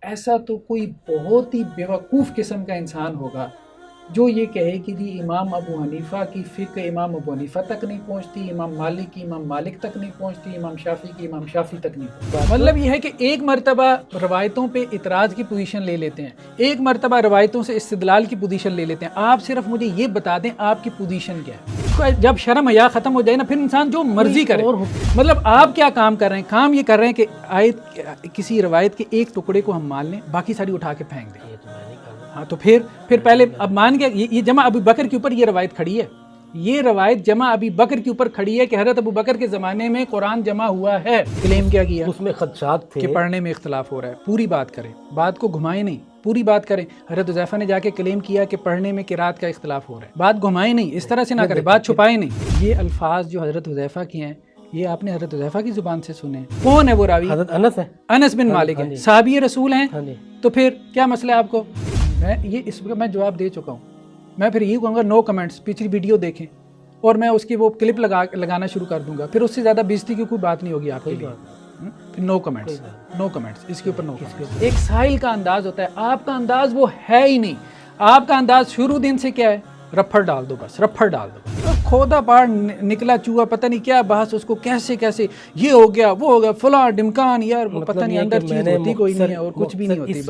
ایسا تو کوئی بہت ہی بیوقوف قسم کا انسان ہوگا جو یہ کہے کہ جی امام ابو حنیفہ کی فقہ امام ابو حنیفہ تک نہیں پہنچتی، امام مالک کی امام مالک تک نہیں پہنچتی، امام شافعی کی امام شافعی تک نہیں پہنچتی۔ مطلب یہ ہے کہ ایک مرتبہ روایتوں پہ اعتراض کی پوزیشن لے لیتے ہیں، ایک مرتبہ روایتوں سے استدلال کی پوزیشن لے لیتے ہیں۔ آپ صرف مجھے یہ بتا دیں آپ کی پوزیشن کیا ہے۔ جب شرم حیا ختم ہو جائے نا، پھر انسان جو مرضی کرے۔ مطلب آپ کیا کام کر رہے ہیں؟ کام یہ کر رہے ہیں کہ آیت کسی روایت کے ایک ٹکڑے کو ہم مان لیں، باقی ساری اٹھا کے پھینک دیں۔ ہاں تو پھر پہلے اب مان گیا یہ جمع ابو بکر کے اوپر یہ روایت کھڑی ہے، یہ روایت جمع ابی بکر کے اوپر کھڑی ہے کہ حضرت ابو بکر کے زمانے میں قرآن جمع ہوا ہے۔ کلیم کیا کیا؟ اس میں خدشات تھے کہ پڑھنے میں اختلاف ہو رہا ہے۔ پوری بات کریں، بات کو گھمائیں نہیں، پوری بات کریں۔ حضرت حذیفہ نے جا کے کلیم کیا کہ پڑھنے میں قرات کا اختلاف ہو رہا ہے، بات گھمائیں نہیں، اس طرح سے نہ کریں، بات چھپائیں نہیں۔ یہ الفاظ جو حضرت حذیفہ کی ہیں یہ آپ نے حضرت حذیفہ کی زبان سے سنے ہیں۔ کون ہے وہ راوی؟ حضرت انس ہے، انس بن مالک ہے، صحابی رسول ہیں۔ تو پھر کیا مسئلہ ہے آپ کو؟ اس کا میں جواب دے چکا ہوں۔ میں پھر یہی کہوں گا نو کمنٹس، پچھلی ویڈیو دیکھیں اور میں اس کی وہ کلپ لگانا شروع کر دوں گا، پھر اس سے زیادہ بےزتی کی کوئی بات نہیں ہوگی آپ کے لیے۔ پھر نو کمنٹس، نو کمنٹس، اس کے اوپر نو کمنٹس۔ ایک سائل کا انداز ہوتا ہے، آپ کا انداز وہ ہے ہی نہیں۔ آپ کا انداز شروع دن سے کیا ہے؟ رپھڑ ڈال دو، بس رپھڑ ڈال دو۔ کھودا پاڑ نکلا چوہا، پتہ نہیں کیا بحث، اس کو کیسے یہ ہو گیا وہ ہو گیا فلاں ڈمکان، یار وہ پتہ نہیں اندر چیز ہوتی کوئی نہیں ہے اور کچھ بھی نہیں ہوتی۔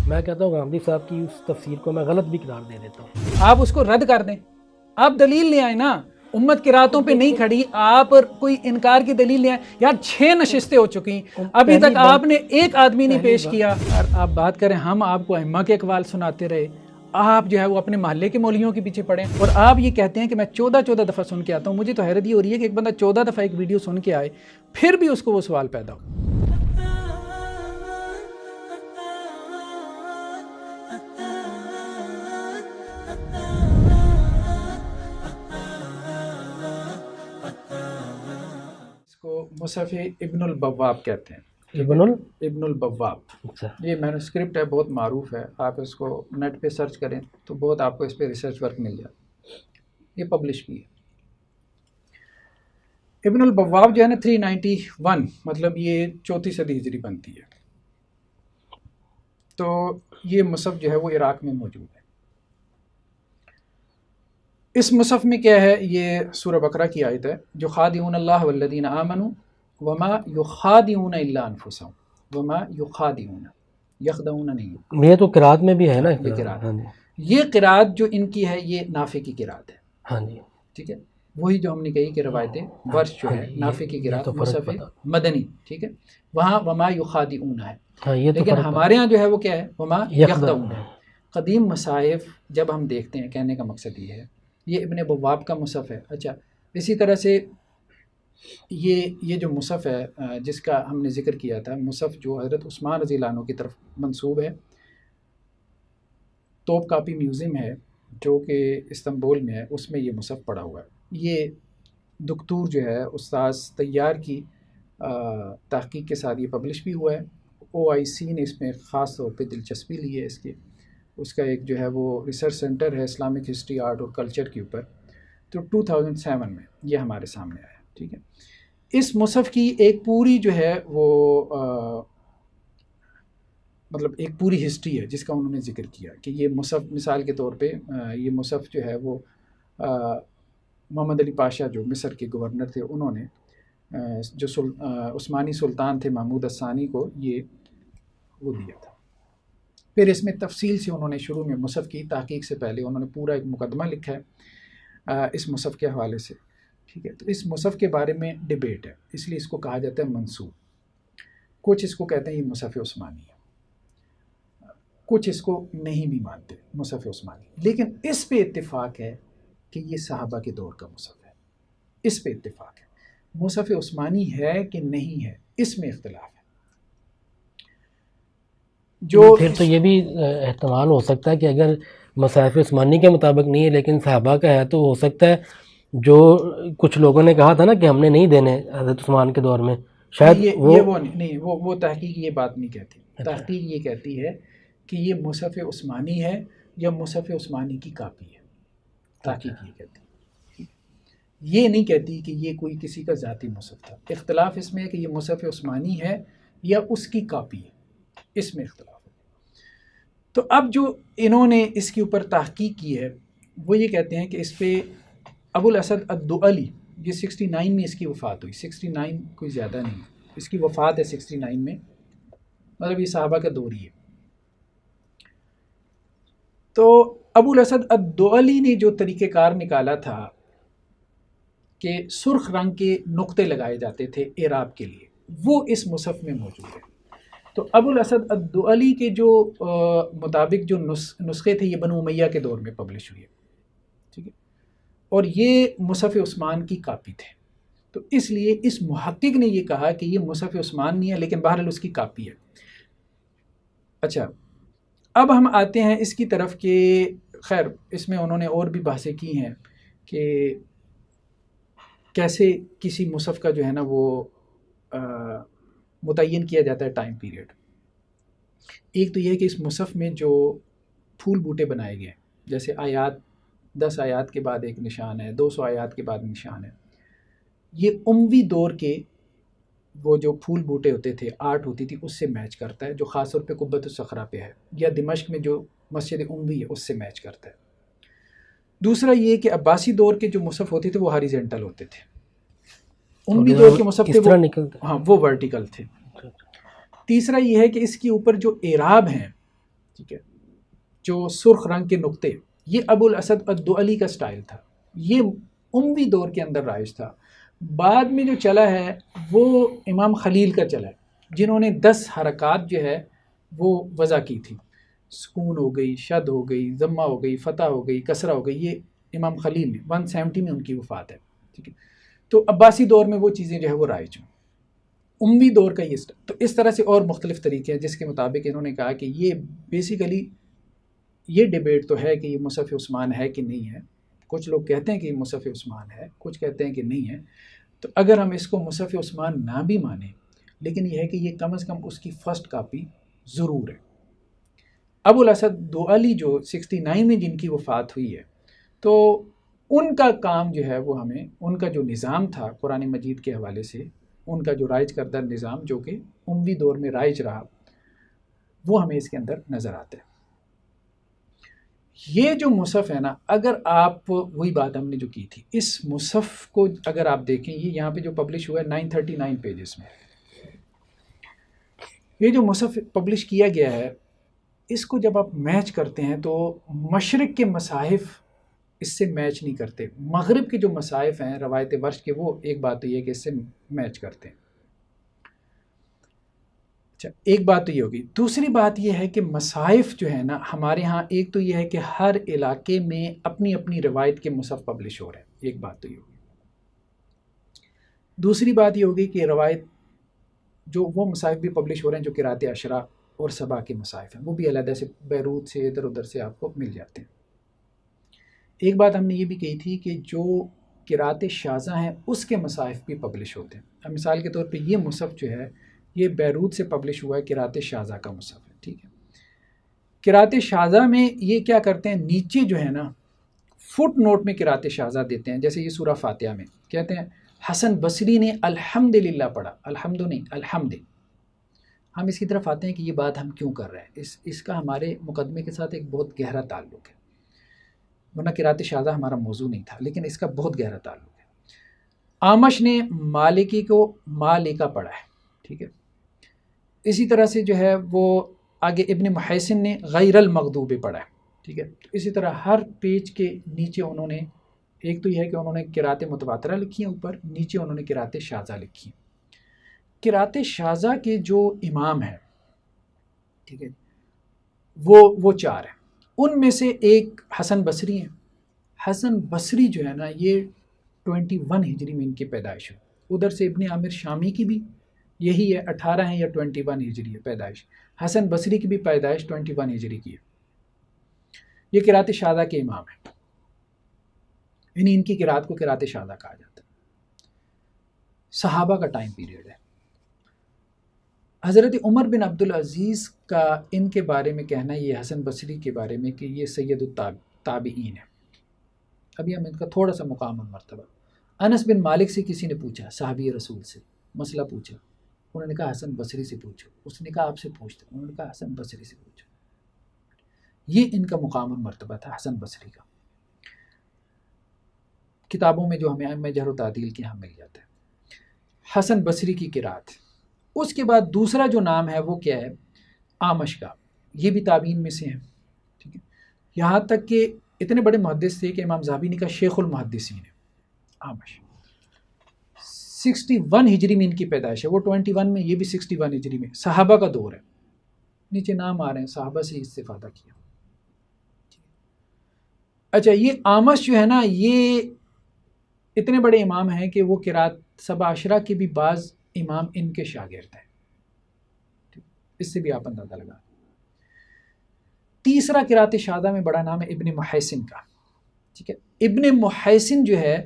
میں کہتا ہوں غامدی صاحب کی اس تفسیر کو میں غلط بھی قرار دے دیتا ہوں۔ آپ اس کو رد کر دیں، آپ دلیل لے آئیں نا، امت کی راتوں پہ نہیں کھڑی، آپ کوئی انکار کی دلیل لے آئیں۔ یار 6 نشستیں ہو چکی، ابھی تک آپ نے ایک آدمی نہیں پیش کیا۔ آپ بات کریں، ہم آپ کو ائمہ کے اقوال سناتے رہے، آپ جو ہے وہ اپنے محلے کے مولویوں کے پیچھے پڑے، اور آپ یہ کہتے ہیں کہ میں 14 دفعہ سن کے آتا ہوں۔ مجھے تو حیرت یہ ہو رہی ہے کہ ایک بندہ 14 دفعہ ایک ویڈیو سن کے آئے پھر بھی اس کو وہ سوال پیدا ہو۔ مصحف ابن البواب کہتے ہیں، ابن البواب۔ یہ مینوسکرپٹ ہے، بہت معروف ہے، آپ اس کو نیٹ پہ سرچ کریں تو بہت آپ کو اس پہ ریسرچ ورک مل جائے، یہ پبلش بھی ہے۔ ابن البواب جو ہے نا 391، مطلب یہ 4 صدی ہجری بنتی ہے، تو یہ مصحف جو ہے وہ عراق میں موجود ہے۔ اس مصحف میں کیا ہے؟ یہ سورہ بقرہ کی آیت ہے، جو خادعون اللہ والذین آمنوا وما یخادعون الا انفسهم وما یخادعون، یخدعون نہیں، یہ تو قرات میں بھی ہے نا، یہ قرات جو ان کی ہے یہ نافع کی قرات ہے۔ ہاں جی ٹھیک ہے، وہی جو ہم نے کہی کہ روایتیں ورش جو ہے نافع کی قرات مصحف مدنی، ٹھیک ہے، وہاں وما یخادعون ہے، لیکن ہمارے ہاں جو ہے وہ کیا ہے؟ وما یخدعون ہے۔ قدیم مصاحف جب ہم دیکھتے ہیں، کہنے کا مقصد یہ ہے، یہ ابن بواب کا مصحف ہے۔ اچھا، اسی طرح سے یہ جو مصحف ہے جس کا ہم نے ذکر کیا تھا، مصحف جو حضرت عثمان رضی اللہ عنہ کی طرف منسوب ہے، توپ کاپی میوزیم ہے جو کہ استنبول میں ہے، اس میں یہ مصحف پڑا ہوا ہے۔ یہ دکتور جو ہے استاذ طیار کی تحقیق کے ساتھ یہ پبلش بھی ہوا ہے۔ OIC نے اس میں خاص طور پہ دلچسپی لی ہے، اس کا ایک جو ہے وہ ریسرچ سینٹر ہے اسلامک ہسٹری، آرٹ اور کلچر کے اوپر، تو 2007 میں یہ ہمارے سامنے آیا، ٹھیک ہے۔ اس مصحف کی ایک پوری جو ہے وہ مطلب ایک پوری ہسٹری ہے جس کا انہوں نے ذکر کیا کہ یہ مصحف، مثال کے طور پہ یہ مصحف جو ہے وہ محمد علی پاشا جو مصر کے گورنر تھے، انہوں نے جو عثمانی سلطان تھے محمود الثانی کو یہ وہ دیا تھا۔ پھر اس میں تفصیل سے انہوں نے شروع میں مصحف کی تحقیق سے پہلے انہوں نے پورا ایک مقدمہ لکھا ہے اس مصحف کے حوالے سے، ٹھیک ہے۔ تو اس مصحف کے بارے میں ڈیبیٹ ہے، اس لیے اس کو کہا جاتا ہے منسوب۔ کچھ اس کو کہتے ہیں یہ مصحف عثمانی ہے، کچھ اس کو نہیں بھی مانتے مصحف عثمانی، لیکن اس پہ اتفاق ہے کہ یہ صحابہ کے دور کا مصحف ہے، اس پہ اتفاق ہے۔ مصحف عثمانی ہے کہ نہیں ہے، اس میں اختلاف ہے۔ جو پھر تو یہ بھی احتمال ہو سکتا ہے کہ اگر مصحف عثمانی کے مطابق نہیں ہے لیکن صحابہ کا ہے، تو ہو سکتا ہے جو کچھ لوگوں نے کہا تھا نا کہ ہم نے نہیں دینے حضرت عثمان کے دور میں، شاید وہ تحقیق یہ بات نہیں کہتی۔ تحقیق یہ کہتی ہے کہ یہ مصحف عثمانی ہے یا مصحف عثمانی کی کاپی ہے، تحقیق یہ کہتی ہے، یہ نہیں کہتی کہ یہ کوئی کسی کا ذاتی مصحف تھا۔ اختلاف اس میں ہے کہ یہ مصحف عثمانی ہے یا اس کی کاپی ہے، اس میں اختلاف ہے۔ تو اب جو انہوں نے اس کے اوپر تحقیق کی ہے وہ یہ کہتے ہیں کہ اس پہ ابو الاسد الدؤلی، یہ 69 میں اس کی وفات ہوئی، 69 کوئی زیادہ نہیں، اس کی وفات ہے 69 میں، مطلب یہ صحابہ کا دور ہی ہے۔ تو ابو الاسد الدؤلی نے جو طریقہ کار نکالا تھا کہ سرخ رنگ کے نقطے لگائے جاتے تھے اعراب کے لیے، وہ اس مصحف میں موجود ہے۔ تو ابو الاسد الدؤلی کے جو مطابق جو نسخے تھے یہ بنو امیہ کے دور میں پبلش ہوئے، ٹھیک ہے، اور یہ مصحف عثمان کی کاپی تھے۔ تو اس لیے اس محقق نے یہ کہا کہ یہ مصحف عثمان نہیں ہے، لیکن بہرحال اس کی کاپی ہے۔ اچھا، اب ہم آتے ہیں اس کی طرف کہ خیر اس میں انہوں نے اور بھی بحثیں کی ہیں کہ کیسے کسی مصحف کا جو ہے نا وہ متعین کیا جاتا ہے ٹائم پیریڈ۔ ایک تو یہ ہے کہ اس مصحف میں جو پھول بوٹے بنائے گئے، جیسے آیات 10 آیات کے بعد ایک نشان ہے، 200 آیات کے بعد نشان ہے، یہ اموی دور کے وہ جو پھول بوٹے ہوتے تھے، آرٹ ہوتی تھی، اس سے میچ کرتا ہے، جو خاص طور پہ قبۃ الصخرہ پہ ہے، یا دمشق میں جو مسجد اموی ہے اس سے میچ کرتا ہے۔ دوسرا یہ کہ عباسی دور کے جو مصحف ہوتے تھے وہ ہاریزنٹل ہوتے تھے، اموی دور کے مصحف تھے وہ ورٹیکل تھے۔ تیسرا یہ ہے کہ اس کے اوپر جو اعراب ہیں، ٹھیک ہے، جو سرخ رنگ کے نقطے، یہ ابو الاسد الدؤلی کا سٹائل تھا، یہ اموی دور کے اندر رائج تھا۔ بعد میں جو چلا ہے وہ امام خلیل کا چلا ہے، جنہوں نے 10 حرکات جو ہے وہ وضع کی تھی، سکون ہو گئی، شد ہو گئی، ضمہ ہو گئی، فتح ہو گئی، کسرہ ہو گئی، یہ امام خلیل نے 170 میں ان کی وفات ہے، ٹھیک ہے۔ تو عباسی دور میں وہ چیزیں جو ہے وہ رائج ہوں، اموی دور کا یہ تو اس طرح سے اور مختلف طریقے ہیں جس کے مطابق انہوں نے کہا کہ یہ بیسیکلی یہ ڈیبیٹ تو ہے کہ یہ مصحف عثمان ہے کہ نہیں ہے۔ کچھ لوگ کہتے ہیں کہ یہ مصحف عثمان ہے، کچھ کہتے ہیں کہ نہیں ہے۔ تو اگر ہم اس کو مصحف عثمان نہ بھی مانیں، لیکن یہ ہے کہ یہ کم از کم اس کی فرسٹ کاپی ضرور ہے۔ ابو الاسد الدؤلی جو 69 میں جن کی وفات ہوئی ہے، تو ان کا کام جو ہے وہ ہمیں ان کا جو نظام تھا قرآن مجید کے حوالے سے، ان کا جو رائج کردہ نظام جو کہ اموی دور میں رائج رہا، وہ ہمیں اس کے اندر نظر آتا ہے۔ یہ جو مصحف ہے نا، اگر آپ وہی بات ہم نے جو کی تھی، اس مصحف کو اگر آپ دیکھیں، یہ یہاں پہ جو پبلش ہوا ہے 939 پیجز میں، یہ جو مصحف پبلش کیا گیا ہے، اس کو جب آپ میچ کرتے ہیں تو مشرق کے مصاحف اس سے میچ نہیں کرتے، مغرب کے جو مصاحف ہیں روایت ورش کے، وہ ایک بات تو یہ ہے کہ اس سے میچ کرتے ہیں۔ اچھا، ایک بات تو یہ ہوگی۔ دوسری بات یہ ہے کہ مصاحف جو ہے نا ہمارے ہاں، ایک تو یہ ہے کہ ہر علاقے میں اپنی اپنی روایت کے مصحف پبلش ہو رہے ہیں، ایک بات تو یہ ہوگی۔ دوسری بات یہ ہوگی کہ روایت جو وہ مصاحف بھی پبلش ہو رہے ہیں جو قرات عشرہ اور سبا کے مصاحف ہیں، وہ بھی علیحدہ سے بیروت سے ادھر ادھر سے آپ کو مل جاتے ہیں۔ ایک بات ہم نے یہ بھی کہی تھی کہ جو قرات شاذہ ہیں اس کے مصاحف بھی پبلش ہوتے ہیں۔ اب مثال کے طور پہ یہ مصحف جو ہے یہ بیروت سے پبلش ہوا ہے، قرات شاذہ کا مصحف ہے، ٹھیک ہے۔ قرات شاذہ میں یہ کیا کرتے ہیں، نیچے جو ہے نا فٹ نوٹ میں قرات شاذہ دیتے ہیں، جیسے یہ سورہ فاتحہ میں کہتے ہیں حسن بصری نے الحمدللہ پڑھا، الحمد نہیں الحمد۔ ہم اس کی طرف آتے ہیں کہ یہ بات ہم کیوں کر رہے ہیں، اس کا ہمارے مقدمے کے ساتھ ایک بہت گہرا تعلق ہے، ورنہ قرات شاذہ ہمارا موضوع نہیں تھا، لیکن اس کا بہت گہرا تعلق ہے۔ آمش نے مالکی کو مالکہ پڑھا ہے، ٹھیک ہے۔ اسی طرح سے جو ہے وہ آگے ابن محیسن نے غیر المغضوب پڑھا ہے، ٹھیک ہے۔ تو اسی طرح ہر پیج کے نیچے انہوں نے، ایک تو یہ ہے کہ انہوں نے قرات متواترہ لکھی ہیں، اوپر نیچے انہوں نے قرات شاذہ لکھی ہیں۔ قرات شاذہ کے جو امام ہیں، ٹھیک ہے، وہ 4 ہیں، ان میں سے ایک حسن بصری ہیں۔ حسن بصری جو ہے نا یہ 21 ہجری میں ان کی پیدائش ہے، ادھر سے ابن عامر شامی کی بھی یہی ہے، 18 ہیں یا 21 ہجری ہے پیدائش، حسن بصری کی بھی پیدائش 21 ہجری کی ہے۔ یہ قرات شاذہ کے امام ہیں، یعنی ان کی قرات کو قرات شاذہ کہا جاتا ہے۔ صحابہ کا ٹائم پیریڈ ہے۔ حضرت عمر بن عبدالعزیز کا ان کے بارے میں کہنا یہ حسن بصری کے بارے میں کہ یہ سید التابعین ہے۔ ابھی ہم ان کا تھوڑا سا مقام اور مرتبہ۔ انس بن مالک سے کسی نے پوچھا، صحابی رسول سے مسئلہ پوچھا، انہوں نے کہا حسن بصری سے پوچھو، اس نے کہا آپ سے پوچھتے، انہوں نے کہا حسن بصری سے پوچھو۔ یہ ان کا مقام المرتبہ تھا حسن بصری کا. کتابوں میں جو ہمیں ائمہ جرح و تعدیل کے ہاں مل جاتا ہے حسن بصری کی قرات. اس کے بعد دوسرا جو نام ہے وہ کیا ہے؟ اعمش کا. یہ بھی تابعین میں سے ہیں. ٹھیک ہے، یہاں تک کہ اتنے بڑے محدث تھے کہ امام ذہبی نے کہا شیخ المحدثین ہے اعمش. 61 ہجری میں ان کی پیدائش ہے، وہ 21 میں، یہ بھی 61 ہجری میں. صحابہ کا دور ہے، نیچے نام آ رہے ہیں، صحابہ سے استفادہ کیا. اچھا، یہ اعمش جو ہے نا، یہ اتنے بڑے امام ہیں کہ وہ قرات سبع عشرہ کے بھی بعض امام ان کے شاگرد ہیں. اس سے بھی آپ اندازہ لگا. تیسرا قرات شاذہ میں بڑا نام ہے ابن محیسن کا. ٹھیک ہے، ابن محیسن جو ہے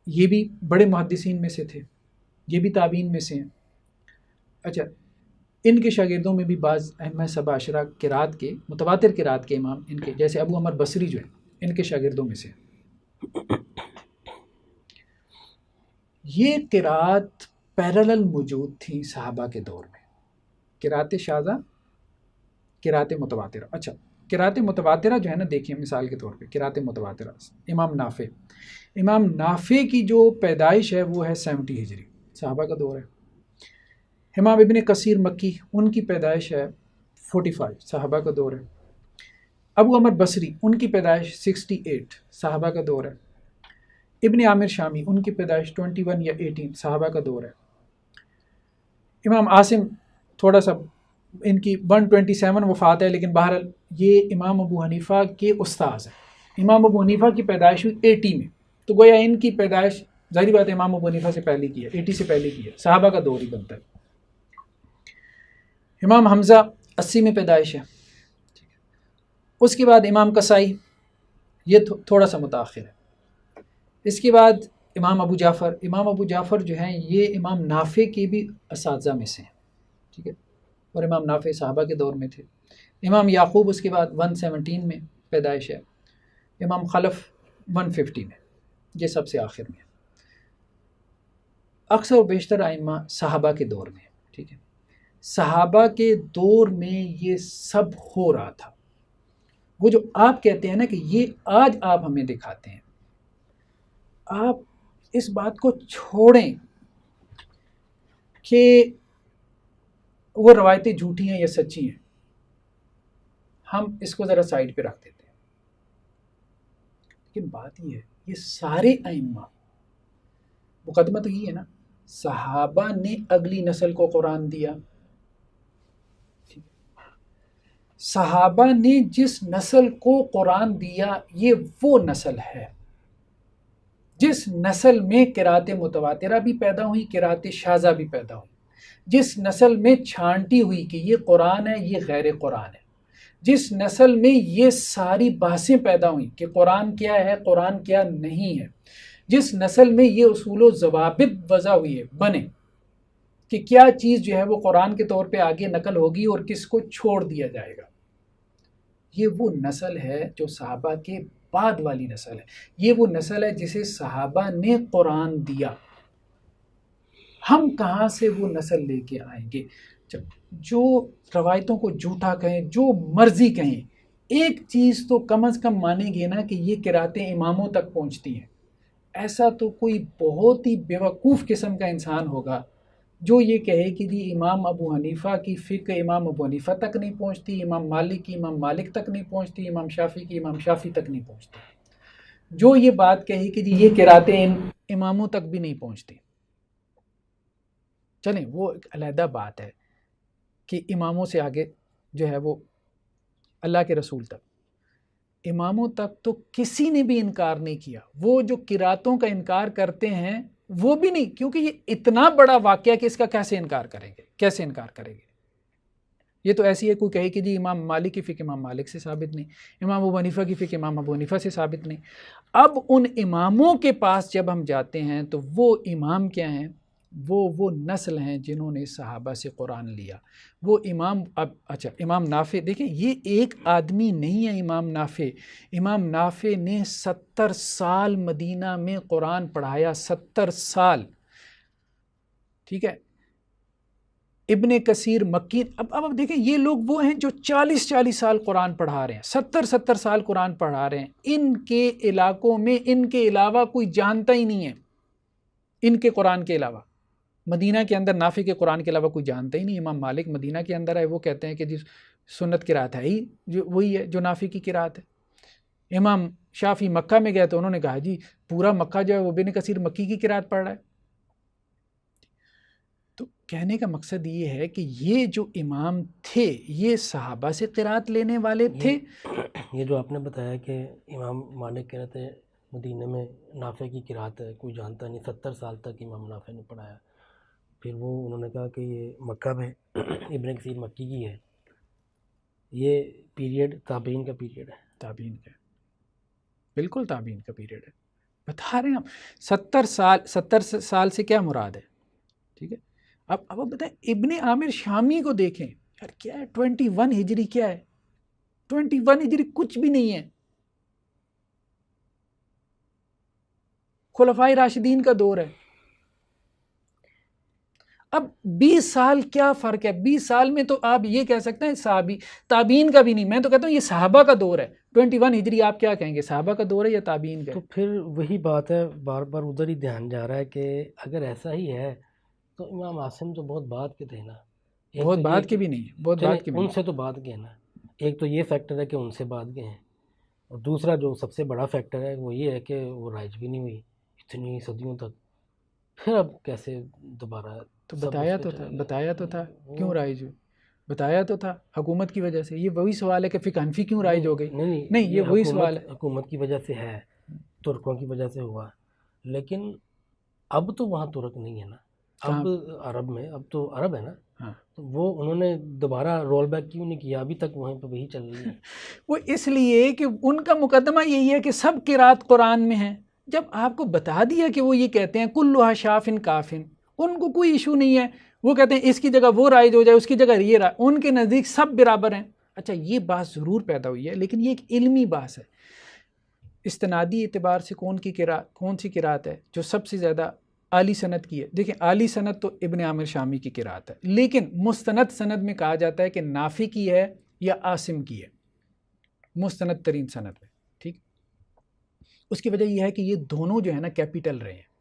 یہ بھی بڑے محدثین میں سے تھے، یہ بھی تابعین میں سے ہیں. اچھا، ان کے شاگردوں میں بھی بعض ائمہ سبع عشرہ قرات کے متواتر قرات کے امام ان کے، جیسے ابو عمر بصری جو ہے ان کے شاگردوں میں سے. یہ قرات پیرالل موجود تھیں صحابہ کے دور میں، قرات شاذہ، قرات متواترہ. اچھا، قرات متواترہ جو ہے نا، دیکھیں مثال کے طور پہ قرات متواترہ امام نافع کی جو پیدائش ہے وہ ہے 70 ہجری، صحابہ کا دور ہے. امام ابن کثیر مکی، ان کی پیدائش ہے 45، صحابہ کا دور ہے. ابو عمر بصری، ان کی پیدائش 68، صحابہ کا دور ہے. ابن عامر شامی، ان کی پیدائش 21 یا 18، صحابہ کا دور ہے. امام عاصم تھوڑا سا، ان کی 127 وفات ہے، لیکن بہرحال یہ امام ابو حنیفہ کے استاذ ہیں. امام ابو حنیفہ کی پیدائش ہوئی 80 میں، تو گویا ان کی پیدائش ظاہری بات ہے امام ابو حنیفہ سے پہلے کی ہے، 80 سے پہلے کی ہے، صحابہ کا دور ہی بنتا ہے. امام حمزہ 80 میں پیدائش ہے. اس کے بعد امام قصائی، یہ تھوڑا سا متاخر ہے. اس کے بعد امام ابو جعفر جو ہیں یہ امام نافع کے بھی اساتذہ میں سے ہیں. ٹھیک ہے، اور امام نافع صحابہ کے دور میں تھے. امام یعقوب اس کے بعد 117 میں پیدائش ہے. امام خلف 150 میں، یہ سب سے آخر میں. اکثر و بیشتر ائمہ صحابہ کے دور میں. ٹھیک ہے، صحابہ کے دور میں یہ سب ہو رہا تھا. وہ جو آپ کہتے ہیں نا کہ یہ آج آپ ہمیں دکھاتے ہیں، آپ اس بات کو چھوڑیں کہ وہ روایتیں جھوٹی ہیں یا سچی ہیں، ہم اس کو ذرا سائڈ پہ رکھ دیتے ہیں. لیکن بات یہ ہے، یہ سارے ائمہ، مقدمہ تو یہ ہے نا، صحابہ نے اگلی نسل کو قرآن دیا. صحابہ نے جس نسل کو قرآن دیا یہ وہ نسل ہے جس نسل میں قرات متواترہ بھی پیدا ہوئی، قرات شاذہ بھی پیدا ہوئی، جس نسل میں چھانٹی ہوئی کہ یہ قرآن ہے یہ غیر قرآن ہے، جس نسل میں یہ ساری بحثیں پیدا ہوئیں کہ قرآن کیا ہے قرآن کیا نہیں ہے، جس نسل میں یہ اصول و ضوابط وضع ہوئی ہے بنے کہ کیا چیز جو ہے وہ قرآن کے طور پہ آگے نقل ہوگی اور کس کو چھوڑ دیا جائے گا. یہ وہ نسل ہے جو صحابہ کے بعد والی نسل ہے. یہ وہ نسل ہے جسے صحابہ نے قرآن دیا. ہم کہاں سے وہ نسل لے کے آئیں گے؟ جو روایتوں کو جھوٹا کہیں، جو مرضی کہیں، ایک چیز تو کم از کم مانیں گے نا کہ یہ قراتیں اماموں تک پہنچتی ہیں. ایسا تو کوئی بہت ہی بیوقوف قسم کا انسان ہوگا جو یہ کہے کہ جی امام ابو حنیفہ کی فقہ امام ابو حنیفہ تک نہیں پہنچتی، امام مالک کی امام مالک تک نہیں پہنچتی، امام شافعی کی امام شافعی تک نہیں پہنچتی. جو یہ بات کہی کہ جی یہ قراتیں اماموں تک بھی نہیں پہنچتی، چلیں وہ ایک علیحدہ بات ہے کہ اماموں سے آگے جو ہے وہ اللہ کے رسول تک، اماموں تک تو کسی نے بھی انکار نہیں کیا. وہ جو قراتوں کا انکار کرتے ہیں وہ بھی نہیں، کیونکہ یہ اتنا بڑا واقعہ کہ اس کا کیسے انکار کریں گے، کیسے انکار کریں گے. یہ تو ایسی ہے کوئی کہے کہ جی امام مالک کی فقہ امام مالک سے ثابت نہیں، امام ابو حنیفہ کی فقہ امام ابو حنیفہ سے ثابت نہیں. اب ان اماموں کے پاس جب ہم جاتے ہیں تو وہ امام کیا ہیں؟ وہ نسل ہیں جنہوں نے صحابہ سے قرآن لیا. وہ امام اچھا امام نافع دیکھیں، یہ ایک آدمی نہیں ہے. امام نافع نے 70 سال مدینہ میں قرآن پڑھایا، 70 سال. ٹھیک ہے، ابن کثیر مکی. اب دیکھیں یہ لوگ وہ ہیں جو 40 سال قرآن پڑھا رہے ہیں, 70 سال قرآن پڑھا رہے ہیں. ان کے علاقوں میں ان کے علاوہ کوئی جانتا ہی نہیں ہے, ان کے قرآن کے علاوہ. مدینہ کے اندر نافع کے قرآن کے علاوہ کوئی جانتا ہی نہیں. امام مالک مدینہ کے اندر ہے, وہ کہتے ہیں کہ جی سنت قرات ہے ہی جو وہی ہے جو نافع کی قرات ہے. امام شافعی مکہ میں گئے تو انہوں نے کہا جی پورا مکہ جو ہے وہ ابن کثیر مکی کی قرات پڑھ رہا ہے. تو کہنے کا مقصد یہ ہے کہ یہ جو امام تھے یہ صحابہ سے قرات لینے والے تھے. یہ جو آپ نے بتایا کہ امام مالک کہہ رہے تھے مدینہ میں نافع کی قرات ہے, کوئی جانتا نہیں, 70 سال تک امام نافع نے پڑھایا. پھر وہ انہوں نے کہا کہ یہ مکہ میں ابن کثیر مکی کی ہے. یہ پیریڈ تابعین کا پیریڈ ہے. تابعین کا, بالکل تابعین کا پیریڈ ہے. بتا رہے ہیں ہم 70 سال سے کیا مراد ہے. ٹھیک ہے, اب بتائیں ابن عامر شامی کو دیکھیں یار, کیا ہے 21 ہجری, کیا ہے 21 ہجری, کچھ بھی نہیں ہے. خلفائے راشدین کا دور ہے. اب 20 سال کیا فرق ہے. 20 سال میں تو آپ یہ کہہ سکتے ہیں صحابی, تابعین کا بھی نہیں. میں تو کہتا ہوں یہ صحابہ کا دور ہے. 21 ہجری آپ کیا کہیں گے, صحابہ کا دور ہے یا تابعین کا؟ تو پھر وہی بات ہے, بار بار ادھر ہی دھیان جا رہا ہے کہ اگر ایسا ہی ہے تو امام عاصم تو بہت بعد کے تھے نا. بہت بعد کے بھی نہیں, بہت بعد کے بھی ان نہیں. سے تو بعد کے ہیں نا. ایک تو یہ فیکٹر ہے کہ ان سے بعد کے ہیں, اور دوسرا جو سب سے بڑا فیکٹر ہے وہ یہ ہے کہ وہ رائج بھی نہیں ہوئی اتنی صدیوں تک. پھر اب کیسے دوبارہ تو بتایا تو تھا کیوں رائج ہوئی, بتایا تو تھا حکومت کی وجہ سے. یہ وہی سوال ہے کہ فقہ حنفی کیوں رائج ہو گئی. نہیں یہ وہی سوال ہے. حکومت کی وجہ سے ہے, ترکوں کی وجہ سے ہوا, لیکن اب تو وہاں ترک نہیں ہے نا, اب عرب میں, اب تو عرب ہے نا. تو وہ انہوں نے دوبارہ رول بیک کیوں نہیں کیا, ابھی تک وہیں پہ وہی چل رہی ہے. وہ اس لیے کہ ان کا مقدمہ یہی ہے کہ سب قرات قرآن میں ہیں. جب آپ کو بتا دیا کہ وہ یہ کہتے ہیں کلھا شافن کافن, ان کو کوئی ایشو نہیں ہے. وہ کہتے ہیں اس کی جگہ وہ رائج ہو جائے, اس کی جگہ یہ رائج, ان کے نزدیک سب برابر ہیں. اچھا یہ بات ضرور پیدا ہوئی ہے, لیکن یہ ایک علمی بحث ہے. استنادی اعتبار سے کون سی قرات ہے جو سب سے زیادہ عالی سند کی ہے. دیکھیں عالی سند تو ابن عامر شامی کی قرات ہے, لیکن مستند سند میں کہا جاتا ہے کہ نافع کی ہے یا عاصم کی ہے, مستند ترین سند میں. ٹھیک, اس کی وجہ یہ ہے کہ یہ دونوں جو ہے نا کیپیٹل رہے ہیں.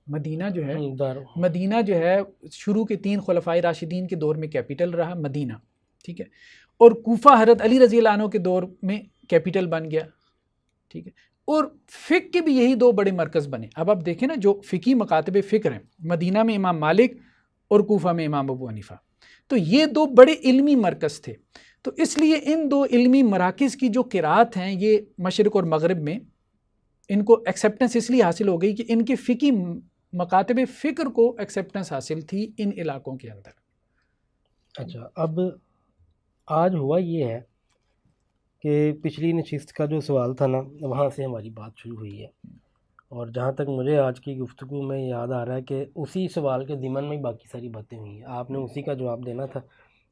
مدینہ جو ہے شروع کے 3 خلفائے راشدین کے دور میں کیپیٹل رہا مدینہ. ٹھیک ہے, اور کوفہ حضرت علی رضی اللہ عنہ کے دور میں کیپیٹل بن گیا. ٹھیک ہے, اور فقہ کے بھی یہی 2 بڑے مرکز بنے. اب آپ دیکھیں نا جو فقی مکاتب فکر ہیں, مدینہ میں امام مالک اور کوفہ میں امام ابو حنیفہ, تو یہ 2 بڑے علمی مرکز تھے. تو اس لیے ان 2 علمی مراکز کی جو قرات ہیں یہ مشرق اور مغرب میں ان کو ایکسیپٹنس اس لیے حاصل ہو گئی کہ ان کے فقی مکاتب فکر کو ایکسیپٹنس حاصل تھی ان علاقوں کے اندر. اچھا, اب آج ہوا یہ ہے کہ پچھلی نشست کا جو سوال تھا نا, وہاں سے ہماری بات شروع ہوئی ہے, اور جہاں تک مجھے آج کی گفتگو میں یاد آ رہا ہے کہ اسی سوال کے ضمن میں باقی ساری باتیں ہوئی ہیں. آپ نے اسی کا جواب دینا تھا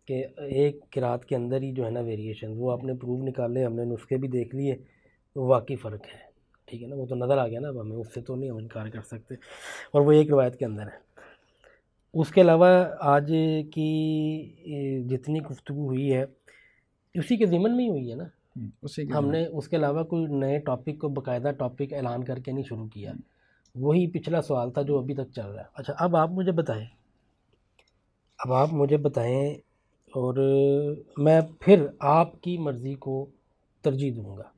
کہ ایک قرات کے اندر ہی جو ہے نا ویریشن, وہ آپ نے پروف نکالے, ہم نے نسخے بھی دیکھ لیے, تو واقعی فرق ہے. ٹھیک ہے نا, وہ تو نظر آ گیا نا, اب ہمیں اس سے تو نہیں ہم انکار کر سکتے, اور وہ ایک روایت کے اندر ہے. اس کے علاوہ آج کی جتنی گفتگو ہوئی ہے اسی کے ضمن میں ہی ہوئی ہے نا. ہم نے اس کے علاوہ کوئی نئے ٹاپک کو باقاعدہ ٹاپک اعلان کر کے نہیں شروع کیا, وہی پچھلا سوال تھا جو ابھی تک چل رہا ہے. اچھا, اب آپ مجھے بتائیں, اور میں پھر آپ کی مرضی کو ترجیح دوں گا,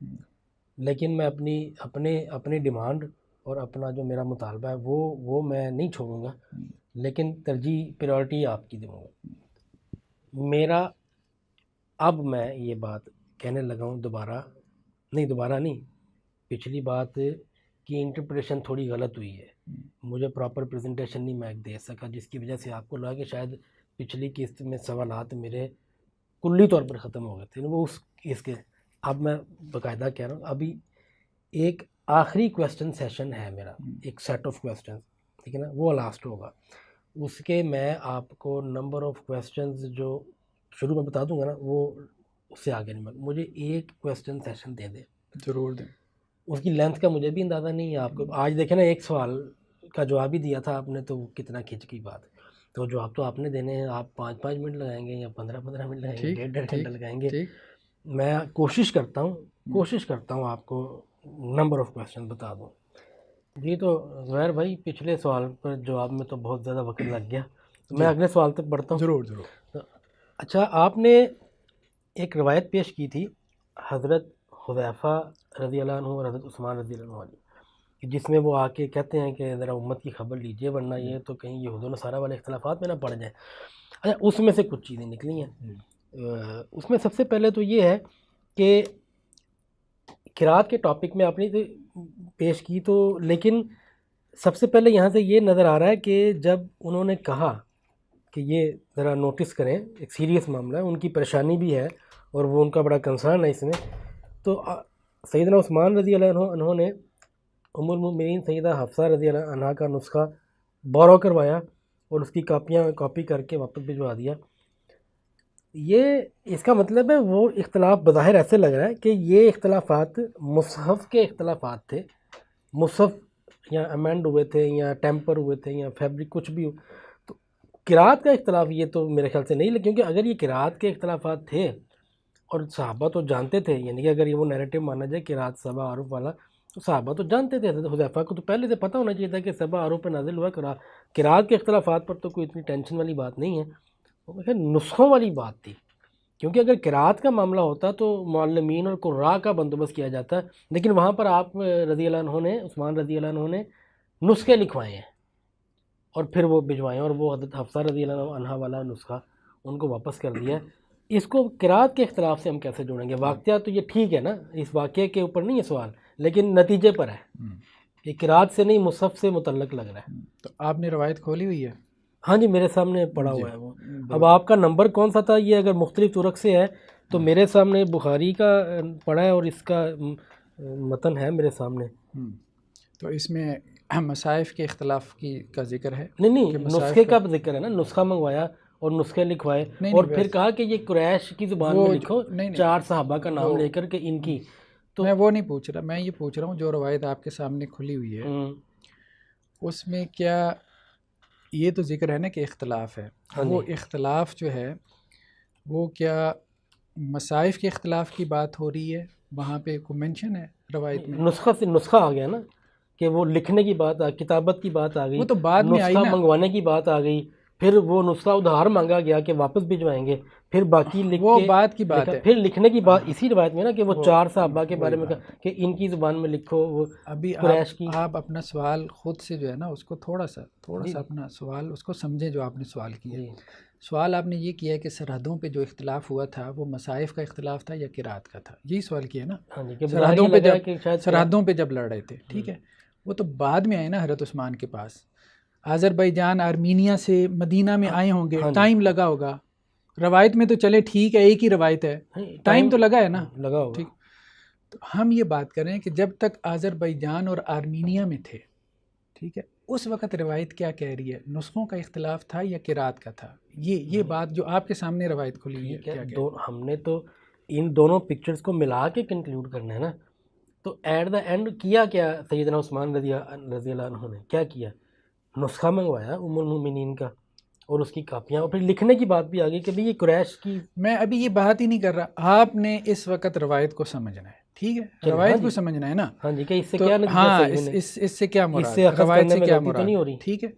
لیکن میں اپنی ڈیمانڈ اور اپنا جو میرا مطالبہ ہے وہ میں نہیں چھوڑوں گا, لیکن ترجیح پریورٹی آپ کی دوں گا. اب میں یہ بات کہنے لگا ہوں, دوبارہ نہیں, پچھلی بات کی انٹرپریشن تھوڑی غلط ہوئی ہے, مجھے پراپر پریزنٹیشن نہیں میں دے سکا, جس کی وجہ سے آپ کو لگا کہ شاید پچھلی قسط میں سوالات میرے کلی طور پر ختم ہو گئے تھے, وہ اس کے. اب میں باقاعدہ کہہ رہا ہوں, ابھی ایک آخری کویسچن سیشن ہے میرا, ایک سیٹ آف کویسچن, ٹھیک ہے نا, وہ لاسٹ ہوگا. اس کے میں آپ کو نمبر آف کویسچنز جو شروع میں بتا دوں گا نا, وہ اس سے آگے نہیں. مجھے ایک کویسچن سیشن دے دیں, ضرور دیں. اس کی لینتھ کا مجھے بھی اندازہ نہیں ہے. آپ کو آج دیکھیں نا, ایک سوال کا جواب ہی دیا تھا آپ نے, تو کتنا کھینچ کی بات. تو جواب تو آپ نے دینے ہیں، آپ 5 منٹ لگائیں گے یا 15 منٹ لگائیں گے، 1.5 گھنٹہ لگائیں گے. میں کوشش کرتا ہوں آپ کو نمبر آف کویشچن بتا دوں. جی تو زہیر بھائی پچھلے سوال پر جواب میں تو بہت زیادہ وقت لگ گیا، میں اگلے سوال تک بڑھتا ہوں. ضرور. اچھا، آپ نے ایک روایت پیش کی تھی حضرت حذیفہ رضی اللہ عنہ اور حضرت عثمان رضی اللہ عنہ والی، جس میں وہ آ کے کہتے ہیں کہ ذرا امت کی خبر لیجئے ورنہ یہ تو کہیں یہود و نصارہ والے اختلافات میں نہ پڑ جائیں. اچھا، اس میں سے کچھ چیزیں نکلی ہیں. اس میں سب سے پہلے تو یہ ہے کہ قرات کے ٹاپک میں آپ نے پیش کی تو، لیکن سب سے پہلے یہاں سے یہ نظر آ رہا ہے کہ جب انہوں نے کہا کہ یہ ذرا نوٹس کریں، ایک سیریس معاملہ ہے، ان کی پریشانی بھی ہے اور وہ ان کا بڑا کنسرن ہے اس میں، تو سیدنا عثمان رضی اللہ عنہ نے ام المؤمنین سیدہ حفصہ رضی اللہ عنہ کا نسخہ بورو کروایا اور اس کی کاپی کر کے واپس بھجوا دیا. یہ اس کا مطلب ہے وہ اختلاف بظاہر ایسے لگ رہا ہے کہ یہ اختلافات مصحف کے اختلافات تھے، مصحف یا امینڈ ہوئے تھے یا ٹیمپر ہوئے تھے یا فیبرک کچھ بھی ہو. تو قرات کا اختلاف یہ تو میرے خیال سے نہیں، کیونکہ اگر یہ قرات کے اختلافات تھے اور صحابہ تو جانتے تھے، یعنی کہ اگر یہ وہ نیریٹو مانا جائے قرات سبع حروف والا، تو صحابہ تو جانتے تھے. حضرت حذیفہ کو تو پہلے سے پتہ ہونا چاہیے تھا کہ 7 حروف پہ نازل ہوا. قرات کے اختلافات پر تو کوئی اتنی ٹینشن والی بات نہیں ہے، وہ نسخوں والی بات تھی. کیونکہ اگر قرات کا معاملہ ہوتا تو معلمین اور قراء کا بندوبست کیا جاتا، لیکن وہاں پر آپ رضی اللہ عنہ نے، عثمان رضی اللہ عنہ نے نسخے لکھوائے ہیں اور پھر وہ بھجوائے ہیں، اور وہ حضرت حفصہ رضی اللہ عنہ والا نسخہ ان کو واپس کر دیا ہے. اس کو قرات کے اختلاف سے ہم کیسے جوڑیں گے؟ واقعہ تو یہ ٹھیک ہے نا، اس واقعے کے اوپر نہیں ہے سوال، لیکن نتیجے پر ہے کہ قرات سے نہیں مصحف سے متعلق لگ رہا ہے. تو آپ نے روایت کھولی ہوئی ہے؟ ہاں جی، میرے سامنے پڑا ہوا ہے وہ. اب آپ کا نمبر کون سا تھا؟ یہ اگر مختلف طرق سے ہے تو میرے سامنے بخاری کا پڑا ہے اور اس کا متن ہے میرے سامنے. تو اس میں مصائف کے اختلاف کا ذکر ہے؟ نہیں، نسخے کا ذکر ہے نا، نسخہ منگوایا اور نسخے لکھوائے اور پھر کہا کہ یہ قریش کی زبان میں لکھو، 4 صحابہ کا نام لے کر کے ان کی. تو میں وہ نہیں پوچھ رہا، میں یہ پوچھ رہا ہوں جو روایت آپ کے سامنے کھلی ہوئی ہے اس میں کیا یہ تو ذکر ہے نا کہ اختلاف ہے، وہ اختلاف جو ہے وہ کیا مصائف کے اختلاف کی بات ہو رہی ہے؟ وہاں پہ کوئی مینشن ہے روایت میں؟ نسخہ آ گیا نا کہ وہ لکھنے کی بات، کتابت کی بات آ گئی، وہ تو بعد میں آئی نا، نسخہ منگوانے کی بات آ گئی، پھر وہ نسخہ ادھار مانگا گیا کہ واپس بھجوائیں گے، پھر باقی لکھ وہ کے بات کی بات ہے، پھر لکھنے کی بات اسی روایت میں نا کہ وہ 4 صحابہ کے بارے میں کہا کہ ان کی زبان میں لکھو. وہ ابھی قریش کی آپ اپنا سوال خود سے جو ہے نا اس کو تھوڑا سا اپنا سوال اس کو سمجھیں جو آپ نے سوال کیا. سوال آپ نے یہ کیا ہے کہ سرحدوں پہ جو اختلاف ہوا تھا وہ مصائف کا اختلاف تھا یا قرات کا تھا، یہی سوال کیا نا. سرحدوں پہ جب لڑ رہے تھے، ٹھیک ہے، وہ تو بعد میں آئے نا حضرت عثمان کے پاس. آذربائیجان آرمینیا سے مدینہ میں آئے ہوں گے، ٹائم لگا ہوگا. روایت میں تو چلے ٹھیک ہے ایک ہی روایت ہے، ٹائم تو لگا ہے نا، لگا ہوگا. ٹھیک. تو ہم یہ بات کر رہے ہیں کہ جب تک آذربائیجان اور آرمینیا میں تھے، ٹھیک ہے، اس وقت روایت کیا کہہ رہی ہے؟ نسخوں کا اختلاف تھا یا قرات کا تھا؟ یہ بات جو آپ کے سامنے روایت کھلی ہے، ہم نے تو ان دونوں پکچرز کو ملا کے کنکلوڈ کرنا ہے نا. تو ایٹ دا اینڈ کیا سیدنا عثمان رضی اللہ عنہ نے کیا کیا؟ نسخہ منگوایا ام المؤمنین کا اور اس کی کاپیاں، اور پھر لکھنے کی بات بھی آ گئی کہ بھئی یہ قریش کی. میں ابھی یہ بات ہی نہیں کر رہا، آپ نے اس وقت روایت کو سمجھنا ہے، ٹھیک ہے، روایت کو سمجھنا ہے نا. ہاں جی، کہ اس سے کیا نتیجہ؟ ہاں، اس سے کیا مراد، روایت سے کیا مراد نہیں ہو رہی. ٹھیک ہے.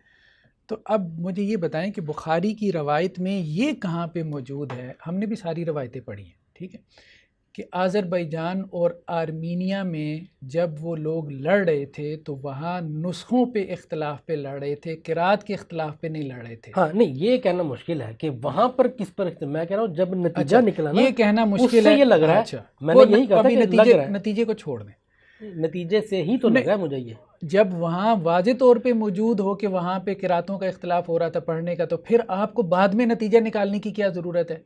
تو اب مجھے یہ بتائیں کہ بخاری کی روایت میں یہ کہاں پہ موجود ہے؟ ہم نے بھی ساری روایتیں پڑھی ہیں، ٹھیک ہے، کہ آذربائیجان اور آرمینیا میں جب وہ لوگ لڑ رہے تھے تو وہاں نسخوں پہ اختلاف پہ لڑ رہے تھے، قرات کے اختلاف پہ نہیں لڑ رہے تھے. ہاں نہیں، یہ کہنا مشکل ہے کہ وہاں پر کس پر میں کہہ رہا ہوں جب نتیجہ نکلا نا، یہ کہنا مشکل ہے. یہ لگ رہا ہے، میں نے یہی کہا تھا کہ لگ رہا ہے، نتیجے کو چھوڑ دیں، نتیجے سے ہی تو لگ رہا ہے مجھے. یہ جب وہاں واضح طور پہ موجود ہو کہ وہاں پہ قراتوں کا اختلاف ہو رہا تھا پڑھنے کا، تو پھر آپ کو بعد میں نتیجہ نکالنے کی کیا ضرورت ہے؟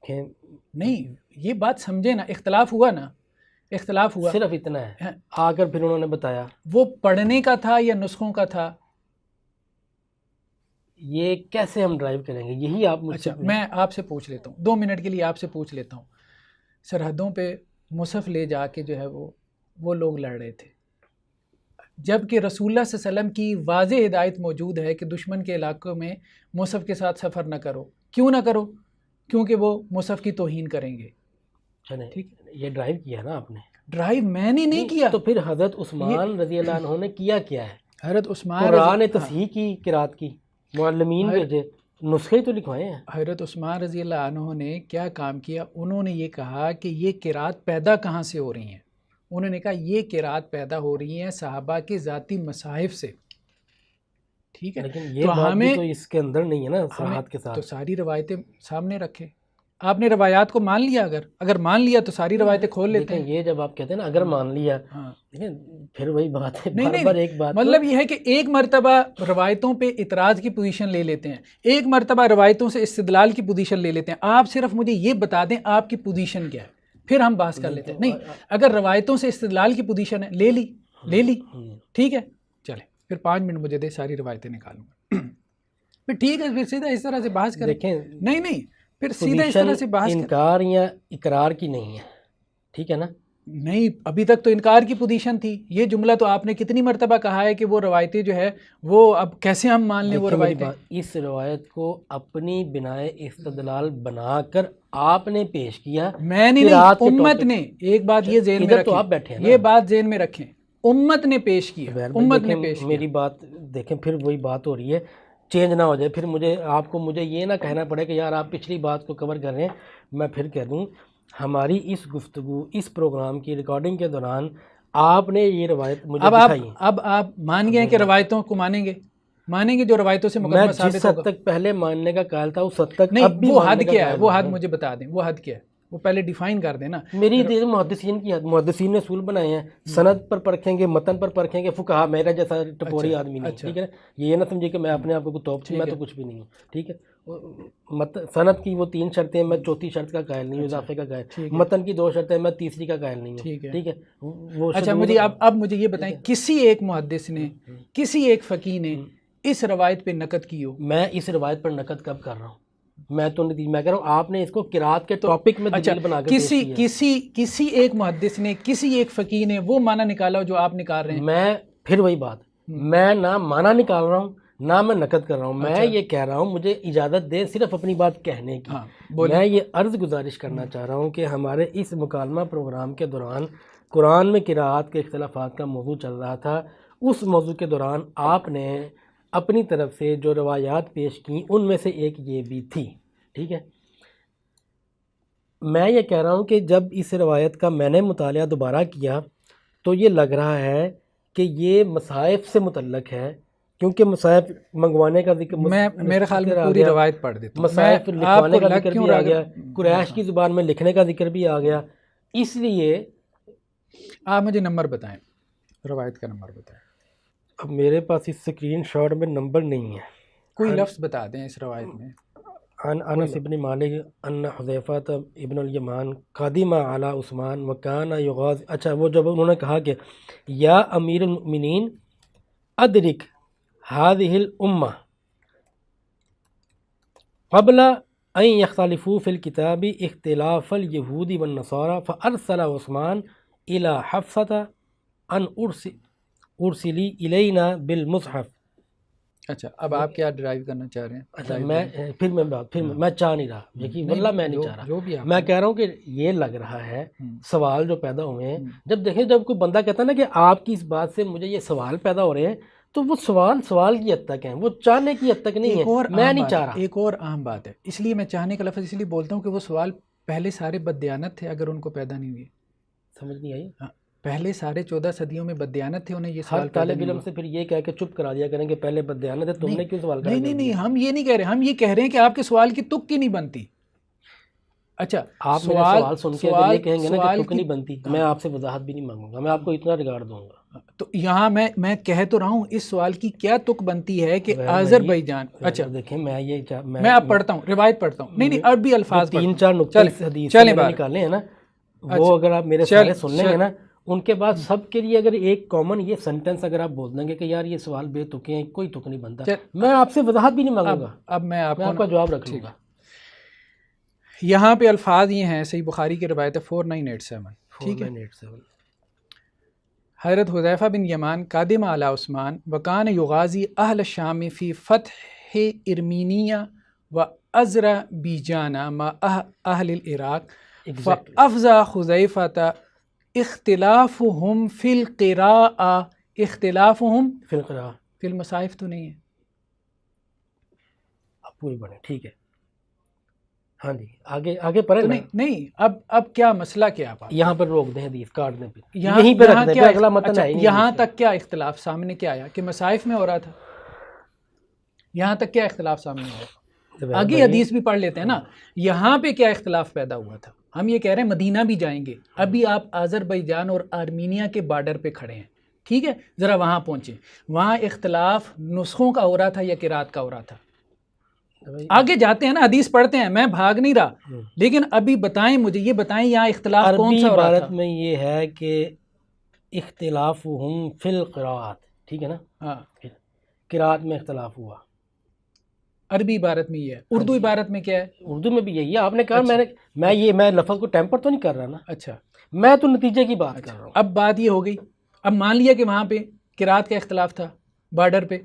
نہیں، یہ بات سمجھے نا، اختلاف ہوا نا، اختلاف ہوا، صرف اتنا ہے. آ کر پھر انہوں نے بتایا وہ پڑھنے کا تھا یا نسخوں کا تھا، یہ کیسے ہم ڈرائیو کریں گے؟ یہی آپ مجھ سے. اچھا، میں آپ سے پوچھ لیتا ہوں 2 منٹ کے لیے، آپ سے پوچھ لیتا ہوں. سرحدوں پہ مصحف لے جا کے جو ہے وہ لوگ لڑ رہے تھے، جبکہ رسول اللہ صلی اللہ علیہ وسلم کی واضح ہدایت موجود ہے کہ دشمن کے علاقوں میں مصحف کے ساتھ سفر نہ کرو. کیوں نہ کرو؟ کیونکہ وہ مصحف کی توہین کریں گے. ٹھیک، یہ ڈرائیو کیا نا آپ نے. ڈرائیو میں نے نہیں کیا. تو پھر حضرت عثمان رضی اللہ عنہ نے کیا ہے؟ حضرت عثمان قرآن تصحیح کی، قرات کی، معلمین بھیجے، نسخے تو لکھوائے ہیں. حضرت عثمان رضی اللہ عنہ نے کیا کام کیا؟ انہوں نے یہ کہا کہ یہ قرات پیدا کہاں سے ہو رہی ہیں. انہوں نے کہا یہ قرات پیدا ہو رہی ہیں صحابہ کے ذاتی مصاحف سے. ٹھیک ہے، لیکن یہ بات بھی تو اس کے اندر نہیں ہے نا صراحت کے ساتھ. تو ساری روایتیں سامنے رکھے. آپ نے روایات کو مان لیا، اگر مان لیا تو ساری روایتیں کھول لیتے ہیں. یہ جب آپ کہتے ہیں نا اگر مان لیا، پھر وہی بات ہے. ایک بات مطلب یہ ہے کہ ایک مرتبہ روایتوں پہ اعتراض کی پوزیشن لے لیتے ہیں، ایک مرتبہ روایتوں سے استدلال کی پوزیشن لے لیتے ہیں. آپ صرف مجھے یہ بتا دیں آپ کی پوزیشن کیا ہے، پھر ہم بحث کر لیتے ہیں. نہیں، اگر روایتوں سے استدلال کی پوزیشن ہے، لے لی، ٹھیک ہے، چلے پھر 5 منٹ مجھے دے، ساری روایتیں نکالوں گا. پھر ٹھیک ہے، پھر سیدھا اس طرح سے بحث کریں. نہیں پھر سیدھا اس طرح سے بحث انکار یا اقرار کی نہیں ہے، ٹھیک ہے نا. نہیں، ابھی تک تو انکار کی پوزیشن تھی. یہ جملہ تو آپ نے کتنی مرتبہ کہا ہے کہ وہ روایتیں جو ہے وہ اب کیسے ہم مان لیں وہ روایتیں. اس روایت کو اپنی بنائے استدلال بنا کر آپ نے پیش کیا. میں نے نہیں، امت نے. ایک بات یہ ذہن میں رکھیں، آپ بیٹھے ہیں، یہ بات ذہن میں رکھیں، امت نے پیش کیا، امت نے پیش کیا. میری بات دیکھیں، پھر وہی بات ہو رہی ہے، چینج نہ ہو جائے. پھر مجھے یہ نہ کہنا پڑے کہ یار آپ پچھلی بات کو کور کر رہے ہیں. میں پھر کہہ دوں، ہماری اس گفتگو، اس پروگرام کی ریکارڈنگ کے دوران آپ نے یہ روایت مجھے دکھائی. اب آپ مان گئے کہ روایتوں کو مانیں گے جو روایتوں سے مقدمہ ثابت ہوگا. میں جس حد تک پہلے ماننے کا قائل تھا اس حد تک نہیں. وہ حد کیا ہے؟ وہ حد مجھے بتا دیں، وہ حد کیا ہے؟ وہ پہلے ڈیفائن کر دینا. میری محدثین کی حد، محدثین نے اصول بنائے ہیں، سند پر پرکھیں گے، متن پر پرکھیں گے. فقہا میرا جیسا ٹپوری آدمی نہیں، ٹھیک ہے. یہ نہ سمجھے کہ میں اپنے آپ کو توپ، میں تو کچھ بھی نہیں ہوں، ٹھیک ہے. سند کی وہ 3 شرطیں، میں چوتھی شرط کا قائل نہیں ہوں، اضافے کا قائل. متن کی 2 شرطیں، میں تیسری کا قائل نہیں ہوں، ٹھیک ہے. اچھا مجھے اب مجھے یہ بتائیں، کسی ایک محدث نے، کسی ایک فقیہ نے اس روایت پہ نقد کی ہو؟ میں اس روایت پر نقد کب کر رہا ہوں؟ میں کہہ رہا ہوں آپ نے اس کو قرات کے ٹاپک میں دلیل بنا کے پیش کیا. کسی ایک محدث نے، کسی ایک فقیہ نے وہ معنی نکالا جو آپ نکال رہے ہیں. میں پھر وہی بات، میں نہ معنی نکال رہا ہوں نہ میں نقد کر رہا ہوں. میں یہ کہہ رہا ہوں مجھے اجازت دے صرف اپنی بات کہنے کی. میں یہ عرض گزارش کرنا چاہ رہا ہوں کہ ہمارے اس مکالمہ پروگرام کے دوران قرآن میں قرات کے اختلافات کا موضوع چل رہا تھا. اس موضوع کے دوران آپ نے اپنی طرف سے جو روایات پیش کی ان میں سے ایک یہ بھی تھی، ٹھیک ہے. میں یہ کہہ رہا ہوں کہ جب اس روایت کا میں نے مطالعہ دوبارہ کیا تو یہ لگ رہا ہے کہ یہ مصائف سے متعلق ہے، کیونکہ مصائف منگوانے کا ذکر، میرے خیال میں پوری روایت پڑھ دیتا ہوں. مصائف لکھوانے کا ذکر بھی آ گیا، قریش کی زبان میں لکھنے کا ذکر بھی آ گیا. اس لیے آپ مجھے نمبر بتائیں، روایت کا نمبر بتائیں. اب میرے پاس اس اسکرین شاٹ میں نمبر نہیں ہے. کوئی لفظ بتا دیں اس روایت میں. عن انس بن مالک ان حذیفہ ابن الیمان قدم علی عثمان وکان یغاز. اچھا، وہ جب انہوں نے کہا کہ یا امیر المؤمنین ادرک هذه الامہ قبل ان یختلفوا فی الکتاب اختلاف الیہود والنصارى فارسل عثمان الى حفصة ان ارسلی الینا بالمصحف. اچھا، اب آپ کیا ڈرائیو کرنا چاہ رہے ہیں؟ اچھا، میں چاہ نہیں رہا، یقین واللہ میں نہیں چاہ رہا. میں کہہ رہا ہوں کہ یہ لگ رہا ہے سوال جو پیدا ہوئے ہیں، جب دیکھیں جب کوئی بندہ کہتا ہے نا کہ آپ کی اس بات سے مجھے یہ سوال پیدا ہو رہے ہیں، تو وہ سوال کی حد تک ہیں، وہ چاہنے کی حد تک نہیں ہے. میں نہیں چاہ رہا. ایک اور اہم بات ہے، اس لیے میں چاہنے کا لفظ اس لیے بولتا ہوں کہ وہ سوال پہلے سارے بددیانت تھے اگر ان کو پیدا نہیں ہوئے. سمجھ نہیں آئی؟ پہلے سارے 14 صدیوں میں بددیانت تھے، انہیں یہ سوال ہر طالب علم سے پھر یہ کہہ کے چپ کرا دیا کریں کہ پہلے بددیانت ہے، تم نے کیوں سوال کرا؟ نہیں، ہم یہ نہیں کہہ رہے، ہم یہ کہہ رہے ہیں کہ آپ کے سوال کی تک کی نہیں بنتی. اچھا، آپ سوال سن کے اگر یہ کہیں گے نا کہ تک نہیں بنتی، میں آپ سے وضاحت بھی نہیں مانگوں گا، میں آپ کو اتنا ریگارڈ دوں گا. تو یہاں میں کہہ تو رہا ہوں اس سوال کی کیا تک بنتی ہے کہ آذربائیجان. اچھا دیکھیں، میں اب پڑھتا ہوں، روایت پڑھتا ہوں. نہیں، عربی الفاظ 3-4 نقطے حدیث سے نکالے ہیں نا، وہ اگر آپ میرے سارے سن لیں گے نا، ان کے بعد سب کے لیے اگر ایک کامن یہ سنٹنس اگر آپ بول دیں گے کہ یار یہ سوال بے تکے ہیں، کوئی تک نہیں بنتا، میں آپ سے وضاحت بھی نہیں مانگوں گا. اب میں آپ کا جواب رکھ لوں گا. یہاں پہ الفاظ یہ ہیں، صحیح بخاری کی روایت ہے 4987، ٹھیک ہے. حضرت حذیفہ بن یمان قادم علی عثمان وکان یغازی اہل الشام فی فتح ارمینیہ و ازرا بیجانا ما اہل العراق فافزا حذیفہ اختلافہم فی القراء اختلافہم فی القراء فی المصاحف تو نہیں ہے. اب پوری پڑھیں ٹھیک ہے. ہاں جی آگے پڑھیں. نہیں اب کیا مسئلہ کیا آپ یہاں پر روک دیں حدیث کاٹ دیں یہیں پہ رکھ دیں اگلا متن ہے. یہاں تک کیا اختلاف سامنے کیا آیا کہ مصاحف میں ہو رہا تھا؟ یہاں تک کیا اختلاف سامنے آیا؟ آگے حدیث بھی پڑھ لیتے ہیں نا. یہاں پہ کیا اختلاف پیدا ہوا تھا؟ ہم یہ کہہ رہے ہیں مدینہ بھی جائیں گے. ابھی آپ آذربائیجان اور آرمینیا کے بارڈر پہ کھڑے ہیں ٹھیک ہے، ذرا وہاں پہنچے. وہاں اختلاف نسخوں کا ہو رہا تھا یا قرات کا ہو رہا تھا؟ آگے جاتے ہیں نا، حدیث پڑھتے ہیں، میں بھاگ نہیں رہا، لیکن ابھی بتائیں مجھے، یہ بتائیں یہاں اختلاف کون سا ہو رہا تھا؟ عبارت میں یہ ہے کہ اختلافہم فی القراءات، ٹھیک ہے نا. ہاں قراءت میں اختلاف ہوا. عربی عبارت میں یہ ہے. اردو عبارت میں کیا ہے؟ اردو میں بھی یہی ہے. آپ نے کہا میں لفظ کو ٹیمپر تو نہیں کر رہا نا. اچھا میں تو نتیجے کی بات کر رہا ہوں. اب بات یہ ہو گئی، اب مان لیا کہ وہاں پہ قراءت کا اختلاف تھا بارڈر پہ.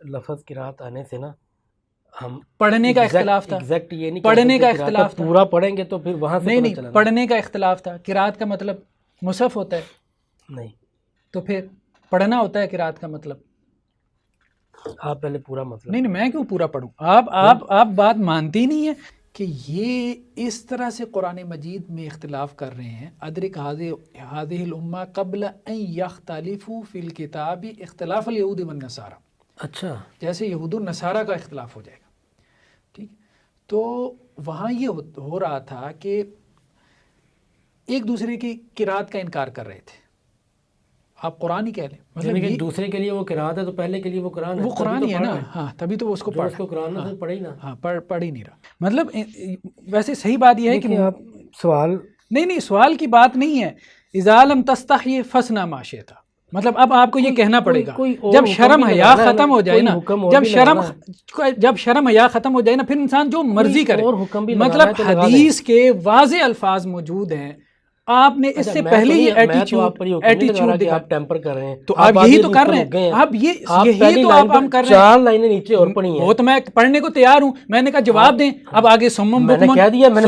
لفظ قراءت آنے سے نا ہم پڑھنے کا اختلاف تھا. ایگزیکٹ یہ نہیں پڑھنے کا اختلاف تھا. پورا پڑھیں گے تو پھر وہاں سے نہیں پڑھنے کا اختلاف تھا. قراءت کا مطلب مصحف ہوتا ہے نہیں، تو پھر پڑھنا ہوتا ہے قراءت کا مطلب. آپ پہلے پورا مطلب. نہیں میں کیوں پورا پڑھوں؟ آپ بات مانتے ہی نہیں ہیں کہ یہ اس طرح سے قرآن مجید میں اختلاف کر رہے ہیں. ادرک هذه الامہ قبل ان یختلفوا فی الکتاب اختلاف الیہود والنصارى. اچھا جیسے یہود و نصارہ کا اختلاف ہو جائے گا ٹھیک. تو وہاں یہ ہو رہا تھا کہ ایک دوسرے کی قرات کا انکار کر رہے تھے. آپ قرآن ہی کہہ لیں، مطلب دوسرے کے لیے وہ قرات ہے تو پہلے کے لیے وہ قرآن ہے. وہ قرآن ہی ہے نا. ہاں تبھی تو وہ اس کو قرآن سے پڑھے ہی نا. ہاں پڑھ ہی نہیں رہا. مطلب ویسے صحیح بات یہ ہے کہ آپ سوال نہیں سوال کی بات نہیں ہے. اذا لم تستحی فاصنع ما شئت. مطلب اب آپ کو یہ کہنا پڑے گا جب شرم حیا ختم ہو جائے نا، جب شرم حیا ختم ہو جائے نا، پھر انسان جو مرضی کرے. مطلب حدیث کے واضح الفاظ موجود ہیں. آپ نے اس سے پہلے ہی ایٹیچیوڈ دکھا. آپ ٹیمپر کر رہے ہیں تو آپ یہی تو کر رہے ہیں. اب یہی تو آپ ہم کر رہے ہیں. 4 لائنیں نیچے اور پڑھی ہیں. وہ تو میں پڑھنے کو تیار ہوں. میں نے کہا جواب دیں. اب آگے سمم میں نے کہہ دیا، میں نے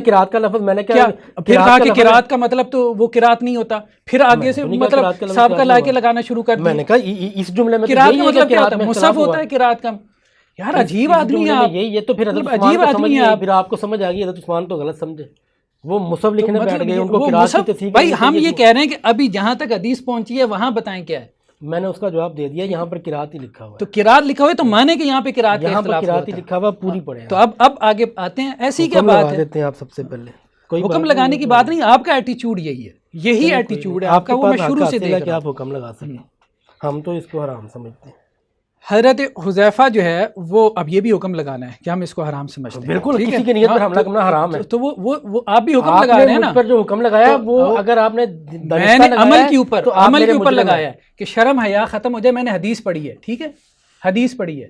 قرات کا لفظ میں نے کیا پھر کہا کہ قرات کا مطلب تو وہ قرات نہیں ہوتا. پھر آگے سے مطلب سابقہ لا کے لگانا شروع کر دیا. میں نے کہا اس جملے میں قرات کا مطلب کیا ہوتا ہے؟ مصحف ہوتا ہے قرات کا. یار عجیب آدمی ہیں آپ. یہ تو پھر عجیب آدمی ہیں آپ. پھر آپ کو سمجھ آ گئی حضرت عثمان تو غلط سمجھے، وہ مصحف لکھنے بیٹھ گئے. ان کو قرات کی تصحیح. بھائی ہم یہ کہہ رہے ہیں کہ ابھی جہاں تک حدیث پہنچی ہے وہاں بتائیں کیا ہے. میں نے اس کا جواب دے دیا. یہاں پر قرات ہی لکھا ہوا ہے. تو قرات لکھا ہوا ہے تو مانے کہ یہاں پہ قرات کا اختلاف ہے. قرات ہی لکھا ہوا پوری پڑھیں. تو اب آگے آتے ہیں. ایسی کیا بات ہے؟ دیتے ہیں آپ سب سے پہلے. کوئی حکم لگانے کی بات نہیں. آپ کا ایٹیچیوڈ یہی ہے، یہی ایٹیچیوڈ ہے آپ کا. وہ میں شروع سے دیکھ رہا ہوں حضرت حذیفہ جو ہے وہ اب یہ بھی حکم لگانا ہے کہ ہم اس کو حرام سمجھتے ہیں. بالکل کسی کی نیت پر حملہ کرنا حرام ہے. تو وہ آپ بھی حکم لگا رہے ہیں نا. پر جو حکم لگایا وہ اگر آپ نے میں نے عمل کے اوپر لگایا ہے کہ شرم حیا ختم ہو جائے. میں نے حدیث پڑھی ہے ٹھیک ہے، حدیث پڑھی ہے.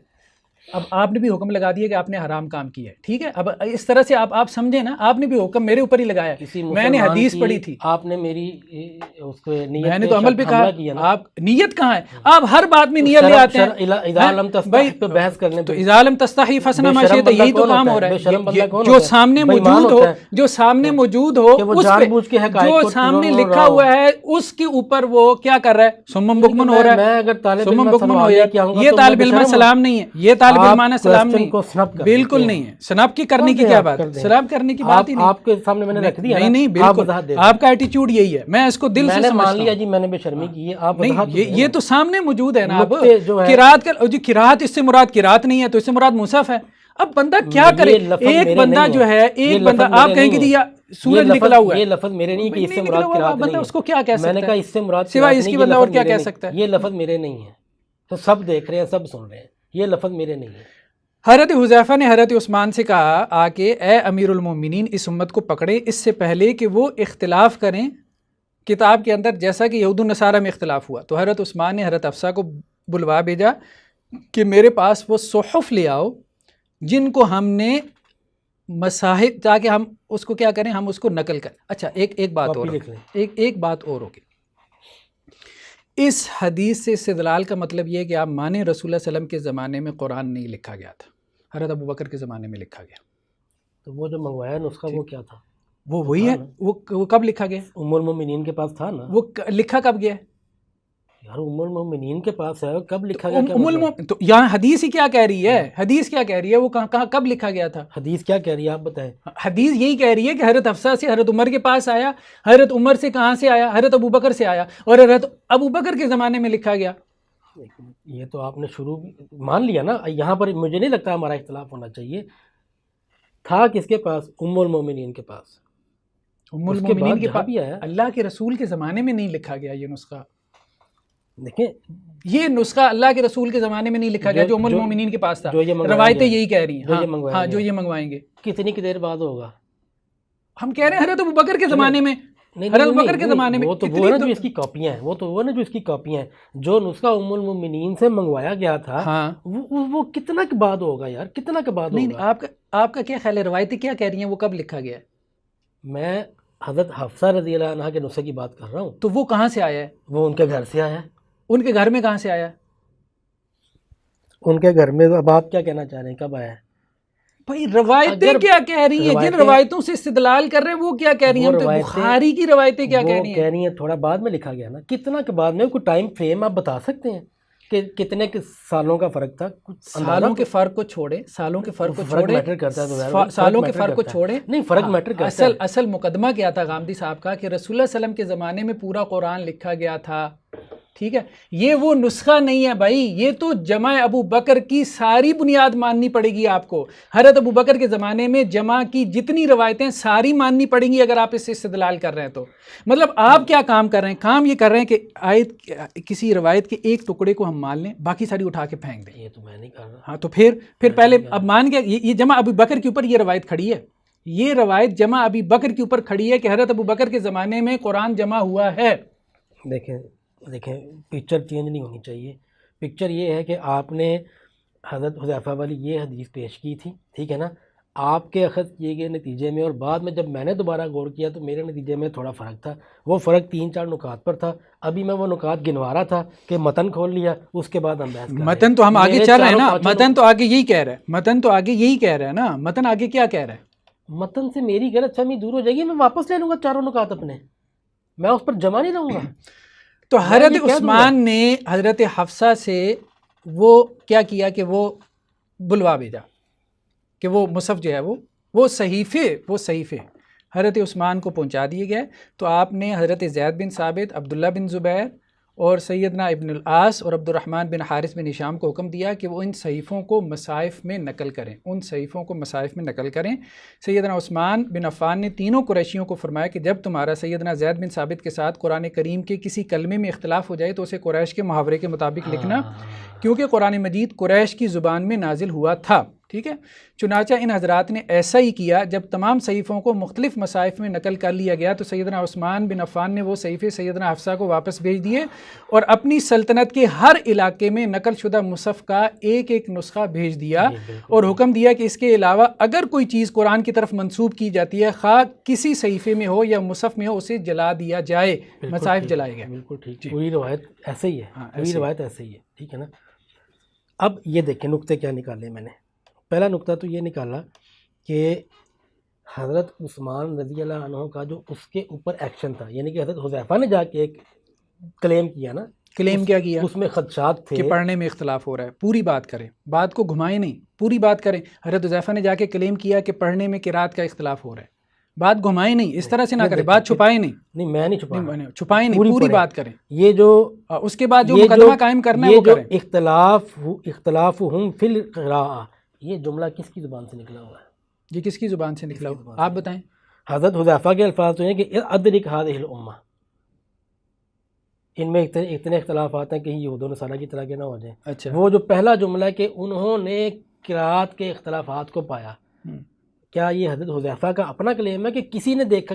اب آپ نے بھی حکم لگا دیا کہ آپ نے حرام کام کیا ہے ٹھیک ہے. اب اس طرح سے آپ سمجھیں نا، آپ نے بھی حکم میرے اوپر ہی لگایا. میں نے حدیث پڑھی تھی، آپ نے میری اس کو نیت، میں نے تو عمل پہ کہا. آپ نیت کہاں ہے؟ آپ ہر بات میں نیت لے آتے ہیں. اذا لم تستحی پہ بحث کرنے تو اذا لم تستحی فاصنع ما شئت. یہی تو کام ہو رہا ہے. جو سامنے موجود ہو، جو سامنے موجود ہو، جو سامنے لکھا ہوا ہے اس کے اوپر وہ کیا کر رہا ہے؟ سمم بکمن ہو رہا ہے. سمم بکمن ہو رہا ہے. یہ طالب علم سلام نہیں ہے. یہ طالب علمانہ سلام نہیں، بالکل نہیں ہے. سناب کی کرنے کی کیا بات ہے؟ سناب کرنے کی بات ہی نہیں. آپ کے سامنے میں نے رکھ دیا. نہیں بالکل آپ کا ایٹیچیوڈ یہی ہے. میں اس کو دل سے مان لیا جی، میں نے بے شرمی کی ہے. آپ یہ تو سامنے موجود ہے نا. اب قرات کا جی قرات اس سے مراد قرات نہیں ہے تو اس سے مراد مصحف ہے. اب بندہ کیا کرے؟ ایک بندہ جو ہے، ایک بندہ آپ کہیں کہ سورج نکلا ہوا ہے، یہ لفظ میرے نہیں کہ اس سے مراد قرات نہیں ہے. اس کو کیا کہہ سکتا ہے؟ میں نے کہا اس سے مراد سوائے اس کی بندہ اور کیا کہہ سکتا ہے؟ یہ لفظ میرے نہیں ہے. تو سب دیکھ رہے ہیں، سب سن رہے ہیں. یہ لفظ میرے نہیں ہے. حضرت حذیفہ نے حضرت عثمان سے کہا آ کے اے امیر المومنین اس امت کو پکڑے اس سے پہلے کہ وہ اختلاف کریں کتاب کے اندر، جیسا کہ یہود و نصارہ میں اختلاف ہوا. تو حضرت عثمان نے حضرت حفصہ کو بلوا بھیجا کہ میرے پاس وہ صحف لے آؤ جن کو ہم نے مصاحف تاکہ ہم اس کو کیا کریں, ہم اس کو نقل کریں. اچھا ایک بات اور, ایک بات اور ہوگی. اس حدیث سے استدلال کا مطلب یہ ہے کہ آپ مانیں رسول اللہ علیہ وسلم کے زمانے میں قرآن نہیں لکھا گیا تھا, حضرت ابو بکر کے زمانے میں لکھا گیا. تو وہ جو منگوایا نسخہ وہ کیا تھا؟ وہ وہی ہے. وہ کب لکھا گیا؟ ام المومنین کے پاس تھا نا. وہ لکھا کب گیا؟ یار ام المومنین کے پاس ہے, کب لکھا گیا؟ تو یہاں حدیث ہی کیا کہہ رہی ہے, حدیث کیا کہہ رہی ہے, وہ کہاں کب لکھا گیا تھا؟ حدیث کیا کہہ رہی ہے آپ بتائیں. حدیث یہی کہہ رہی ہے کہ حضرت حفصہ سے حضرت عمر کے پاس آیا, حضرت عمر سے کہاں سے آیا؟ حضرت ابو بکر سے آیا, اور حضرت ابو بکر کے زمانے میں لکھا گیا. یہ تو آپ نے شروع مان لیا نا. یہاں پر مجھے نہیں لگتا ہمارا اختلاف ہونا چاہیے. تھا کس کے پاس؟ ام المومنین کے پاس. ام المومنین کے پاس بھی آیا. اللہ کے رسول کے زمانے میں نہیں لکھا گیا یہ نسخہ. دیکھیں یہ نسخہ اللہ کے رسول کے زمانے میں نہیں لکھا گیا جو ام المومنین کے پاس تھا. روایتیں یہی کہہ رہی ہیں. ہاں جو یہ منگوائیں گے. کتنی کی دیر بعد ہوگا؟ ہم کہہ رہے ہیں حضرت ابو بکر کے زمانے میں. حضرت ابو بکر کے زمانے میں. وہ تو وہ نا جو اس کی کاپیاں ہیں, وہ تو وہ نا جو اس کی کاپیاں ہیں. جو نسخہ ام المومنین سے منگوایا گیا تھا وہ کتنا کے بعد ہوگا یار, کتنا کے بعد ہوگا؟ نہیں آپ کا کیا خیال ہے, روایتیں کیا کہہ رہی ہیں, وہ کب لکھا گیا ہے؟ میں حضرت حفصہ رضی اللہ عنہ کے نسخے کی بات کر رہا ہوں. تو وہ کہاں سے آیا ہے؟ وہ ان کے گھر سے آیا ہے. ان کے گھر میں کہاں سے آیا؟ ان کے گھر میں. اب آپ کیا کہنا چاہ رہے ہیں, کب آیا ہے؟ بھائی روایتیں کیا کہہ رہی ہیں, جن روایتوں سے استدلال کر رہے ہیں وہ کیا کہہ رہی ہیں؟ ہم تو بخاری کی روایتیں کیا کہہ رہی ہیں؟ کہہ رہی ہیں تھوڑا بعد میں لکھا گیا نا. کتنا کے بعد میں, کوئی ٹائم فریم آپ بتا سکتے ہیں کہ کتنے سالوں کا فرق تھا؟ سالوں کے فرق کو چھوڑیں, سالوں کے فرق کو چھوڑیں, میٹر کرتا ہے. سالوں کے فرق کو چھوڑیں. نہیں فرق میٹر کرتا ہے. اصل مقدمہ کیا تھا غامدی صاحب کا کہ رسول اللہ علیہ وسلم کے زمانے میں پورا قرآن لکھا گیا تھا. ٹھیک ہے, یہ وہ نسخہ نہیں ہے بھائی, یہ تو جمع ابو بکر کی ساری بنیاد ماننی پڑے گی آپ کو. حضرت ابو بکر کے زمانے میں جمع کی جتنی روایتیں ساری ماننی پڑیں گی اگر آپ اس سے استدلال کر رہے ہیں تو. مطلب آپ کیا کام کر رہے ہیں؟ کام یہ کر رہے ہیں کہ آیت کسی روایت کے ایک ٹکڑے کو ہم مان لیں, باقی ساری اٹھا کے پھینک دیں. یہ تو میں نہیں کر رہا. ہاں تو پھر پہلے اب مان کے یہ جمع ابو بکر کے اوپر یہ روایت کھڑی ہے, یہ روایت جمع ابی بکر کے اوپر کھڑی ہے کہ حضرت ابو بکر کے زمانے میں قرآن جمع ہوا ہے. دیکھیں پکچر چینج نہیں ہونی چاہیے. پکچر یہ ہے کہ آپ نے حضرت حذیفہ والی یہ حدیث پیش کی تھی, ٹھیک ہے نا, آپ کے اخذ کیے گئے نتیجے میں, اور بعد میں جب میں نے دوبارہ غور کیا تو میرے نتیجے میں تھوڑا فرق تھا. وہ فرق 3-4 نکات پر تھا. ابھی میں وہ نکات گنوا رہا تھا کہ متن کھول لیا, اس کے بعد ہم بحث کر رہے ہیں. متن تو ہم آگے چل رہے ہیں نا, متن تو آگے یہی کہہ رہا ہے, متن تو آگے یہی کہہ رہا ہے نا. متن آگے کیا کہہ رہا ہے؟ متن سے میری غلط فہمی دور ہو جائے گی, میں واپس لے لوں گا 4 نکات اپنے, میں اس پر جمع نہیں رہوں گا. تو حضرت عثمان نے حضرت حفصہ سے وہ کیا کیا کہ وہ بلوا بھیجا کہ وہ مصحف جو ہے وہ صحیفے حضرت عثمان کو پہنچا دیے گئے. تو آپ نے حضرت زید بن ثابت, عبداللہ بن زبیر اور سیدنا ابن العاص اور عبد الرحمن بن حارث بن ہشام کو حکم دیا کہ وہ ان صحیفوں کو مصاحف میں نقل کریں. سیدنا عثمان بن عفان نے تینوں قریشیوں کو فرمایا کہ جب تمہارا سیدنا زید بن ثابت کے ساتھ قرآن کریم کے کسی کلمے میں اختلاف ہو جائے تو اسے قریش کے محاورے کے مطابق لکھنا, کیونکہ قرآن مجید قریش کی زبان میں نازل ہوا تھا. ٹھیک ہے, چنانچہ ان حضرات نے ایسا ہی کیا. جب تمام صحیفوں کو مختلف مصاحف میں نقل کر لیا گیا تو سیدنا عثمان بن عفان نے وہ صحیفے سیدنا حفصہ کو واپس بھیج دیے اور اپنی سلطنت کے ہر علاقے میں نقل شدہ مصحف کا ایک نسخہ بھیج دیا اور حکم دیا کہ اس کے علاوہ اگر کوئی چیز قرآن کی طرف منسوب کی جاتی ہے, خواہ کسی صحیفے میں ہو یا مصحف میں ہو, اسے جلا دیا جائے. مصاحف جلائے گئے. بالکل ٹھیک, پوری روایت ایسے ہی ہے, پوری روایت ایسے ہی ہے, ٹھیک ہے نا. اب یہ دیکھیں نقطے کیا نکالے میں نے. پہلا نقطہ تو یہ نکالا کہ حضرت عثمان رضی اللہ عنہ کا جو اس کے اوپر ایکشن تھا, یعنی کہ حضرت حذیفہ نے جا کے ایک کلیم کیا نا. کلیم کیا کیا؟ اس میں خدشات تھے کہ پڑھنے میں اختلاف ہو رہا ہے. پوری بات کریں, بات کو گھمائیں نہیں, پوری بات کریں. حضرت حذیفہ نے جا کے کلیم کیا کہ پڑھنے میں قرات کا اختلاف ہو رہا ہے. بات گھمائیں نہیں, اس طرح سے نہ کریں, بات چھپائیں نہیں. نہیں میں نہیں چھپائیں نہیں, پوری بات کریں. یہ جو اس کے بعد جو مقدمہ قائم کرنا ہے وہ کریں. اختلافہم فی القراءۃ, یہ جملہ کس کی زبان سے نکلا ہوا ہے؟ یہ کس کی زبان سے نکلا ہوا؟ آپ بتائیں. حضرت حذیفہ کے الفاظ تو ہیں کہ ادرک هذه الامہ, ان میں اتنے اختلافات ہیں کہ یہود و نصارہ کی طرح کے نہ ہو جائیں. اچھا, وہ جو پہلا جملہ ہے کہ انہوں نے قرات کے اختلافات کو پایا, کیا یہ حضرت حذیفہ کا اپنا کلیم ہے کہ کسی نے دیکھا,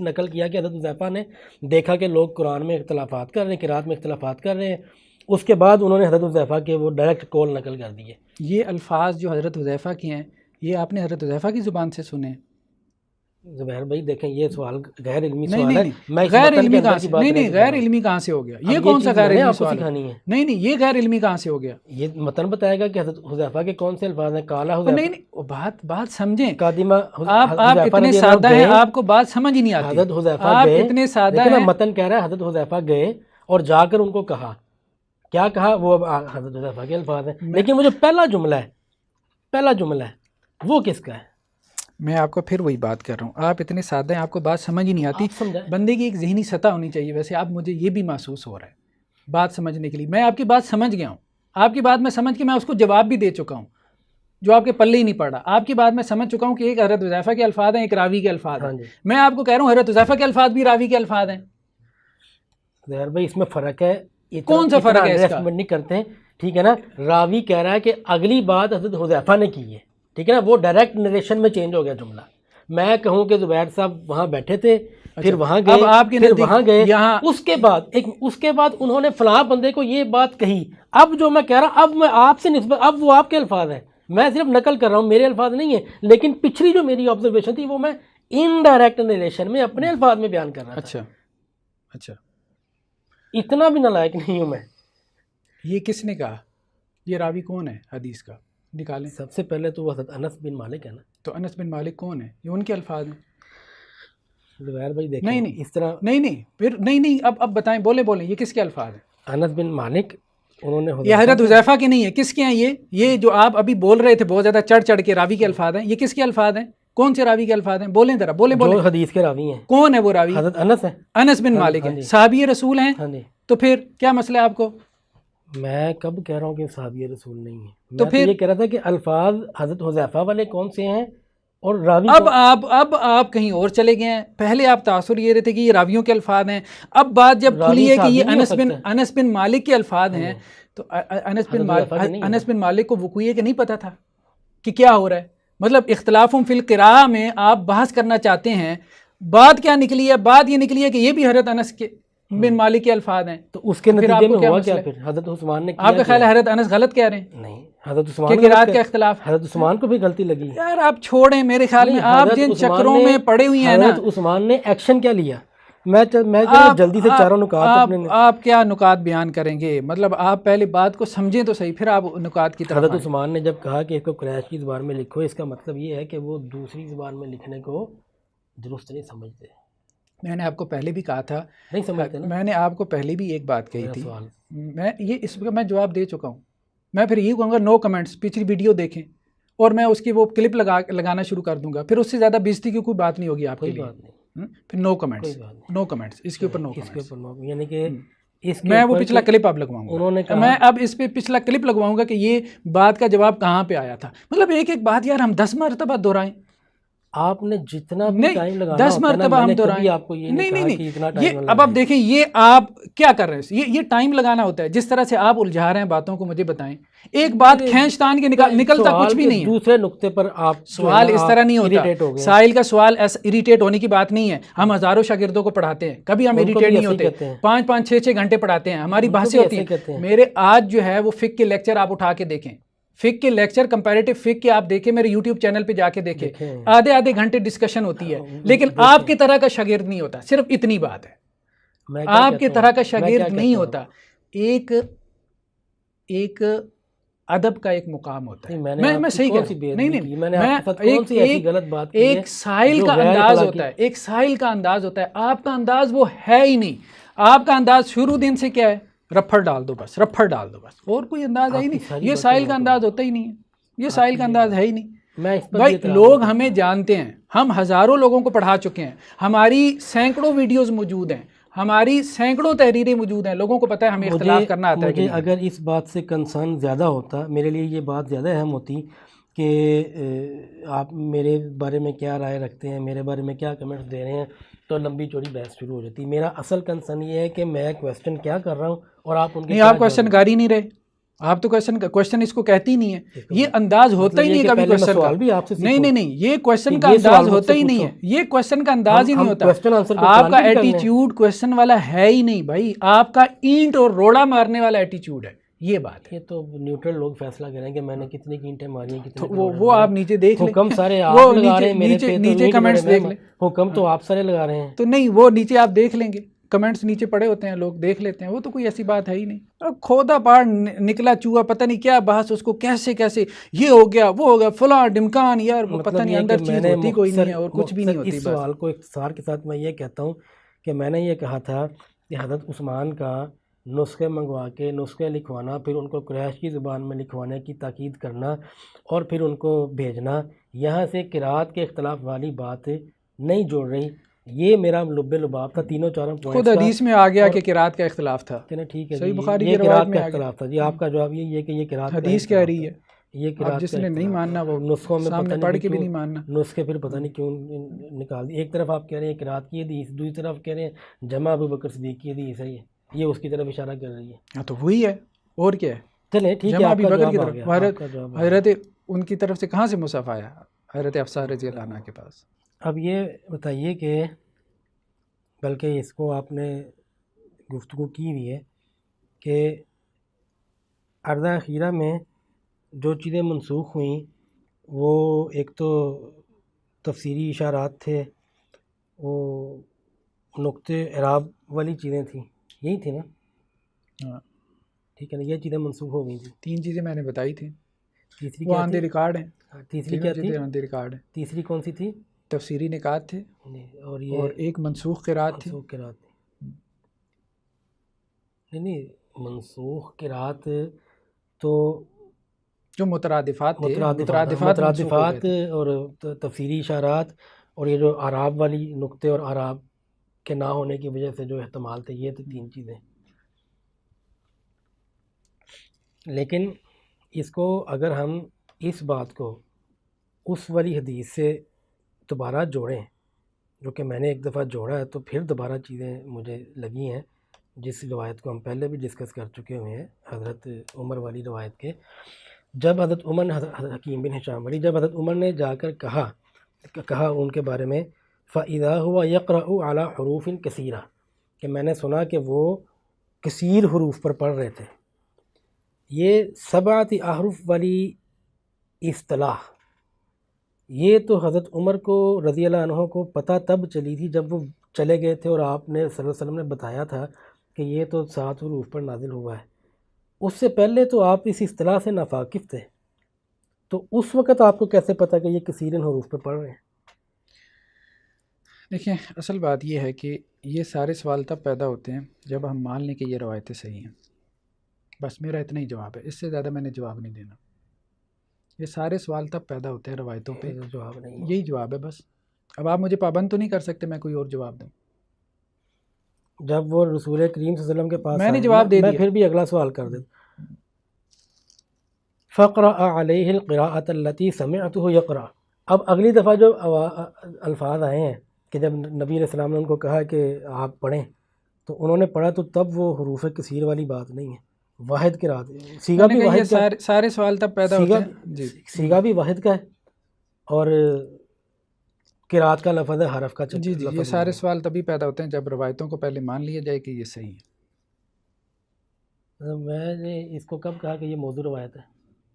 نقل کیا کہ حضرت حذیفہ نے دیکھا کہ لوگ قرآن میں اختلافات کر رہے ہیں, قرات میں اختلافات کر رہے ہیں, اس کے بعد انہوں نے حضرت حذیفہ کے وہ ڈائریکٹ کول نقل کر دیے؟ یہ الفاظ جو حضرت حذیفہ کے ہیں یہ آپ نے حضرت حذیفہ کی زبان سے سنے؟ زبیر بھائی دیکھیں یہ سوال غیر علمی نہیں سوال ہے. نہیں میں اس غیر متن علمی کے کہاں اندر سے کی بات نہیں نہیں نہیں غیر علمی کہاں سے ہو گیا؟ یہ اب کون سا چیز غیر میں نے علمی آپ کو سوال ہے؟ سکھانی ہے. نہیں نہیں یہ غیر علمی کہاں سے ہو گیا؟ یہ متن بتائے گا کہ حضرت حذیفہ کے کون سے الفاظ ہیں. کالا نہیں حذیفہ نہیں وہ بات سمجھیں. قادمہ آپ حذیفہ اتنے رضی اللہ سادہ عنہ ہیں، گئے. آپ کو بات سمجھ ہی نہیں آتی. حضرت حذیفہ آپ گئے، اتنے سادہ دیکھیں نا ہیں. متن کہہ رہا ہے حضرت حذیفہ گئے اور جا کر ان کو کہا، کیا کہا وہ اب حضرت حذیفہ کے الفاظ ہیں. لیکن وہ جو پہلا جملہ ہے وہ کس کا ہے؟ میں آپ کو پھر وہی بات کر رہا ہوں، آپ اتنے سادہ ہیں، آپ کو بات سمجھ ہی نہیں آتی. آپ سمجھائیں. بندے کی ایک ذہنی سطح ہونی چاہیے. ویسے آپ مجھے یہ بھی محسوس ہو رہا ہے بات سمجھنے کے لیے. میں آپ کی بات سمجھ گیا ہوں، آپ کی بات میں سمجھ کے میں اس کو جواب بھی دے چکا ہوں جو آپ کے پلے ہی نہیں پڑا. آپ کی بات میں سمجھ چکا ہوں کہ ایک حضرت حذیفہ کے الفاظ ہیں، ایک راوی کے الفاظ ہیں. میں آپ کو کہہ رہا ہوں حضرت حذیفہ کے الفاظ بھی راوی کے الفاظ ہیں. زہر بھائی اس میں فرق ہے. کون سا فرق ہے اس کا؟ نہیں کرتے ہیں ٹھیک ہے نا. راوی کہہ رہا ہے کہ اگلی بات حضرت حذیفہ نے کی ہے، ٹھیک ہے نا. وہ ڈائریکٹ نریشن میں چینج ہو گیا جملہ. میں کہوں کہ زبیر صاحب وہاں بیٹھے تھے، پھر وہاں گئے، اب آپ کے پھر وہاں گئے، یہاں اس کے بعد انہوں نے فلاں بندے کو یہ بات کہی. اب جو میں کہہ رہا ہوں اب میں آپ سے نسبت، اب وہ آپ کے الفاظ ہیں، میں صرف نقل کر رہا ہوں، میرے الفاظ نہیں ہیں. لیکن پچھلی جو میری آبزرویشن تھی وہ میں انڈائریکٹ نریشن میں اپنے الفاظ میں بیان کر رہا تھا. اچھا اتنا بھی نالائق نہیں ہوں میں. یہ کس نے کہا؟ یہ راوی کون ہے حدیث کا؟ نکالیں. سب سے پہلے تو وہ حضرت انس بن مالک ہے نا. تو انس بن مالک کون ہے؟ یہ ان کے الفاظ ہیں. زبیر بھائی دیکھیں نہیں اس طرح نہیں اب بتائیں، بولیں یہ کس کے الفاظ ہیں؟ انس بن مالک انہوں نے یہ حضرت حذیفہ کے نہیں ہے. کس کے ہیں یہ جو آپ ابھی بول رہے تھے بہت زیادہ چڑھ کے راوی کے الفاظ ہیں، یہ کس کے الفاظ ہیں؟ کون سے راوی کے الفاظ ہیں؟ بولیں ذرا، بولیں. جو حدیث کے راوی ہیں. کون ہے وہ راوی؟ حضرت انس ہے. انس بن مالک ہے، صحابی رسول ہیں. ہاں جی. تو پھر کیا مسئلہ ہے آپ کو؟ میں کب کہہ رہا ہوں کہ صحابی رسول نہیں ہے؟ تو میں پھر یہ کہہ رہا تھا کہ الفاظ حضرت حذیفہ والے کون سے ہیں اور راوی اب آپ کہیں اور چلے گئے ہیں. پہلے آپ تاثر یہ رہے تھے کہ یہ راویوں کے الفاظ ہیں. اب بات جب کھلی ہے کہ یہ انس بن مالک کے الفاظ ہیں، تو انس بن مالک کو وقوع کہ نہیں پتا تھا کہ کیا ہو رہا ہے؟ مطلب اختلاف فی القراء میں آپ بحث کرنا چاہتے ہیں. بات کیا نکلی ہے؟ بات یہ نکلی ہے کہ یہ بھی حضرت انس کے بن مالک کے الفاظ ہیں. تو اس کے نتیجے میں ہوا کیا پھر؟ حضرت عثمان نے آپ کا خیال ہے حضرت انس غلط کہہ رہے ہیں؟ نہیں، حضرت عثمان قراءت کا اختلاف، حضرت عثمان کو بھی غلطی لگی. یار آپ چھوڑیں، میرے خیال میں آپ جن چکروں میں پڑے ہوئی ہیں نا. حضرت عثمان نے ایکشن کیا لیا؟ میں جلدی سے چاروں نکات آپ کیا نکات بیان کریں گے؟ مطلب آپ پہلے بات کو سمجھیں تو صحیح، پھر آپ نکات کی طرف. حضرت عثمان نے جب کہا کہ اس کو قریش کی زبان میں لکھو، اس کا مطلب یہ ہے کہ وہ دوسری زبان میں لکھنے کو درست نہیں سمجھتے. میں نے آپ کو پہلے بھی کہا تھا، نہیں سمجھتے نا. میں نے آپ کو پہلے بھی ایک بات کہی تھی، اس کا میں جواب دے چکا ہوں. میں پھر یہ کہوں گا نو کمنٹس. پچھلی ویڈیو دیکھیں اور میں اس کی وہ کلپ لگانا شروع کر دوں گا، پھر اس سے زیادہ بےزتی کی کوئی بات نہیں ہوگی آپ کے لیے. پھر نو کمنٹس اس کے اوپر نو کمنٹس. یعنی کہ میں وہ پچھلا کلپ اب لگواؤں گا. میں اب اس پہ پچھلا کلپ لگواؤں گا کہ یہ بات کا جواب کہاں پہ آیا تھا. مطلب ایک بات یار ہم 10 مرتبہ دہرائیں. آپ نے جتنا ٹائم لگانا 10 مرتبہ ہم دہرائیں. آپ کو یہ نہیں یہ اب آپ دیکھیں یہ آپ کیا کر رہے ہیں. یہ ٹائم لگانا ہوتا ہے. جس طرح سے آپ الجھا رہے ہیں باتوں کو، مجھے بتائیں ایک بات کھینچ تان کے نکلتا کچھ بھی نہیں ہے. دوسرے نقطے پر آپ سوال اس طرح نہیں ہوتا. سائل کا سوال اریٹیٹ ہونے کی بات نہیں ہے. ہم ہزاروں شاگردوں کو پڑھاتے ہیں، کبھی ہم اریٹیٹ نہیں ہوتے. 5 6 گھنٹے پڑھاتے ہیں، ہماری بحثیں ہوتی ہیں. میرے آج جو ہے وہ فقہ کے لیکچر آپ اٹھا کے دیکھیں، فقہ کے لیکچر کمپیریٹیو فقہ کے آپ دیکھیں، میرے یوٹیوب چینل پہ جا کے دیکھیں. آدھے گھنٹے ڈسکشن ہوتی ہے. لیکن آپ کی طرح کا شاگرد نہیں ہوتا. صرف اتنی بات ہے، آپ کی طرح کا شاگرد نہیں ہوتا. ایک ادب کا ایک مقام ہوتا ہے. میں صحیح کہہ رہا ہوں. ایک سائل کا انداز ہوتا ہے، ایک سائل کا انداز ہوتا ہے. آپ کا انداز وہ ہے ہی نہیں. آپ کا انداز شروع دن سے کیا ہے؟ رفڑ ڈال دو بس، اور کوئی انداز ہے ہی نہیں. یہ سائل کا انداز ہوتا ہی نہیں ہے. یہ سائل کا انداز ہے ہی نہیں. بھائی لوگ ہمیں جانتے ہیں، ہم ہزاروں لوگوں کو پڑھا چکے ہیں، ہماری سینکڑوں ویڈیوز موجود ہیں، ہماری سینکڑوں تحریریں موجود ہیں. لوگوں کو پتہ ہے ہمیں اختلاف کرنا آتا ہے. مجھے اگر اس بات سے کنسرن زیادہ ہوتا، میرے لیے یہ بات زیادہ اہم ہوتی کہ آپ میرے بارے میں کیا رائے رکھتے ہیں، میرے بارے میں کیا کمنٹس دے رہے ہیں، تو لمبی چوڑی بحث شروع ہو جاتی. میرا اصل کنسرن یہ ہے کہ میں کویسچن کیا کر رہا ہوں اور آپ ان کے. نہیں، آپ کویسچن کر ہی نہیں رہے. آپ تو کویسچن اس کو کہتی نہیں ہے. یہ انداز ہوتا ہی نہیں ہے کبھی کویسچن کا. نہیں یہ کویسچن کا انداز ہوتا ہی نہیں ہے. یہ کویسچن کا انداز ہی نہیں ہوتا. آپ کا ایٹیچیوڈ کویسچن والا ہے ہی نہیں بھائی. آپ کا اینٹ اور روڑا مارنے والا ایٹیچیوڈ ہے. یہ بات ہے. یہ تو نیوٹرل لوگ فیصلہ کریں کہ میں نے کتنی اینٹیں ماری ہیں، کتنے وہ آپ نیچے دیکھ لیں، حکم سارے آپ وہ لگا رہے ہیں میرے پہ، نیچے کمنٹس دیکھ لیں، حکم تو آپ سارے لگا رہے ہیں. تو نہیں وہ نیچے آپ دیکھ لیں گے، کمنٹس نیچے پڑے ہوتے ہیں، لوگ دیکھ لیتے ہیں، وہ تو کوئی ایسی بات ہے ہی نہیں. اب کھودا پاڑ نکلا چوہا، پتہ نہیں کیا بحث اس کو کیسے یہ ہو گیا وہ ہو گیا فلاں ڈمکان، یار وہ پتہ نہیں اندر چیز ہوتی کوئی نہیں ہے اور کچھ بھی نہیں ہوتی. اس سوال کو اختصار کے ساتھ میں یہ کہتا ہوں کہ میں نے یہ کہا تھا کہ حضرت عثمان کا نسخے منگوا کے نسخے لکھوانا، پھر ان کو قریش کی زبان میں لکھوانے کی تاکید کرنا اور پھر ان کو بھیجنا، یہاں سے قرات کے اختلاف والی بات نہیں جوڑ رہی. یہ میرا لب لباب تھا تینوں چاروں پوائنٹس خود حدیث میں آ گیا کہ قرات کا اختلاف تھا. ٹھیک ہے، صحیح بخاری یہ کی روایت قرات میں کا آ گیا. اختلاف تھا جی. آپ کا جواب یہ ہے کہ یہ قرات کا حدیث کہہ رہی ہے، یہ قرات جس کا نے نہیں ماننا وہ نسخوں میں سامنے پتہ پڑھ نہیں کے بھی کیوں نہیں ماننا. نسخے پھر پتہ نہیں کیوں نکال دی. ایک طرف آپ کہہ رہے ہیں قرات کی حدیث، دوسری طرف کہہ رہے ہیں جمع ابو بکر صدیق کی حدیث ہے، یہ اس کی طرف اشارہ کر رہی ہے. ہاں تو وہی ہے اور کیا ہے. چلیں ٹھیک ہے، جمع آپ ابی کا بکر کی جواب آ طرف گیا. حضرت ان کی طرف سے کہاں سے مصحف آیا؟ حضرت حفصہ رضی اللہ عنہ کے پاس. اب یہ بتائیے کہ بلکہ اس کو آپ نے گفتگو کی ہوئی ہے کہ عرضہ اخیرہ میں جو چیزیں منسوخ ہوئیں وہ ایک تو تفسیری اشارات تھے، وہ نقطے اعراب والی چیزیں تھیں، یہی تھی نا؟ ہاں ٹھیک ہے نا، یہ چیزیں منسوخ ہو گئی تھیں. 3 چیزیں میں نے بتائی تھیں، تیسری وہ کیا آن دی تھی؟ ریکارڈ ہیں. تیسری کیا تھی؟ آن دی ریکارڈ ہیں. تیسری کون سی تھی؟ تفسیری نکات تھے اور اور ایک منسوخ قرات تھی. منسوخ قرات تھی. نہیں منسوخ قرات تو جو مترادفات تھے، مترادفات اور تفسیری اشارات اور یہ جو اعراب والی نقطے اور اعراب کے نہ ہونے کی وجہ سے جو احتمال تھے، یہ تو 3 چیزیں. لیکن اس کو اگر ہم اس بات کو اس والی حدیث سے دوبارہ جوڑیں، جو کہ میں نے ایک دفعہ جوڑا ہے، تو پھر دوبارہ چیزیں مجھے لگی ہیں، جس روایت کو ہم پہلے بھی ڈسکس کر چکے ہوئے ہیں، حضرت عمر والی روایت کے. جب حضرت عمر نے حکیم بن ہشام والی، جب حضرت عمر نے جا کر کہا ان کے بارے میں فَإِذَا هُوَ يَقْرَأُ عَلَى حُرُوفٍ كَثِيرَةٍ، کہ میں نے سنا کہ وہ کثیر حروف پر پڑھ رہے تھے. یہ 7 احرف والی اصطلاح یہ تو حضرت عمر کو رضی اللہ عنہ کو پتہ تب چلی تھی جب وہ چلے گئے تھے اور آپ نے صلی اللہ علیہ وسلم نے بتایا تھا کہ یہ تو 7 حروف پر نازل ہوا ہے. اس سے پہلے تو آپ اس اصطلاح سے ناواقف تھے، تو اس وقت آپ کو کیسے پتہ کہ یہ کثیر حروف پہ پڑھ رہے ہیں؟ دیکھیں اصل بات یہ ہے کہ یہ سارے سوال تب پیدا ہوتے ہیں جب ہم مان لیں کہ یہ روایتیں صحیح ہیں. بس میرا اتنا ہی جواب ہے، اس سے زیادہ میں نے جواب نہیں دینا. یہ سارے سوال تب پیدا ہوتے ہیں روایتوں پہ، جواب نہیں، یہی جواب ہے بس. اب آپ مجھے پابند تو نہیں کر سکتے میں کوئی اور جواب دوں. جب وہ رسول کریم صلی اللہ علیہ وسلم کے پاس میں نے آئے، جواب دے میں دیا. پھر بھی اگلا سوال کر دیتا. فَقْرَأَ عَلَيْهِ الْقِرَاءَةَ الَّتِي سَمِعْتُهُ يَقْرَأُ. اب اگلی دفعہ جو الفاظ آئے ہیں کہ جب نبی علیہ السلام نے ان کو کہا کہ آپ پڑھیں تو انہوں نے پڑھا، تو تب وہ حروف کثیر والی بات نہیں ہے، واحد قرات. سیغہ بھی واحد کا، سارے سوال تب پیدا ہوتے ہیں جی. سیغہ بھی واحد کا ہے اور قرات کا لفظ ہے حرف کا. جی یہ سارے سوال تبھی پیدا ہوتے ہیں جب روایتوں کو پہلے مان لیا جائے کہ یہ صحیح ہے. میں نے اس کو کب کہا کہ یہ موضوع روایت ہے؟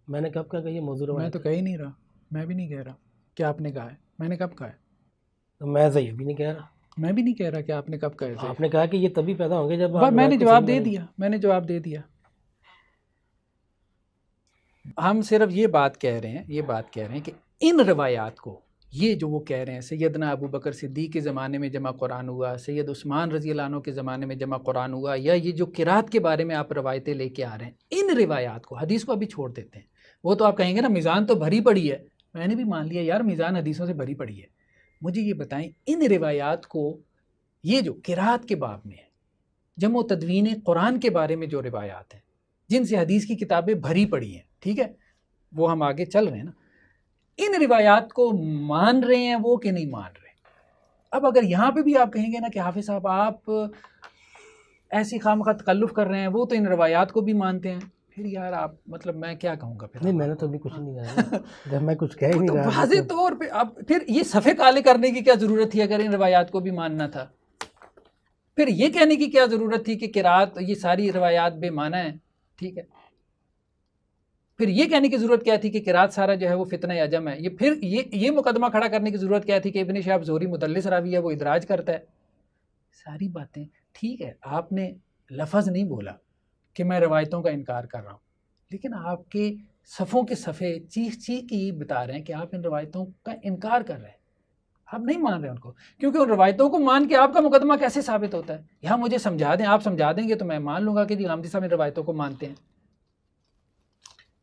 میں نے کب کہا کہ یہ موضوع روایت ہے؟ میں تو کہہ ہی نہیں رہا، میں بھی نہیں کہہ رہا کہ آپ نے کہا ہے. میں نے کب کہا ہے؟ میں ضعیف بھی نہیں کہہ رہا. میں بھی نہیں کہہ رہا کہ آپ نے کب کہا ہے. آپ نے کہا کہ یہ تبھی پیدا ہوں گے جب میں نے جواب دے دیا، میں نے جواب دے دیا. ہم صرف یہ بات کہہ رہے ہیں کہ ان روایات کو، یہ جو وہ کہہ رہے ہیں سیدنا ابو بکر صدیق کے زمانے میں جمع قرآن ہوا، سید عثمان رضی اللہ عنہ کے زمانے میں جمع قرآن ہوا، یا یہ جو قرات کے بارے میں آپ روایتیں لے کے آ رہے ہیں، ان روایات کو، حدیث کو ابھی چھوڑ دیتے ہیں. وہ تو آپ کہیں گے نا میزان تو بھری پڑی ہے، میں نے بھی مان لیا یار میزان حدیثوں سے بھری پڑی ہے. مجھے یہ بتائیں ان روایات کو، یہ جو قرات کے باب میں ہے، جمع و تدوین قرآن کے بارے میں جو روایات ہیں جن سے حدیث کی کتابیں بھری پڑی ہیں، ٹھیک ہے، وہ ہم آگے چل رہے ہیں نا، ان روایات کو مان رہے ہیں وہ کہ نہیں مان رہے. اب اگر یہاں پہ بھی آپ کہیں گے نا کہ حافظ صاحب آپ ایسی خامخواہ تکلف کر رہے ہیں، وہ تو ان روایات کو بھی مانتے ہیں، پھر یار آپ مطلب میں کیا کہوں گا. پھر نہیں، میں نے تو ابھی کچھ نہیں کہا، جب میں کچھ کہہ ہی نہیں رہا. واضح طور پہ اب پھر یہ صفحے کالے کرنے کی کیا ضرورت تھی اگر ان روایات کو بھی ماننا تھا؟ پھر یہ کہنے کی کیا ضرورت تھی کہ قرات یہ ساری روایات بے معنی ہیں؟ ٹھیک ہے، پھر یہ کہنے کی ضرورت کیا تھی کہ قرات سارا جو ہے وہ فتنہ عجم ہے؟ پھر یہ مقدمہ کھڑا کرنے کی ضرورت کیا تھی کہ ابن شہاب زہری مدلس راوی ہے، وہ ادراج کرتا ہے؟ ساری باتیں ٹھیک ہے، آپ نے لفظ نہیں بولا کہ میں روایتوں کا انکار کر رہا ہوں، لیکن آپ کے صفوں کے صفحے چیخ چیخ کے یہ بتا رہے ہیں کہ آپ ان روایتوں کا انکار کر رہے ہیں، آپ نہیں مان رہے ان کو، کیونکہ ان روایتوں کو مان کے آپ کا مقدمہ کیسے ثابت ہوتا ہے؟ یہاں مجھے سمجھا دیں، آپ سمجھا دیں گے تو میں مان لوں گا کہ جی غامدی صاحب ان روایتوں کو مانتے ہیں۔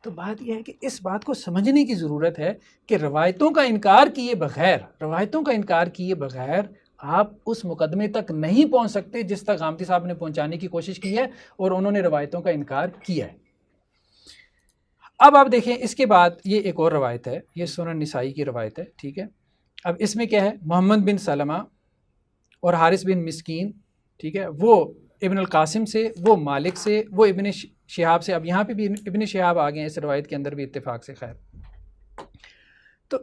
تو بات یہ ہے کہ اس بات کو سمجھنے کی ضرورت ہے کہ روایتوں کا انکار کیے بغیر آپ اس مقدمے تک نہیں پہنچ سکتے جس تک غامدی صاحب نے پہنچانے کی کوشش کی ہے، اور انہوں نے روایتوں کا انکار کیا ہے۔ اب آپ دیکھیں اس کے بعد یہ ایک اور روایت ہے، یہ سنن نسائی کی روایت ہے، ٹھیک ہے۔ اب اس میں کیا ہے، محمد بن سلمہ اور حارث بن مسکین، ٹھیک ہے، وہ ابن القاسم سے، وہ مالک سے، وہ ابن شہاب سے۔ اب یہاں پہ بھی ابن شہاب آ گئے ہیں اس روایت کے اندر بھی اتفاق سے، خیر تو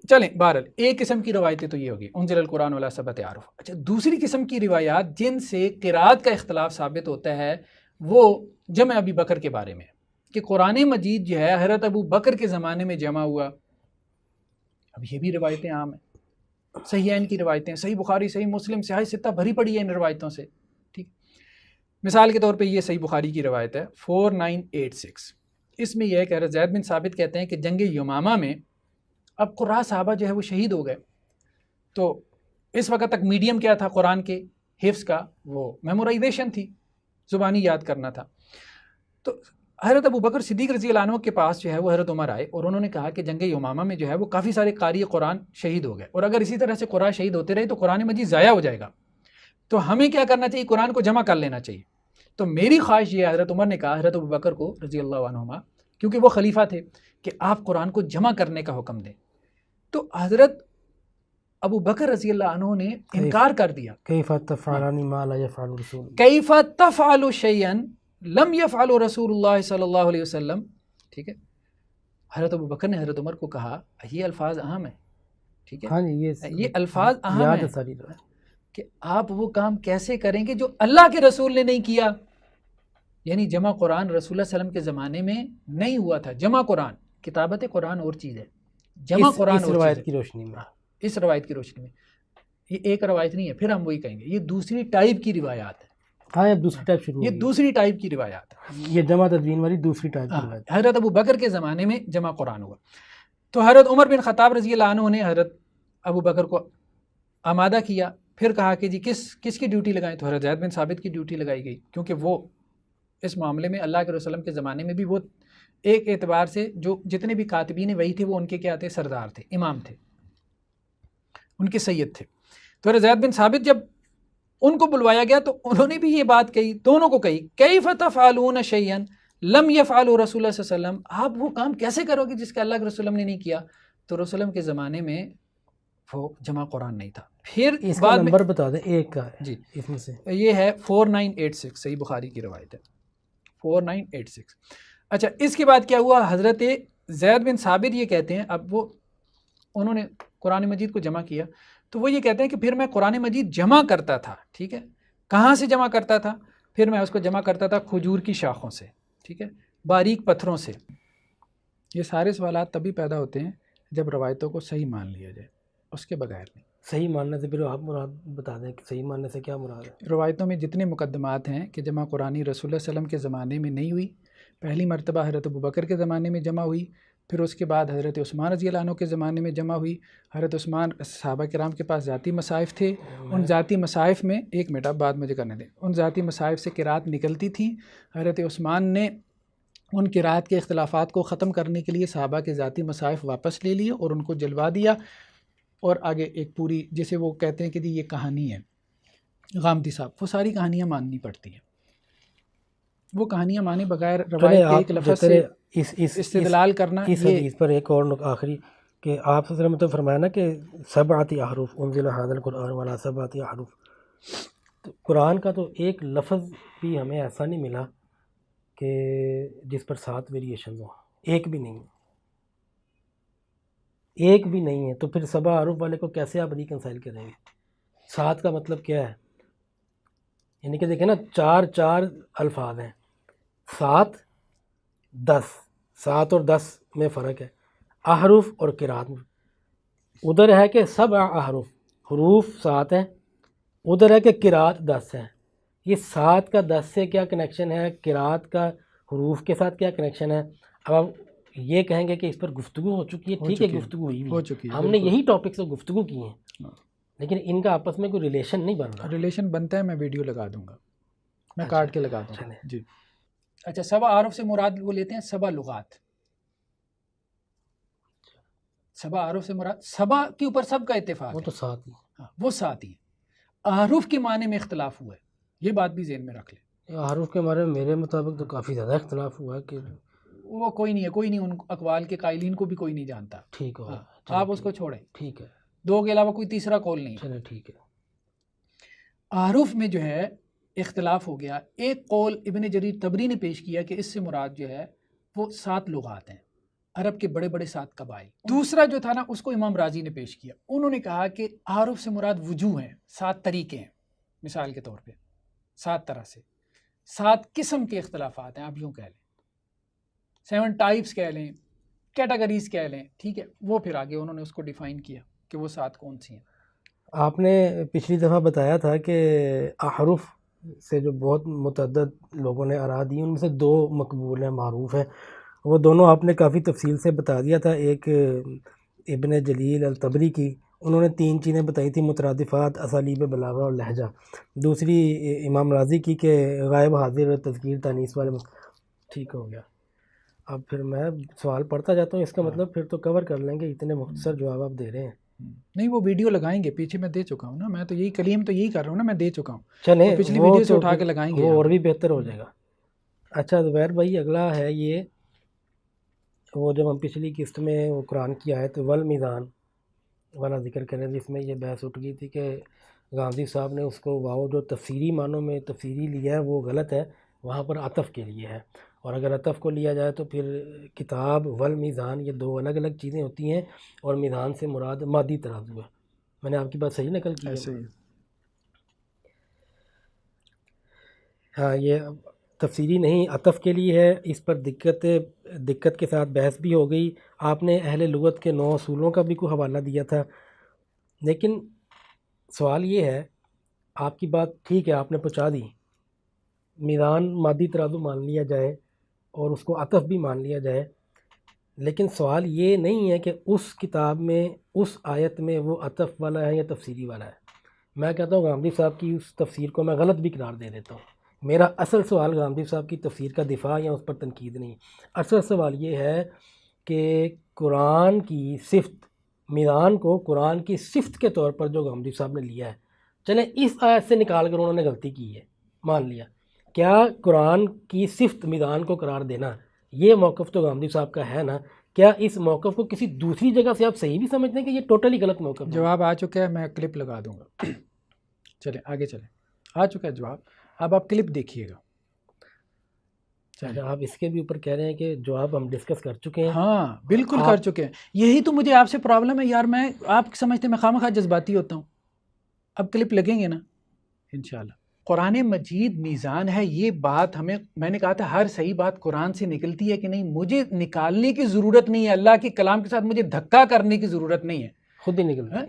چلیں بہرحال ایک قسم کی روایتیں تو یہ ہوگی انزل القرآن ولا سبت عارف۔ اچھا، دوسری قسم کی روایات جن سے قرات کا اختلاف ثابت ہوتا ہے وہ جمع ابی بکر کے بارے میں، کہ قرآن مجید جو ہے حضرت ابو بکر کے زمانے میں جمع ہوا۔ اب یہ بھی روایتیں عام ہیں، صحیحین کی روایتیں، صحیح بخاری، صحیح مسلم، صحیح ستہ بھری پڑی ہے ان روایتوں سے، ٹھیک۔ مثال کے طور پہ یہ صحیح بخاری کی روایت ہے 4986، اس میں یہ ہے کہ حضرت زید بن ثابت کہتے ہیں کہ جنگ یمامہ میں اب قراء صحابہ جو ہے وہ شہید ہو گئے، تو اس وقت تک میڈیم کیا تھا قرآن کے حفظ کا؟ وہ میمورائزیشن تھی، زبانی یاد کرنا تھا۔ تو حضرت ابو بکر صدیق رضی اللہ عنہ کے پاس جو ہے وہ حضرت عمر آئے اور انہوں نے کہا کہ جنگ یمامہ میں جو ہے وہ کافی سارے قاری قرآن شہید ہو گئے، اور اگر اسی طرح سے قراء شہید ہوتے رہے تو قرآن مجید ضائع ہو جائے گا، تو ہمیں کیا کرنا چاہیے؟ قرآن کو جمع کر لینا چاہیے۔ تو میری خواہش یہ، حضرت عمر نے کہا حضرت ابو بکر کو رضی اللہ عنہما، کیونکہ وہ خلیفہ تھے، کہ آپ قرآن کو جمع کرنے کا حکم دیں۔ تو حضرت ابو بکر رضی اللہ عنہ نے انکار کر دیا، کیف تفعلان ما لا یفعل رسول، کیف تفعل شیئا لم یفعل رسول اللہ صلی اللہ علیہ وسلم، ٹھیک ہے۔ حضرت ابو بکر نے حضرت عمر کو کہا، یہ الفاظ اہم ہیں، ٹھیک ہے، ہاں جی یہ الفاظ اہم یاد ہیں ہے ساری روایت، کہ آپ وہ کام کیسے کریں گے جو اللہ کے رسول نے نہیں کیا۔ یعنی جمع قرآن رسول اللہ علیہ وسلم کے زمانے میں نہیں ہوا تھا، جمع قرآن، کتابت قرآن اور چیز ہے، جمع قرآن اس اور روایت چیز کی ہے۔ روشنی میں، اس روایت کی روشنی میں یہ ایک روایت نہیں ہے، پھر ہم وہی کہیں گے یہ دوسری ٹائپ کی روایات ہے، ہاں اب دوسری ٹائپ شروع یہ ہوگی، دوسری ٹائپ کی روایات ہے۔ یہ جمع تدوین والی دوسری ٹائپ کی روایت۔ حضرت ابو بکر کے زمانے میں جمع قرآن ہوا، تو حضرت عمر بن خطاب رضی اللہ عنہ نے حضرت ابو بکر کو آمادہ کیا، پھر کہا کہ جی کس کی ڈیوٹی لگائیں؟ تو حضرت زید بن ثابت کی ڈیوٹی لگائی گئی، کیونکہ وہ اس معاملے میں اللہ کے رسول صلی اللہ علیہ وسلم کے زمانے میں بھی وہ ایک اعتبار سے جو جتنے بھی کاتبین وہی تھے وہ ان کے کیا تھے؟ سردار تھے، امام تھے، ان کے سید تھے۔ تو حضرت زید بن ثابت جب ان کو بلوایا گیا تو انہوں نے بھی یہ بات کہی، دونوں کو کہی، کیف تفعلون شیئا لم یفعل رسول اللہ صلی اللہ علیہ وسلم، آپ وہ کام کیسے کرو گے جس کا اللہ کے رسول نے نہیں کیا؟ تو رسول اللہ کے زمانے میں وہ جمع قرآن نہیں تھا۔ پھر اس کا بعد نمبر بتا دیں ایک کا ہے جی اس میں سے، یہ ہے 4986، صحیح بخاری کی روایت ہے 4986۔ اچھا، اس کے بعد کیا ہوا؟ حضرت زید بن ثابت یہ کہتے ہیں، اب وہ انہوں نے قرآن مجید کو جمع کیا، تو وہ یہ کہتے ہیں کہ پھر میں قرآن مجید جمع کرتا تھا، ٹھیک ہے، کہاں سے جمع کرتا تھا؟ پھر میں اس کو جمع کرتا تھا کھجور کی شاخوں سے، ٹھیک ہے، باریک پتھروں سے۔ یہ سارے سوالات تبھی پیدا ہوتے ہیں جب روایتوں کو صحیح مان لیا جائے، اس کے بغیر نہیں۔ صحیح ماننے سے پھر آپ مراد بتا دیں کہ صحیح ماننے سے کیا مراد ہے؟ روایتوں میں جتنے مقدمات ہیں کہ جمع قرآنی رسول اللہ صلی اللہ علیہ وسلم کے زمانے میں نہیں ہوئی، پہلی مرتبہ حضرت ابو بکر کے زمانے میں جمع ہوئی، پھر اس کے بعد حضرت عثمان رضی اللہ عنہ کے زمانے میں جمع ہوئی۔ حضرت عثمان صحابہ کرام کے پاس ذاتی مصائف تھے، ان ذاتی مصائف میں ایک منٹ اب بات مجھے کرنے دیں، ان ذاتی مصائف سے قرات نکلتی تھیں۔ حضرت عثمان نے ان قرات کے اختلافات کو ختم کرنے کے لیے صحابہ کے ذاتی مصائف واپس لے لیے اور ان کو جلوا دیا، اور آگے ایک پوری جسے وہ کہتے ہیں کہ جی یہ کہانی ہے غامدی صاحب، وہ ساری کہانیاں ماننی پڑتی ہیں، وہ کہانیاں مانے بغیر روایت کے ایک لفظ سے استدلال کرنا۔ اس حدیث پر ایک اور آخری کہ آپ صلی اللہ علیہ وسلم نے فرمایا نا کہ سبعۃ احرف انزل ھذا القرآن ولا سبعۃ احرف، تو قرآن کا تو ایک لفظ بھی ہمیں ایسا نہیں ملا کہ جس پر 7 ویریشنز ہوں، ایک بھی نہیں، ایک بھی نہیں ہے، تو پھر 7 احرف والے کو کیسے آپ ریکنسائل کریں گے؟ 7 کا مطلب کیا ہے؟ یعنی کہ دیکھیں نا 4 الفاظ ہیں، 7 10 7 اور 10 میں فرق ہے، احرف اور قرات میں۔ ادھر ہے کہ 7 احرف، حروف 7 ہیں، ادھر ہے کہ قرات 10 ہیں۔ یہ 7 کا 10 سے کیا کنیکشن ہے، قرات کا حروف کے ساتھ کیا کنیکشن ہے؟ اب آپ یہ کہیں گے کہ اس پر گفتگو ہو چکی ہے، ٹھیک ہے گفتگو ہوئی ہو بھی چکی ہے، ہم نے یہی ٹاپک سے گفتگو کی ہیں، لیکن ان کا آپس میں کوئی ریلیشن نہیں بن رہا۔ ریلیشن بنتا ہے، میں ویڈیو لگا دوں گا، میں اچھا، کاٹ کے لگا دوں گا چلیں۔ جی۔ اچھا، 7 اعراف سے مراد وہ لیتے ہیں 7 لغات۔ 7 اعراف سے مراد 7 کے اوپر سب کا اتفاق وہ ہے، تو 7 ہی، ہاں، وہ 7 ہی ہیں۔ احرف کے معنی میں اختلاف ہوا ہے، یہ بات بھی ذہن میں رکھ لیں۔ احرف کے بارے میں میرے مطابق تو کافی زیادہ اختلاف ہوا ہے کہ وہ کوئی نہیں ہے، کوئی نہیں، ان اقوال کے قائلین کو بھی کوئی نہیں جانتا، ٹھیک ہو، ہاں، آپ اس کو چھوڑیں، ٹھیک ہے، 2 کے علاوہ کوئی تیسرا قول نہیں ہے۔ چلیں ٹھیک ہے۔ احرف میں جو ہے اختلاف ہو گیا۔ ایک قول ابن جریر طبری نے پیش کیا کہ اس سے مراد جو ہے وہ 7 لغات ہیں، عرب کے بڑے بڑے 7 قبائل۔ دوسرا جو تھا نا، اس کو امام رازی نے پیش کیا، انہوں نے کہا کہ احرف سے مراد وجوہ ہیں، 7 طریقے ہیں، مثال کے طور پہ 7 طرح سے، 7 قسم کے اختلافات ہیں، آپ یوں کہہ لیں، 7 ٹائپس کہہ لیں، کیٹاگریز کہہ لیں، ٹھیک ہے۔ وہ پھر آگے انہوں نے اس کو ڈیفائن کیا کہ وہ 7 کون سی ہیں۔ آپ نے پچھلی دفعہ بتایا تھا کہ احرف سے جو بہت متعدد لوگوں نے آراء دی، ان میں سے 2 مقبول ہیں، معروف ہیں، وہ دونوں آپ نے کافی تفصیل سے بتا دیا تھا۔ ایک ابن جلیل الطبری کی، انہوں نے 3 چیزیں بتائی تھیں، مترادفات، اسالیب بلاغہ اور لہجہ۔ دوسری امام رازی کی کہ غائب حاضر، تذکیر تانیث والے ٹھیک ہو گیا۔ اب پھر میں سوال پڑھتا جاتا ہوں، اس کا مطلب پھر تو کور کر لیں گے، اتنے مختصر جواب آپ دے رہے ہیں۔ نہیں، وہ ویڈیو لگائیں گے، پیچھے میں دے چکا ہوں نا، میں تو یہی کلیم تو یہی کر رہا ہوں نا، میں دے چکا ہوں، چلیں وہ پچھلی وہ ویڈیو سے تو اٹھا کے لگائیں گے، وہ اور بھی بہتر ہو جائے گا۔ اچھا زبیر بھائی، اگلا ہے یہ، وہ جب ہم پچھلی قسط میں وہ قرآن کی آیت والمیزان والا ذکر کریں، جس میں یہ بحث اٹھ گئی تھی کہ گاندھی صاحب نے اس کو واؤ جو تفسیری معنوں میں تفسیری لیا ہے وہ غلط ہے، وہاں پر عطف کے لیے ہے، اور اگر عطف کو لیا جائے تو پھر کتاب والمیزان یہ 2 الگ الگ چیزیں ہوتی ہیں، اور میزان سے مراد مادی ترازو ہے۔ میں نے آپ کی بات صحیح نقل کی ہے؟ ایسے ہی۔ ہاں، یہ تفسیری نہیں، عطف کے لیے ہے، اس پر دقت کے ساتھ بحث بھی ہو گئی۔ آپ نے اہل لغت کے 9 اصولوں کا بھی کوئی حوالہ دیا تھا، لیکن سوال یہ ہے، آپ کی بات ٹھیک ہے، آپ نے پہنچا دی، میزان مادی ترازو مان لیا جائے اور اس کو عطف بھی مان لیا جائے، لیکن سوال یہ نہیں ہے کہ اس کتاب میں اس آیت میں وہ عطف والا ہے یا تفسیری والا ہے۔ میں کہتا ہوں گاندھی صاحب کی اس تفسیر کو میں غلط بھی قرار دے دیتا ہوں۔ میرا اصل سوال گاندھی صاحب کی تفسیر کا دفاع یا اس پر تنقید نہیں، اصل سوال یہ ہے کہ قرآن کی صفت، میزان کو قرآن کی صفت کے طور پر جو گاندھی صاحب نے لیا ہے، چلیں اس آیت سے نکال کر انہوں نے غلطی کی ہے، مان لیا، کیا قرآن کی صفت میزان کو قرار دینا، یہ موقف تو گاندھی صاحب کا ہے نا؟ کیا اس موقف کو کسی دوسری جگہ سے آپ صحیح بھی سمجھتے ہیں کہ یہ ٹوٹلی غلط موقف ہے؟ جواب آ چکا ہے، میں کلپ لگا دوں گا، چلیں آگے چلیں، آ چکا ہے جواب، اب آپ کلپ دیکھیے گا۔ اچھا، آپ اس کے بھی اوپر کہہ رہے ہیں کہ جواب ہم ڈسکس کر چکے ہیں؟ ہاں بالکل کر چکے ہیں، یہی تو مجھے آپ سے پرابلم ہے یار، میں آپ سمجھتے میں خواہ مخواہ جذباتی ہوتا ہوں۔ اب کلپ لگیں گے نا انشاءاللہ۔ قرآن مجید میزان ہے، یہ بات ہمیں، میں نے کہا تھا ہر صحیح بات قرآن سے نکلتی ہے کہ نہیں، مجھے نکالنے کی ضرورت نہیں ہے، اللہ کے کلام کے ساتھ مجھے دھکا کرنے کی ضرورت نہیں ہے، خود ہی نکلتا ہے۔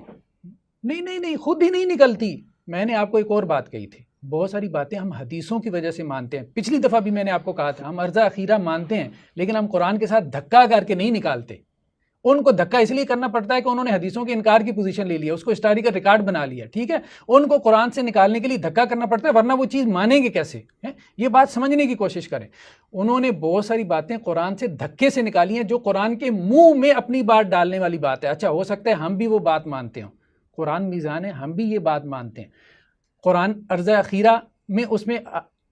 نہیں، خود ہی نہیں نکلتی۔ میں نے آپ کو ایک اور بات کہی تھی، بہت ساری باتیں ہم حدیثوں کی وجہ سے مانتے ہیں، پچھلی دفعہ بھی میں نے آپ کو کہا تھا، ہم عرضہ اخیرہ مانتے ہیں لیکن ہم قرآن کے ساتھ دھکا کر کے نہیں نکالتے۔ ان کو دھکا اس لیے کرنا پڑتا ہے کہ انہوں نے حدیثوں کے انکار کی پوزیشن لے لیا، اس کو ہسٹوریکل ریکارڈ بنا لیا، ٹھیک ہے، ان کو قرآن سے نکالنے کے لیے دھکا کرنا پڑتا ہے، ورنہ وہ چیز مانیں گے کیسے؟ یہ بات سمجھنے کی کوشش کریں۔ انہوں نے بہت ساری باتیں قرآن سے دھکے سے نکالی ہیں جو قرآن کے منہ میں اپنی بات ڈالنے والی بات ہے۔ اچھا، ہو سکتا ہے ہم بھی وہ بات مانتے ہوں، قرآن میزان ہے، ہم بھی یہ بات مانتے ہیں، قرآن عرضہ اخیرہ میں اس میں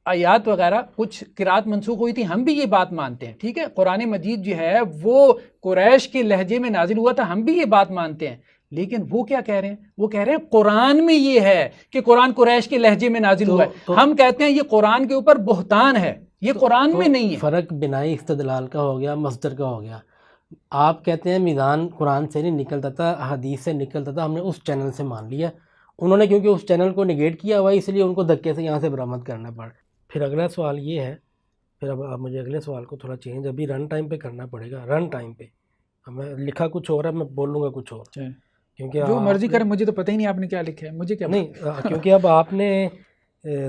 آیات وغیرہ کچھ قرات منسوخ ہوئی تھی، ہم بھی یہ بات مانتے ہیں، ٹھیک ہے، قرآن مجید جو ہے وہ قریش کے لہجے میں نازل ہوا تھا، ہم بھی یہ بات مانتے ہیں، لیکن وہ کیا کہہ رہے ہیں؟ وہ کہہ رہے ہیں قرآن میں یہ ہے کہ قرآن قریش کے لہجے میں نازل ہوا ہے، ہم کہتے ہیں یہ قرآن کے اوپر بہتان ہے، یہ قرآن میں نہیں ہے۔ فرق بنائی استدلال کا ہو گیا، مصدر کا ہو گیا۔ آپ کہتے ہیں میزان قرآن سے نہیں نکلتا تھا، حدیث سے نکلتا تھا، ہم نے اس چینل سے مان لیا، انہوں نے کیونکہ اس چینل کو نگیٹ کیا ہوا اس لیے ان کو دھکے سے یہاں سے برآمد کرنا پڑا۔ پھر اگلا سوال یہ ہے پھر اب مجھے اگلے سوال کو تھوڑا چینج ابھی رن ٹائم پہ کرنا پڑے گا. رن ٹائم پہ میں لکھا کچھ اور ہے, میں بولوں گا کچھ اور, کیونکہ جو مرضی کرے, مجھے تو پتہ ہی نہیں آپ نے کیا لکھا ہے, مجھے کیا نہیں, کیونکہ اب آپ نے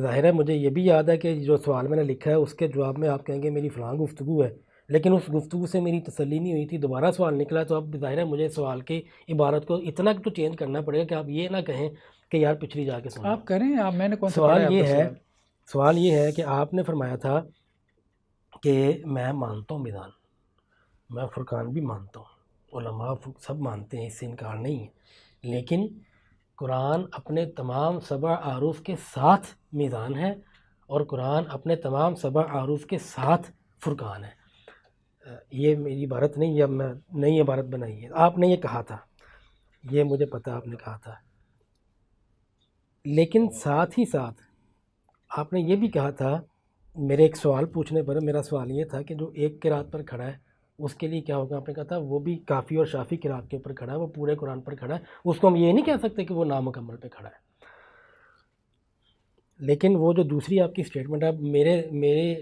ظاہر ہے مجھے یہ بھی یاد ہے کہ جو سوال میں نے لکھا ہے اس کے جواب میں آپ کہیں گے میری فلاں گفتگو ہے, لیکن اس گفتگو سے میری تسلی نہیں ہوئی تھی, دوبارہ سوال نکلا, تو اب ظاہر ہے مجھے سوال کی عبارت کو اتنا تو چینج کرنا پڑے گا کہ آپ یہ نہ کہیں کہ یار پچھلی جا کے سنو. آپ کریں, آپ, میں نے کون سا پڑھا ہے. سوال یہ ہے کہ آپ نے فرمایا تھا کہ میں مانتا ہوں میدان, میں فرقان بھی مانتا ہوں, علماء سب مانتے ہیں, اس سے انکار نہیں ہے, لیکن قرآن اپنے تمام 7 احرف کے ساتھ میزان ہے اور قرآن اپنے تمام 7 احرف کے ساتھ فرقان ہے. یہ میری عبارت نہیں, اب میں نئی عبارت بنائی ہے, آپ نے یہ کہا تھا, یہ مجھے پتہ آپ نے کہا تھا, لیکن ساتھ ہی ساتھ آپ نے یہ بھی کہا تھا, میرے ایک سوال پوچھنے پر میرا سوال یہ تھا کہ جو ایک قرات پر کھڑا ہے اس کے لیے کیا ہوگا. آپ نے کہا تھا وہ بھی کافی اور شافی قرات کے اوپر کھڑا ہے, وہ پورے قرآن پر کھڑا ہے, اس کو ہم یہ نہیں کہہ سکتے کہ وہ نامکمل پہ کھڑا ہے. لیکن وہ جو دوسری آپ کی اسٹیٹمنٹ ہے, میرے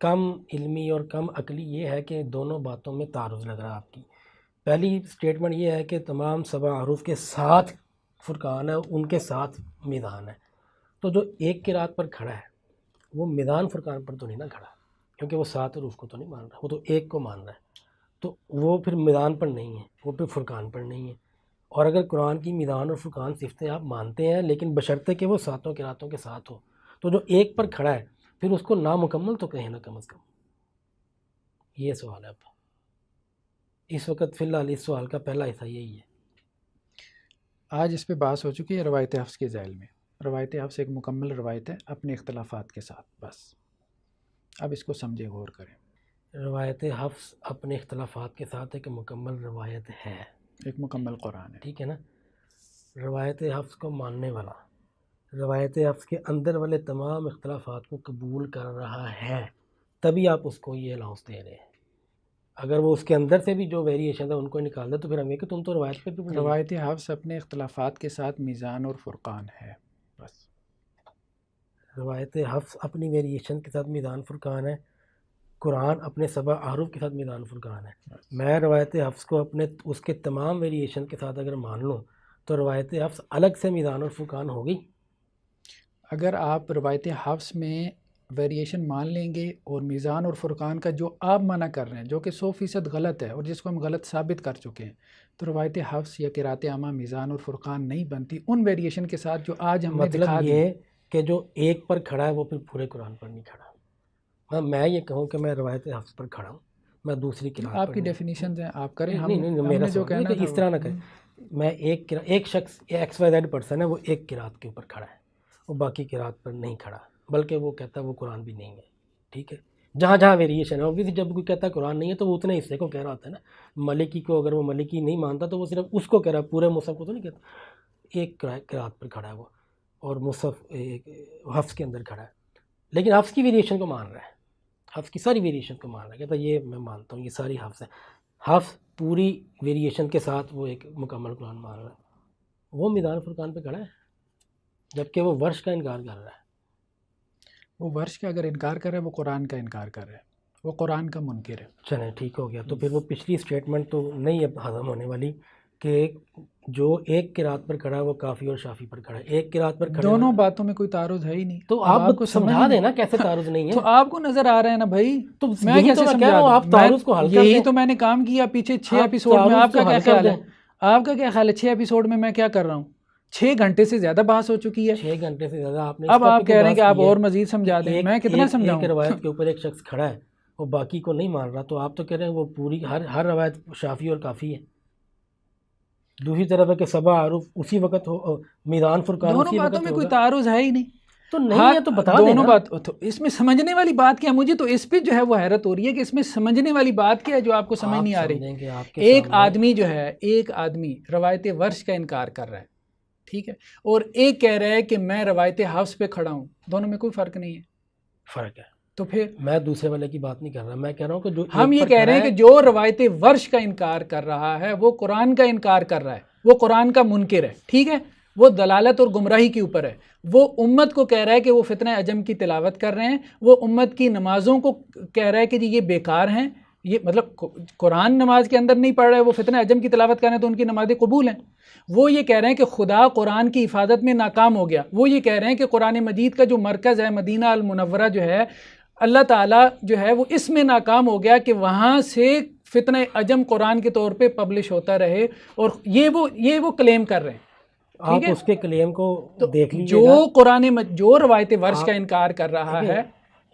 کم علمی اور کم عقلی یہ ہے کہ دونوں باتوں میں تعارض لگ رہا ہے آپ کی. پہلی اسٹیٹمنٹ یہ ہے کہ تمام 7 احرف کے ساتھ فرقان ہے, ان کے ساتھ میدان ہے, تو جو ایک قرات پر کھڑا ہے وہ میدان فرقان پر تو نہیں نہ کھڑا, کیونکہ وہ 7 حروف کو تو نہیں مان رہا, وہ تو ایک کو مان رہا ہے, تو وہ پھر میدان پر نہیں ہے, وہ پھر فرقان پر نہیں ہے. اور اگر قرآن کی میدان اور فرقان صفتیں آپ مانتے ہیں, لیکن بشرطے کہ وہ 7 قراتوں کے ساتھ ہو, تو جو ایک پر کھڑا ہے پھر اس کو نامکمل تو کہیں نہ کم از کم. یہ سوال ہے. اب اس وقت فی الحال اس سوال کا پہلا حصہ یہی ہے. آج اس پہ بحث ہو چکی ہے روایت حفظ کے ذیل میں. روایت حفظ ایک مکمل روایت ہے اپنے اختلافات کے ساتھ, بس اب اس کو سمجھے, غور کریں. روایت حفظ اپنے اختلافات کے ساتھ ایک مکمل روایت ہے, ایک مکمل قرآن ہے, ٹھیک ہے نا. روایت حفظ کو ماننے والا روایت حفظ کے اندر والے تمام اختلافات کو قبول کر رہا ہے, تبھی آپ اس کو یہ الاؤنس دے رہے ہیں. اگر وہ اس کے اندر سے بھی جو ویریشن ہے ان کو نکال دے تو پھر ہم یہ کہ تم تو روایت پہ بھی. روایت حفظ اپنے اختلافات کے ساتھ میزان اور فرقان ہے, بس. روایت حفظ اپنی ویریشن کے ساتھ میزان فرقان ہے, قرآن اپنے 7 احرف کے ساتھ میزان فرقان ہے. میں روایت حفظ کو اپنے اس کے تمام ویریشن کے ساتھ اگر مان لوں تو روایت حفظ الگ سے میزان اور فرقان ہوگی. اگر آپ روایت حفظ میں ویریشن مان لیں گے اور میزان اور فرقان کا جو آپ منع کر رہے ہیں, جو کہ 100% غلط ہے اور جس کو ہم غلط ثابت کر چکے ہیں, تو روایت حفظ یا قرات عامہ میزان اور فرقان نہیں بنتی ان ویریشن کے ساتھ جو آج ہم نے دکھا دی. مطلب یہ کہ جو ایک پر کھڑا ہے وہ پھر پورے قرآن پر نہیں کھڑا. میں یہ کہوں کہ میں روایت حفظ پر کھڑا ہوں, میں دوسری قرات آپ کی ڈیفینیشنز ہیں, آپ کریں. میرا جو کہنا ہے اس طرح نہ کریں. میں ایک شخص XYZ پرسن ہے, وہ ایک قرات کے اوپر کھڑا ہے, وہ باقی قرات پر نہیں کھڑا, بلکہ وہ کہتا ہے وہ قرآن بھی نہیں ہے, ٹھیک ہے. جہاں جہاں ویریشن ہے, obviously جب کوئی کہتا ہے قرآن نہیں ہے تو وہ اتنے حصے کو کہہ رہا ہوتا ہے نا. ملکی کو اگر وہ ملکی نہیں مانتا تو وہ صرف اس کو کہہ رہا ہے, پورے مصحف کو تو نہیں کہتا. ایک قرات پر کھڑا ہے وہ, اور مصحف حفظ کے اندر کھڑا ہے, لیکن حفظ کی ویریشن کو مان رہا ہے, حفظ کی ساری ویریشن کو مان رہا ہے, کہتا ہے یہ میں مانتا ہوں یہ ساری حفظ ہے. حفظ پوری ویریشن کے ساتھ وہ ایک مکمل قرآن مان رہا ہے, وہ میدان فرقان پہ کھڑا ہے, جبکہ وہ ورش کا انکار کر رہا ہے. وہ ورش کا اگر انکار کر رہا ہے, وہ قرآن کا انکار کر رہا ہے, وہ قرآن کا منکر ہے. چلیں ٹھیک ہو گیا. تو پھر وہ پچھلی اسٹیٹمنٹ تو نہیں اب ہضم ہونے والی کہ جو ایک قرات پر کھڑا ہے وہ کافی اور شافی پر کھڑا ہے. ایک قرات پر کھڑا دونوں باتوں میں کوئی تعارض ہے ہی نہیں. تو آپ کو سمجھا دینا کیسے تعارض نہیں ہے. تو آپ کو نظر آ رہا ہے نا بھائی, تو میں کیسے سمجھا دوں, آپ تعارض کو حل کر دیں. یہی تو میں نے کام کیا پچھے 6 ایپیسوڈ میں. آپ کا کیا خیال ہے, آپ کا کیا خیال ہے 6 ایپیسوڈ میں میں کیا کر رہا ہوں؟ 6 گھنٹے سے زیادہ بحث ہو چکی ہے. 6 گھنٹے سے زیادہ آپ نے. اب آپ کہہ رہے ہیں کہ آپ اور مزید سمجھا دیں, میں کتنا سمجھاؤں. ایک روایت کے اوپر ایک شخص کھڑا ہے, وہ باقی کو نہیں مان رہا, تو آپ تو کہہ رہے ہیں وہ پوری ہر روایت شافی اور کافی ہے. دوسری طرف ہے کہ 7 احرف اسی وقت ہو, میدان فرقان دونوں باتوں میں کوئی تعارض ہے ہی نہیں. تو نہیں ہے تو بتا دیں. دونوں بات تو اس میں سمجھنے والی بات کیا ہے, مجھے تو اس پہ جو ہے وہ حیرت ہو رہی ہے کہ اس میں سمجھنے والی بات کیا ہے جو آپ کو سمجھ نہیں آ رہی. ایک آدمی جو ہے, ایک آدمی روایت ورش کا انکار کر رہا ہے, ٹھیک ہے, اور ایک کہہ رہا ہے کہ میں روایت حفظ پہ کھڑا ہوں. دونوں میں کوئی فرق نہیں ہے. فرق ہے. تو پھر میں دوسرے والے کی بات نہیں کر رہا, میں کہہ رہا ہوں کہ جو ہم یہ کہہ رہے ہیں کہ جو روایت ورش کا انکار کر رہا ہے وہ قرآن کا انکار کر رہا ہے, وہ قرآن کا منکر ہے, ٹھیک ہے. وہ دلالت اور گمراہی کے اوپر ہے. وہ امت کو کہہ رہا ہے کہ وہ فتنہ عجم کی تلاوت کر رہے ہیں، وہ امت کی نمازوں کو کہہ رہا ہے کہ جی یہ بیکار ہیں، یہ مطلب قرآن نماز کے اندر نہیں پڑھ رہے، وہ فتنہ عجم کی تلاوت کر رہے ہیں تو ان کی نمازیں قبول ہیں. وہ یہ کہہ رہے ہیں کہ خدا قرآن کی حفاظت میں ناکام ہو گیا. وہ یہ کہہ رہے ہیں کہ قرآن مجید کا جو مرکز ہے مدینہ المنورہ جو ہے، اللہ تعالیٰ جو ہے وہ اس میں ناکام ہو گیا کہ وہاں سے فتنہ عجم قرآن کے طور پہ پبلش ہوتا رہے، اور یہ وہ کلیم کر رہے ہیں. آپ اس کے کلیم کو دیکھ لیجیے جو جو روایت ورش کا انکار کر رہا ہے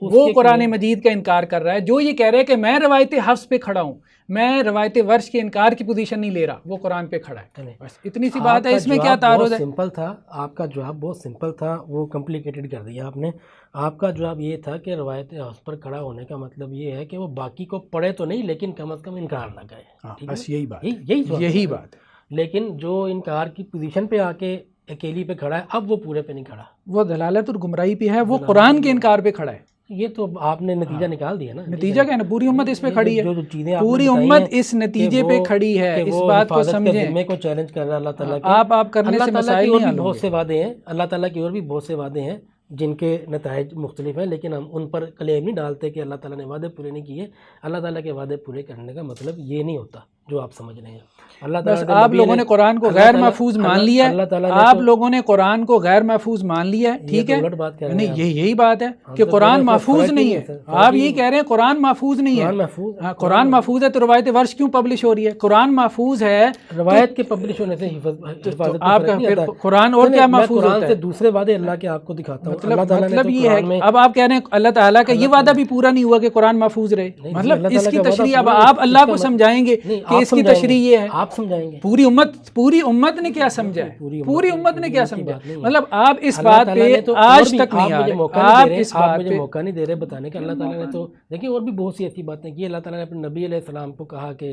وہ قرآن مجید کا انکار کر رہا ہے. جو یہ کہہ رہا ہے کہ میں روایت حفظ پہ کھڑا ہوں، میں روایت ورش کے انکار کی پوزیشن نہیں لے رہا، وہ قرآن پہ کھڑا ہے. بس اتنی سی بات ہے، اس میں کیا تعارض ہے؟ سمپل تھا آپ کا جواب، بہت سمپل تھا، وہ کمپلیکیٹڈ کر دیا آپ نے. آپ کا جواب یہ تھا کہ روایت حفظ پر کھڑا ہونے کا مطلب یہ ہے کہ وہ باقی کو پڑھے تو نہیں لیکن کم از کم انکار نہ کرے. بس یہی بات، یہی بات ہے. لیکن جو انکار کی پوزیشن پہ آ کے اکیلی پہ کھڑا ہے، اب وہ پورے پہ نہیں کھڑا، وہ دلالت اور گمراہی پہ ہے، وہ قرآن کے انکار پہ کھڑا ہے. یہ تو آپ نے نتیجہ نکال دیا نا. نتیجہ کیا ہے نا، پوری امت اس پہ کھڑی ہے، جو چیزیں پوری امت اس نتیجے پہ کھڑی ہے. اس بات کو سمجھیں کو چیلنج کر رہا ہے اللہ تعالیٰ کے. آپ کرنے سے مسائل نہیں حل ہوں گے. بہت سے وعدے ہیں اللہ تعالیٰ کی، اور بھی بہت سے وعدے ہیں جن کے نتائج مختلف ہیں، لیکن ہم ان پر کلیم نہیں ڈالتے کہ اللہ تعالیٰ نے وعدے پورے نہیں کیے. اللہ تعالیٰ کے وعدے پورے کرنے کا مطلب یہ نہیں ہوتا جو آپ سمجھ رہے ہیں. اللہ بس آپ لوگوں نے قرآن کو غیر محفوظ مان لیا ہے، آپ لوگوں نے قرآن کو غیر محفوظ مان لیا ہے. ٹھیک ہے، نہیں یہی بات ہے کہ قرآن محفوظ نہیں ہے. آپ یہی کہہ رہے ہیں قرآن محفوظ نہیں ہے. قرآن محفوظ ہے تو روایت ورش کیوں پبلش ہو رہی ہے؟ قرآن محفوظ ہے، روایت کے پبلش ہونے سے حفاظت آپ کا پھر قرآن اور کیا محفوظ ہوتا ہے؟ دوسرے وعدے اللہ کے آپ کو دکھاتا ہوں. مطلب یہ ہے، اب آپ کہہ رہے ہیں اللہ تعالیٰ کا یہ وعدہ بھی پورا نہیں ہوا کہ قرآن محفوظ رہے. مطلب اس کی تشریح اب آپ اللہ کو سمجھائیں گے کہ اس کی تشریح یہ ہے. آپ سمجھائیں گے. پوری امت نے کیا سمجھا ہے؟ پوری امت نے کیا سمجھا؟ مطلب آپ اس بات پہ آج تک نہیں آ رہے. آپ اس بات مجھے موقع نہیں دے رہے بتانے کا. اللہ تعالیٰ نے تو دیکھیں اور بھی بہت سی ایسی باتیں کی. اللہ تعالیٰ نے اپنے نبی علیہ السلام کو کہا کہ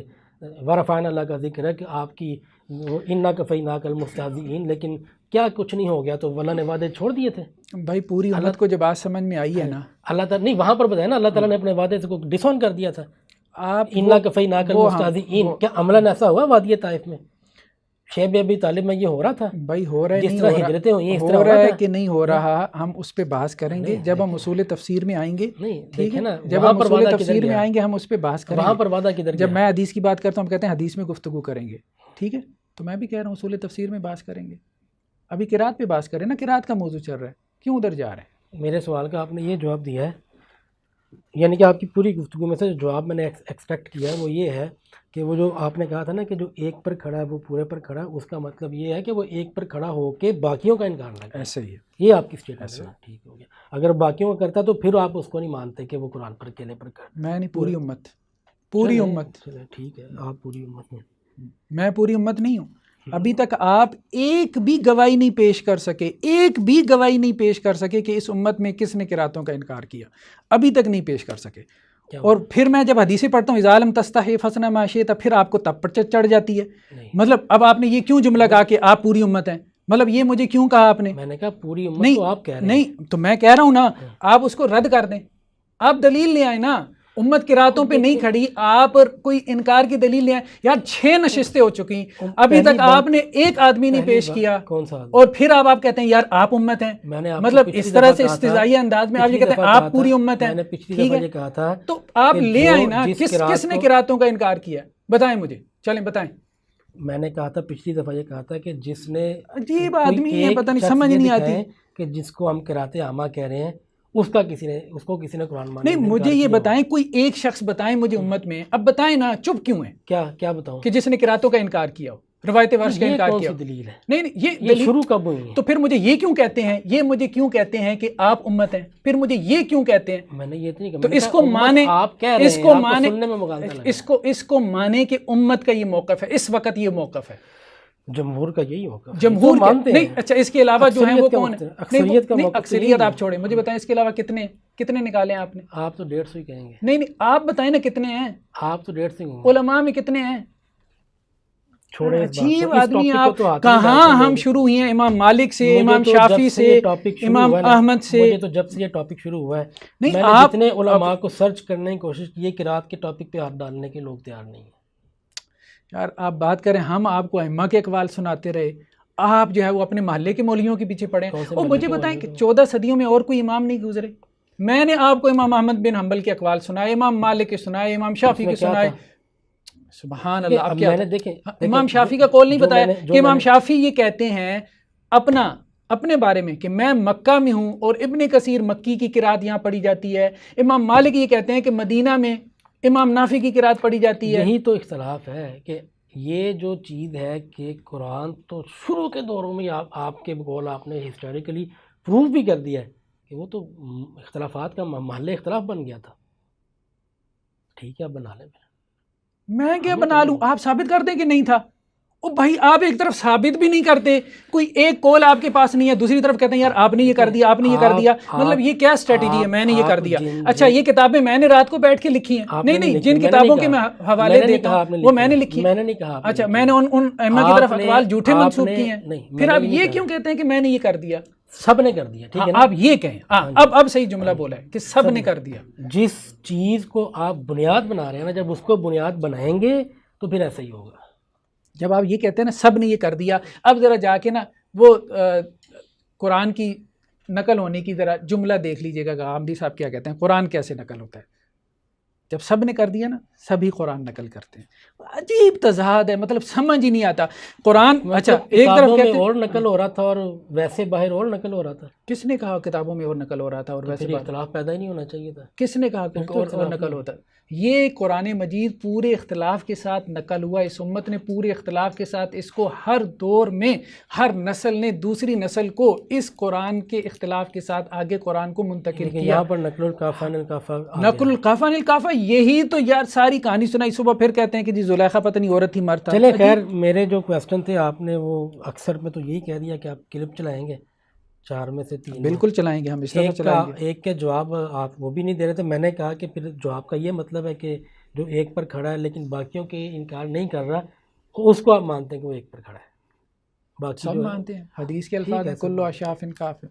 ورفعنا اللہ کا ذکر ہے کہ آپ کی انا کفیناک المستہزئین، لیکن کیا کچھ نہیں ہو گیا تو اللہ نے وعدے چھوڑ دیے تھے. بھائی پوری امت کو جب بات سمجھ میں آئی ہے نا، اللہ تعالیٰ نہیں وہاں پر بتایا نا، اللہ تعالیٰ نے اپنے وعدے سے کو ڈس آن کر دیا تھا. آپ انا کفیناک المستہزئین، کیا عملاً ایسا ہوا وادی طائف میں؟ شیب ابی طالب میں یہ ہو رہا تھا؟ بھائی ہو رہا ہے، جس طرح ہجرتیں ہوئی ہیں اس طرح ہو رہا ہے کہ نہیں ہو رہا، ہم اس پہ بحث کریں گے جب ہم اصول تفسیر میں آئیں گے. ٹھیک ہے نا، جب ہم اصول تفسیر میں آئیں گے ہم اس پہ بحث کریں گے. وہاں پر وعدہ کدھر؟ جب میں حدیث کی بات کرتا ہوں ہم کہتے ہیں حدیث میں گفتگو کریں گے. ٹھیک ہے، تو میں بھی کہہ رہا ہوں اصول تفسیر میں بحث کریں گے. ابھی قرات پہ بحث کریں نا، قرات کا موضوع چل رہا ہے، کیوں ادھر جا رہے ہیں؟ میرے سوال کا آپ نے یہ جواب دیا ہے، یعنی کہ آپ کی پوری گفتگو میں سے جو جواب میں نے ایکسپیکٹ کیا ہے وہ یہ ہے کہ وہ جو آپ نے کہا تھا نا کہ جو ایک پر کھڑا ہے وہ پورے پر کھڑا ہے، اس کا مطلب یہ ہے کہ وہ ایک پر کھڑا ہو کے باقیوں کا انکار نہ کرے. ایسا ہی ہے، یہ آپ کی اسٹیٹمنٹ ہے. ٹھیک ہو گیا. اگر باقیوں کا کرتا تو پھر آپ اس کو نہیں مانتے کہ وہ قرآن پر اکیلے پر کھڑا. میں نہیں، پوری امت، پوری امت. ٹھیک ہے، آپ پوری امت ہیں، میں پوری امت نہیں ہوں. ابھی تک آپ ایک بھی گواہی نہیں پیش کر سکے، ایک بھی گواہی نہیں پیش کر سکے کہ اس امت میں کس نے قراتوں کا انکار کیا، ابھی تک نہیں پیش کر سکے. اور پھر میں جب حدیثیں پڑھتا ہوں اذا لم تستحی فاصنع ما شئت، پھر آپ کو تب پر چڑھ جاتی ہے. مطلب اب آپ نے یہ کیوں جملہ کہا کہ آپ پوری امت ہیں؟ مطلب یہ مجھے کیوں کہا آپ نے؟ میں نے کہا پوری امت، تو آپ کہہ رہے ہیں. نہیں تو میں کہہ رہا ہوں نا، آپ اس کو رد کر دیں. آپ دلیل لے آئیں نا، امت قراتوں پہ نہیں کھڑی، آپ کوئی انکار کی دلیل لے آئیں. یار 6 نشستیں ہو چکی، ابھی تک آپ نے ایک آدمی نہیں پیش کیا، اور پھر آپ کہتے ہیں یار آپ امت ہیں. مطلب اس طرح سے استہزائیہ انداز میں آپ یہ کہتے ہیں آپ پوری امت ہیں. ٹھیک ہے، تو آپ لے آئیں نا، کس نے قراتوں کا انکار کیا؟ بتائیں مجھے، چلیں بتائیں. میں نے کہا تھا پچھلی دفعہ یہ کہا تھا کہ جس نے، عجیب آدمی ہے، پتہ نہیں سمجھ نہیں آتی کہ جس کو ہم قرات عامہ کہہ رہے ہیں اس کو کسی نے قرآن مانا نہیں. مجھے یہ بتائیں، کوئی ایک شخص بتائیں مجھے امت میں، اب بتائیں نا، چپ کیوں ہیں؟ کیا بتاؤں؟ کہ جس نے قراتوں کا انکار کیا ہو، روایت ورش کا انکار کیا ہو. دلیل ہے؟ نہیں یہ شروع کب ہوئی ہے؟ تو پھر مجھے یہ کیوں کہتے ہیں، یہ مجھے کیوں کہتے ہیں کہ آپ امت ہیں؟ پھر مجھے یہ کیوں کہتے ہیں؟ میں نے یہ نہیں کہا. تو اس کو مانے، آپ کہہ رہے ہیں، اس کو مانے، سننے میں مغالطہ لگا. اس کو مانے کہ امت کا یہ موقف ہے، اس وقت یہ موقف ہے. جمہور کا یہی ہوگا، جمہور مانتے ہیں. نہیں اچھا، اس کے علاوہ جو ہیں وہ کون ہے؟ اکثریت کا موقف. اکثریت آپ چھوڑیں، مجھے بتائیں اس کے علاوہ کتنے نکالے ہیں آپ نے؟ آپ تو 150 ہی کہیں گے. نہیں آپ بتائیں نا کتنے ہیں. آپ تو 150 ہی ہیں. علماء میں کتنے ہیں؟ چھوڑے عجیب آدمی آپ. کہاں ہم شروع ہوئی ہیں؟ امام مالک سے، امام شافعی سے، امام احمد سے. مجھے تو جب سے یہ ٹاپک شروع ہوا ہے میں نے جتنے علماء کو سرچ کرنے کی کوشش کی، قرات کے ٹاپک پہ ہاتھ ڈالنے کے لوگ تیار نہیں ہیں. یار آپ بات کریں، ہم آپ کو ائمہ کے اقوال سناتے رہے، آپ جو ہے وہ اپنے محلے کے مولویوں کے پیچھے پڑے. اور مجھے بتائیں کہ 14 صدیوں میں اور کوئی امام نہیں گزرے. میں نے آپ کو امام احمد بن حنبل کے اقوال سنائے, امام مالک کے سنائے, امام شافعی کے سنائے. سبحان اللہ. اب کیا امام شافعی کا قول نہیں بتایا کہ امام شافعی یہ کہتے ہیں اپنے بارے میں کہ میں مکہ میں ہوں اور ابن کثیر مکی کی قرات یہاں پڑھی جاتی ہے. امام مالک یہ کہتے ہیں کہ مدینہ میں امام نافع کی قرات پڑھی جاتی ہے. یہی تو اختلاف ہے کہ یہ جو چیز ہے کہ قرآن تو شروع کے دوروں میں آپ کے بقول آپ نے ہسٹوریکلی پروف بھی کر دیا ہے کہ وہ تو اختلافات کا محل اختلاف بن گیا تھا. ٹھیک ہے اب بنا لیں, میں کیا بنا لوں, آپ ثابت کر دیں کہ نہیں تھا. او بھائی آپ ایک طرف ثابت بھی نہیں کرتے, کوئی ایک قول آپ کے پاس نہیں ہے, دوسری طرف کہتے ہیں یار آپ نے یہ کر دیا, آپ نے یہ کر دیا. مطلب یہ کیا اسٹریٹجی ہے, میں نے یہ کر دیا. اچھا یہ کتابیں میں نے رات کو بیٹھ کے لکھی ہیں. نہیں, جن کتابوں کے میں حوالے دیتا ہوں وہ میں نے لکھی. میں نے نہیں کہا. اچھا میں نے ان ائمہ کی طرف اقوال جھوٹے منسوب کیے ہیں, پھر آپ یہ کیوں کہتے ہیں کہ میں نے یہ کر دیا؟ سب نے کر دیا. ٹھیک ہے آپ یہ کہیں, اب صحیح جملہ بولا ہے کہ سب نے کر دیا. جس چیز کو آپ بنیاد بنا رہے ہیں نا, جب اس کو بنیاد بنائیں گے تو پھر ایسا ہی ہوگا. جب آپ یہ کہتے ہیں نا سب نے یہ کر دیا, اب ذرا جا کے نا وہ قرآن کی نقل ہونے کی ذرا جملہ دیکھ لیجئے گا. غامدی صاحب کیا کہتے ہیں, قرآن کیسے نقل ہوتا ہے. جب سب نے کر دیا نا, سبھی قرآن نقل کرتے ہیں. عجیب تضاد ہے, مطلب سمجھ ہی نہیں آتا قرآن. اچھا ایک طرف کہتے ہیں اور نقل ہو رہا تھا اور ویسے باہر اور نقل ہو رہا تھا. کس نے کہا کتابوں میں اور نقل ہو رہا تھا اور ویسے اختلاف پیدا ہی نہیں ہونا چاہیے تھا؟ کس نے کہا کہ اور نقل ہوتا؟ یہ قرآن مجید پورے اختلاف کے ساتھ نقل ہوا. اس امت نے پورے اختلاف کے ساتھ اس کو ہر دور میں ہر نسل نے دوسری نسل کو اس قرآن کے اختلاف کے ساتھ آگے قرآن کو منتقل کیا. یہاں پر نقل القافہ نقل القافہ القافہ یہی تو یار ساری کہانی سنائی. صبح پھر کہتے ہیں کہ جی زلیخا پتہ نہیں عورت ہی مرتا. چلے خیر, میرے جو کویسچن تھے آپ نے وہ اکثر میں تو یہی کہہ دیا کہ آپ کلپ چلائیں گے, 4 میں سے 3. بالکل چلائیں گے, ہم اس طرح چلائیں گے. ایک کے جواب آپ وہ بھی نہیں دے رہے تھے. میں نے کہا کہ پھر جواب کا یہ مطلب ہے کہ جو ایک پر کھڑا ہے لیکن باقیوں کے انکار نہیں کر رہا, اس کو آپ مانتے ہیں کہ وہ ایک پر کھڑا ہے. باقی سب مانتے ہیں, حدیث کے الفاظ ہیں کلو اشاف کافر.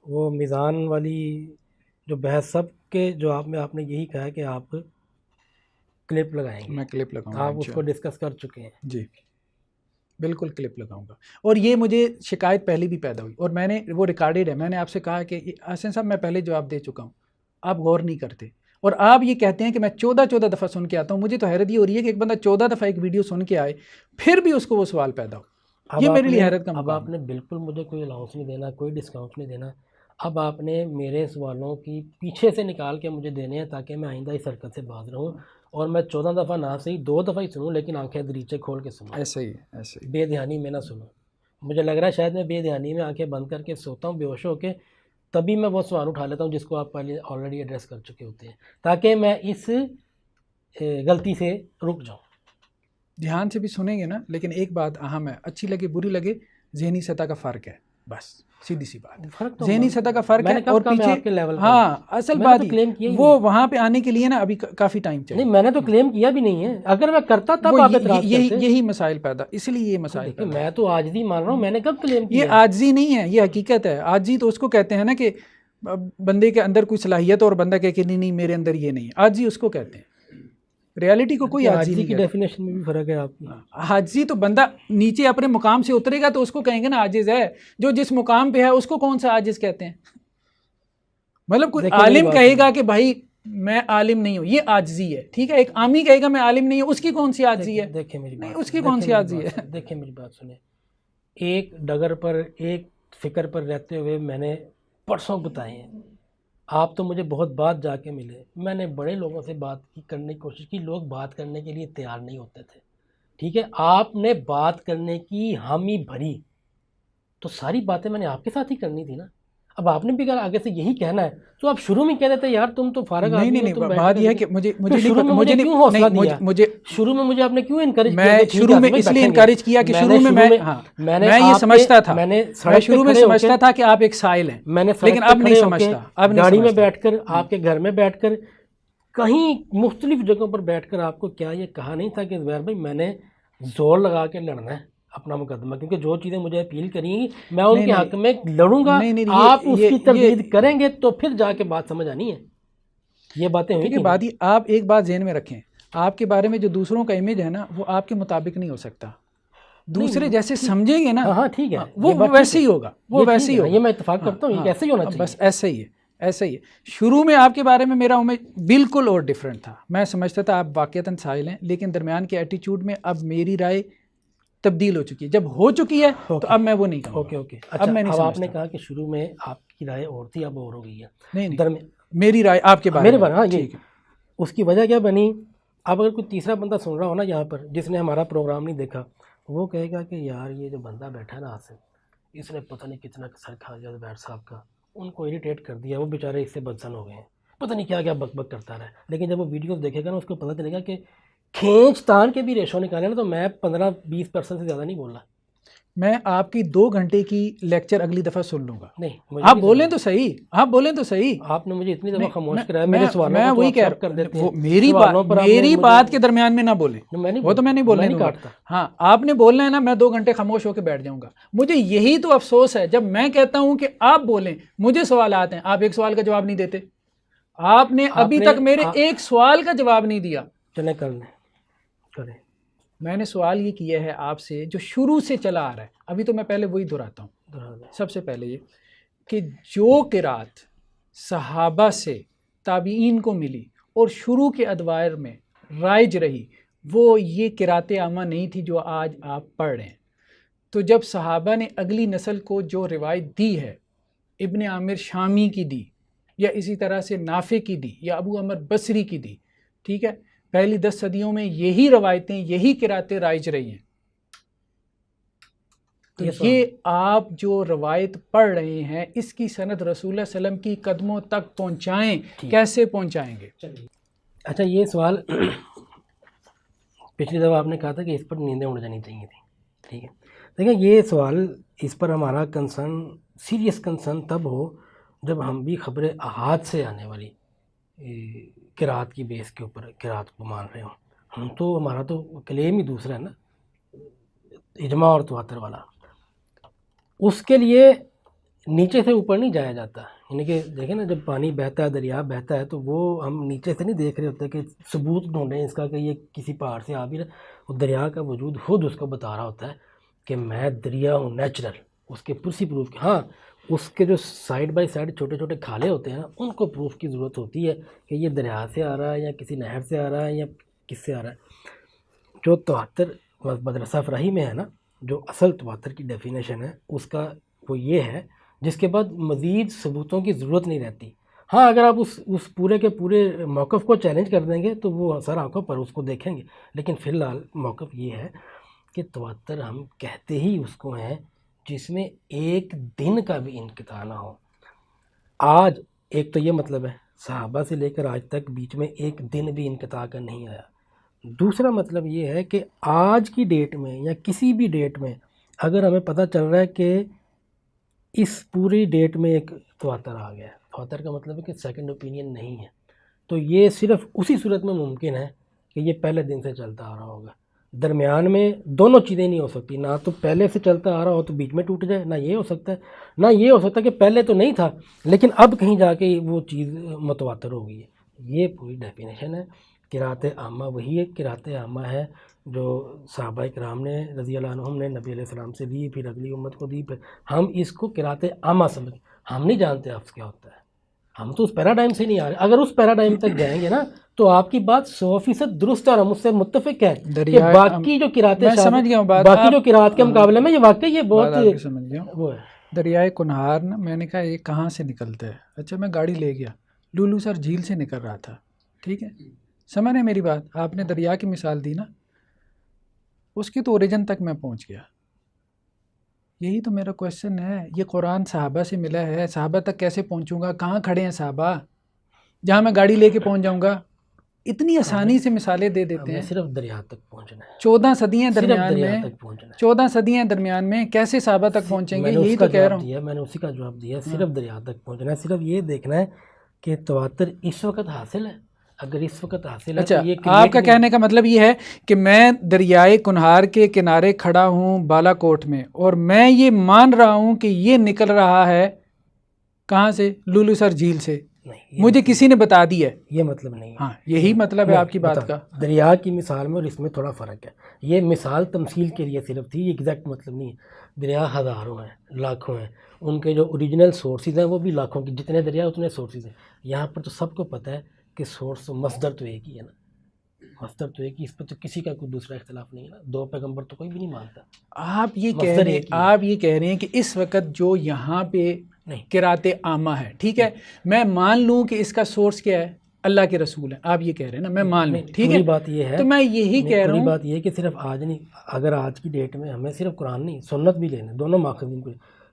وہ میزان والی جو بحث سب کے جواب میں آپ نے یہی کہا کہ آپ کلپ لگائیں گے. میں کلپ لگاؤں گا, آپ اس کو ڈسکس کر چکے ہیں. جی بالکل کلپ لگاؤں گا. اور یہ مجھے شکایت پہلے بھی پیدا ہوئی اور میں نے وہ ریکارڈڈ ہے. میں نے آپ سے کہا کہ حسین صاحب میں پہلے جواب دے چکا ہوں, آپ غور نہیں کرتے. اور آپ یہ کہتے ہیں کہ میں 14 دفعہ سن کے آتا ہوں. مجھے تو حیرت یہ ہو رہی ہے کہ ایک بندہ 14 دفعہ ایک ویڈیو سن کے آئے پھر بھی اس کو وہ سوال پیدا ہو. یہ میرے لیے حیرت کا مقام. اب آپ نے بالکل مجھے کوئی الاؤنس نہیں دینا, کوئی ڈسکاؤنٹ نہیں دینا. اب آپ نے میرے سوالوں کی پیچھے سے نکال کے مجھے دینے ہیں تاکہ میں آئندہ اس حرکت سے باز رہوں, اور میں 14 دفعہ نہ صحیح 2 دفعہ ہی سنوں لیکن آنکھیں دریچے کھول کے سنوں. ایسے ہی بے دھیانی میں نہ سنوں. مجھے لگ رہا ہے شاید میں بے دھیانی میں آنکھیں بند کر کے سوتا ہوں بے ہوش ہو کے, تبھی میں وہ سوال اٹھا لیتا ہوں جس کو آپ پہلے آلریڈی ایڈریس کر چکے ہوتے ہیں, تاکہ میں اس غلطی سے رک جاؤں. دھیان سے بھی سنیں گے نا, لیکن ایک بات اہم ہے, اچھی لگے بری لگے, ذہنی سطح کا فرق ہے. بس سیدھی سی بات, ذہنی سطح کا فرق ہے. اور پیچھے ہاں اصل بات وہ وہاں پہ آنے کے لیے نا ابھی کافی ٹائم چاہیے. نہیں میں نے تو کلیم کیا بھی نہیں ہے, اگر میں کرتا تب آپ اعتراض کرتے. یہی مسائل پیدا, اس لیے یہ مسائل پیدا. میں تو عاجزی مان رہا ہوں, میں نے کب کلیم کیا؟ یہ عاجزی نہیں ہے, یہ حقیقت ہے. عاجزی تو اس کو کہتے ہیں نا کہ بندے کے اندر کوئی صلاحیت اور بندہ کہے کہ نہیں میرے اندر یہ نہیں ہے. عاجزی اس کو کہتے ہیں. ریالٹی کو کوئی عاجزی کی ڈیفینیشن میں بھی فرق ہے آپ کی. عاجزی تو بندہ نیچے اپنے مقام سے اترے گا تو اس کو کہیں گے نا عاجز ہے. جو جس مقام پہ ہے اس کو کون سا عاجز کہتے ہیں؟ مطلب کوئی عالم کہے گا کہ بھائی میں عالم نہیں ہوں, یہ عاجزی ہے. ٹھیک ہے, ایک عامی کہے گا میں عالم نہیں ہوں, اس کی کون سی عاجزی ہے؟ دیکھیں میری بات, اس کی کون سی عاجزی ہے؟ دیکھیں میری بات سنیں. ایک ڈگر پر ایک فکر پر رہتے ہوئے میں نے پرسوں بتائے ہیں, آپ تو مجھے بہت بات جا کے ملے. میں نے بڑے لوگوں سے بات کرنے کی کوشش کی, لوگ بات کرنے کے لیے تیار نہیں ہوتے تھے. ٹھیک ہے, آپ نے بات کرنے کی حامی بھری تو ساری باتیں میں نے آپ کے ساتھ ہی کرنی تھی نا. اب آپ نے بھی اگر آگے سے یہی کہنا ہے تو آپ شروع میں کہہ دیتے یار تم تو فارغ آدمی ہو. نہیں بات یہ ہے کہ مجھے کیوں حوصلہ دیا, شروع میں مجھے آپ نے کیوں انکریج کیا؟ میں شروع میں اس لیے انکریج کیا کہ شروع میں میں یہ سمجھتا تھا, میں شروع میں سمجھتا تھا کہ آپ ایک سائل ہیں, میں نے لیکن اب نہیں سمجھتا. اب گاڑی میں بیٹھ کر, آپ کے گھر میں بیٹھ کر, کہیں مختلف جگہوں پر بیٹھ کر آپ کو کیا یہ کہا نہیں تھا کہ زبیر بھائی میں نے زور لگا کے لڑنا ہے اپنا مقدمہ, کیونکہ جو چیزیں مجھے اپیل کریں میں ان کے حق میں لڑوں گا, آپ اس کی تردید کریں گے تو پھر جا کے بات سمجھ آنی ہے. یہ باتیں ہوئی کہ آپ ایک بات ذہن میں رکھیں, آپ کے بارے میں جو دوسروں کا امیج ہے نا وہ آپ کے مطابق نہیں ہو سکتا. دوسرے جیسے سمجھیں گے نا ہاں ٹھیک ہے وہ ویسے ہی ہوگا، وہ ویسے ہی ہوگا. یہ میں اتفاق کرتا ہوں، یہ کیسے ہی ہونا چاہیے. بس ایسا ہی ہے، ایسا ہی ہے. شروع میں آپ کے بارے میں میرا امید بالکل اور ڈفرینٹ تھا. میں سمجھتا تھا آپ واقعتاً ساحل ہیں، لیکن درمیان کے ایٹیچیوڈ میں اب میری رائے تبدیل ہو چکی ہے. جب ہو چکی ہے تو اب میں وہ نہیں کہوں گا. اوکے اب میں نہیں اب آپ سمجھتا. نے کہا کہ شروع میں آپ کی رائے اور تھی، اب اور ہو گئی ہے. نہیں میری رائے آپ کے بارے میں ہاں ٹھیک ہے. اس کی وجہ کیا بنی؟ اب اگر کوئی تیسرا بندہ سن رہا ہو نا یہاں پر، جس نے ہمارا پروگرام نہیں دیکھا، وہ کہے گا کہ یار یہ جو بندہ بیٹھا ہے نا آصف، اس نے پتہ نہیں کتنا سر کھا دیا زبیر صاحب کا، ان کو اریٹیٹ کر دیا، وہ بیچارے اس سے بدسن ہو گئے ہیں، پتہ نہیں کیا کیا بک بک کرتا رہا. لیکن جب وہ ویڈیوز دیکھے گا نا، اس کو پتہ چلے گا کہ کھینچ تان کے بھی ریشو نکالے نا، تو میں 15-20% سے زیادہ نہیں بول رہا. میں آپ کی 2 گھنٹے کی لیکچر اگلی دفعہ سن لوں گا. نہیں آپ بولیں تو صحیح، آپ بولیں تو صحیح. آپ نے مجھے اتنی دفعہ خاموش کرایا، میں میرے سوالوں میں کو وہی تو کہہ آپ کر دیتے ہیں. میری بات کے درمیان میں نہ بولیں، وہ تو میں نہیں بولنے دوں گا. کاٹتا. ہاں آپ نے بولنا ہے نا، میں 2 گھنٹے خاموش ہو کے بیٹھ جاؤں گا. مجھے یہی تو افسوس ہے، جب میں کہتا ہوں کہ آپ بولیں، مجھے سوالات ہیں، آپ ایک سوال کا جواب نہیں دیتے. آپ نے ابھی تک میرے ایک سوال کا جواب نہیں دیا. چلیں کریں. میں نے سوال یہ کیا ہے آپ سے جو شروع سے چلا آ رہا ہے. ابھی تو میں پہلے وہی دہراتا ہوں. سب سے پہلے یہ کہ جو قرات صحابہ سے تابعین کو ملی اور شروع کے ادوار میں رائج رہی، وہ یہ قرات عامہ نہیں تھی جو آج آپ پڑھ رہے ہیں. تو جب صحابہ نے اگلی نسل کو جو روایت دی ہے، ابن عامر شامی کی دی، یا اسی طرح سے نافع کی دی، یا ابو عمر بصری کی دی، ٹھیک ہے، پہلی 10 صدیوں میں یہی روایتیں، یہی قراتیں رائج رہی ہیں. تو یہ آپ جو روایت پڑھ رہے ہیں، اس کی سند رسول اللہ صلی اللہ علیہ وسلم کی قدموں تک پہنچائیں. کیسے پہنچائیں گے؟ اچھا یہ سوال پچھلی دفعہ آپ نے کہا تھا کہ اس پر نیندیں اڑ جانی چاہیے تھی. ٹھیک ہے، دیکھیں یہ سوال، اس پر ہمارا کنسرن، سیریس کنسرن تب ہو جب ہم بھی خبر احاد سے آنے والی قرات کی بیس کے اوپر قرات کو مان رہے ہوں. ہم تو ہمارا تو کلیم ہی دوسرا ہے نا، اجماع اور تواتر والا. اس کے لیے نیچے سے اوپر نہیں جایا جاتا. یعنی کہ دیکھیں نا، جب پانی بہتا ہے، دریا بہتا ہے، تو وہ ہم نیچے سے نہیں دیکھ رہے ہوتے کہ ثبوت ڈھونڈیں اس کا کہ یہ کسی پہاڑ سے آ بھی رہا. وہ دریا کا وجود خود اس کو بتا رہا ہوتا ہے کہ میں دریا ہوں، نیچرل. اس کے پرسی پروف کے، ہاں اس کے جو سائڈ بائی سائڈ چھوٹے چھوٹے کھالے ہوتے ہیں نا، ان کو پروف کی ضرورت ہوتی ہے کہ یہ دریا سے آ رہا ہے، یا کسی نہر سے آ رہا ہے، یا کس سے آ رہا ہے. جو تواتر مدرسہ فراہی میں ہے نا، جو اصل تواتر کی ڈیفینیشن ہے اس کا وہ یہ ہے، جس کے بعد مزید ثبوتوں کی ضرورت نہیں رہتی. ہاں اگر آپ اس پورے کے پورے موقف کو چیلنج کر دیں گے تو وہ سر آنکھوں پر اس کو دیکھیں گے. لیکن فی الحال موقف یہ ہے کہ تواتر ہم کہتے ہی اس کو ہیں جس میں ایک دن کا بھی انقطاع نہ ہو. آج ایک تو یہ مطلب ہے، صحابہ سے لے کر آج تک بیچ میں ایک دن بھی انقطاع کا نہیں آیا. دوسرا مطلب یہ ہے کہ آج کی ڈیٹ میں یا کسی بھی ڈیٹ میں اگر ہمیں پتہ چل رہا ہے کہ اس پوری ڈیٹ میں ایک تواتر آ گیا ہے، تواتر کا مطلب ہے کہ سیکنڈ اوپینین نہیں ہے، تو یہ صرف اسی صورت میں ممکن ہے کہ یہ پہلے دن سے چلتا آ رہا ہوگا. درمیان میں دونوں چیزیں نہیں ہو سکتی، نہ تو پہلے سے چلتا آ رہا ہو تو بیچ میں ٹوٹ جائے، نہ یہ ہو سکتا ہے، نہ یہ ہو سکتا ہے کہ پہلے تو نہیں تھا لیکن اب کہیں جا کے وہ چیز متواتر ہو گئی ہے. یہ پوری ڈیفینیشن ہے. قرات عامہ وہی ایک قرات عامہ ہے جو صحابہ کرام نے رضی اللہ عنہم نے نبی علیہ السلام سے دی، پھر اگلی امت کو دی، پھر ہم اس کو قرات عامہ سمجھ، ہم نہیں جانتے آپ کیا ہوتا ہے. ہم تو اس پیراڈائم سے نہیں آ رہے. اگر اس پیراڈائم تک جائیں گے نا تو آپ کی بات 100% درست ہے اور ہم اس سے متفق ہیں کہ باقی جو قراتیں باقی جو قرات کے مقابلے میں یہ واقعی یہ بہت سمجھ گیا. وہ ہے دریائے کنہار نا، میں نے کہا یہ کہاں سے نکلتا ہے. اچھا میں گاڑی لے گیا، لولو سر جھیل سے نکل رہا تھا، ٹھیک ہے، سمجھ رہے میری بات. آپ نے دریا کی مثال دی نا، اس کی تو اوریجن تک میں پہنچ گیا. یہی تو میرا کویشچن ہے. یہ قرآن صحابہ سے ملا ہے، صحابہ تک کیسے پہنچوں گا؟ کہاں کھڑے ہیں صحابہ جہاں میں گاڑی لے کے پہنچ جاؤں گا؟ اتنی آسانی سے مثالیں دے دیتے ہیں. صرف دریا تک پہنچنا ہے، 14 صدیاں درمیان میں، تک پہنچنا ہے. 14 صدیاں درمیان میں کیسے صحابہ تک پہنچیں گے؟ یہی تو کہہ رہا ہوں. میں نے اسی کا جواب دیا، صرف دریا تک پہنچنا ہے. صرف یہ دیکھنا ہے کہ تواتر اس وقت حاصل ہے. اگر اس وقت حاصل ہے اچھا تو یہ آپ کا کہنے کا مطلب یہ ہے کہ میں دریائے کنہار کے کنارے کھڑا ہوں بالا کوٹ میں، اور میں یہ مان رہا ہوں کہ یہ نکل رہا ہے کہاں سے؟ لولو سر جھیل سے. نہیں مجھے کسی نے بتا دی ہے، یہ مطلب نہیں ہے. ہاں یہی مطلب ہے آپ کی بات کا. دریا کی مثال میں اور اس میں تھوڑا فرق ہے. یہ مثال تمثیل کے لیے صرف تھی، یہ ایگزیکٹ مطلب نہیں ہے. دریا ہزاروں ہیں، لاکھوں ہیں، ان کے جو اوریجنل سورسز ہیں وہ بھی لاکھوں کی، جتنے دریا اتنے سورسز ہیں. یہاں پر تو سب کو پتہ ہے کہ سورس مصدر تو ایک ہی ہے نا، مصدر تو ایک ہی، اس پہ تو کسی کا کوئی دوسرا اختلاف نہیں ہے نا. دو پیغمبر تو کوئی بھی نہیں مانتا. آپ یہ کہہ رہے ہیں کہ اس وقت جو یہاں پہ قرات عامہ ہے، ٹھیک ہے، میں مان لوں کہ اس کا سورس کیا ہے، اللہ کے رسول ہے، آپ یہ کہہ رہے ہیں نا، میں مان لوں، ٹھیک ہے. بات یہ ہے، تو میں یہی کہہ رہا ہوں، بات یہ ہے کہ صرف آج نہیں، اگر آج کی ڈیٹ میں ہمیں صرف قرآن نہیں سنت بھی لینا، دونوں ماخذین کو،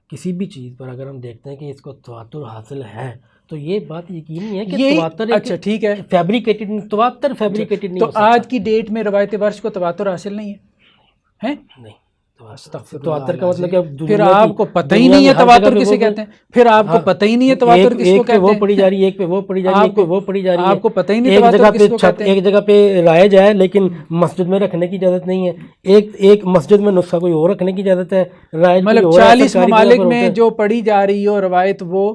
کسی بھی چیز پر اگر ہم دیکھتے ہیں کہ اس کو تواتر حاصل ہے تو یہ بات یقینی ہے کہ تواتر، اچھا ٹھیک ہے، فیبریکیٹڈ، تواتر فیبریکیٹڈ نہیں. تو آج کی ڈیٹ میں روایت ورش کو تواتر حاصل نہیں ہے، نہیں. تواتر کا مطلب کیا؟ پھر آپ کو پتہ ہی نہیں ہے تواتر کسے کہتے ہیں، پھر آپ کو پتہ ہی نہیں ہے تواتر کس کو کہتے ہیں. وہ پڑھی جا رہی ہے، ایک پہ وہ پڑھی جا رہی ہے، ایک پہ وہ پڑھی جا رہی ہے، آپ کو پتہ ہی نہیں تواتر کس کو کہتے ہیں. ایک جگہ پہ رائج ہے لیکن مسجد میں رکھنے کی اجازت نہیں ہے، ایک مسجد میں نسخہ کوئی اور رکھنے کی اجازت ہے. رائج مطلب 40 ممالک میں جو پڑھی جا رہی ہو روایت وہ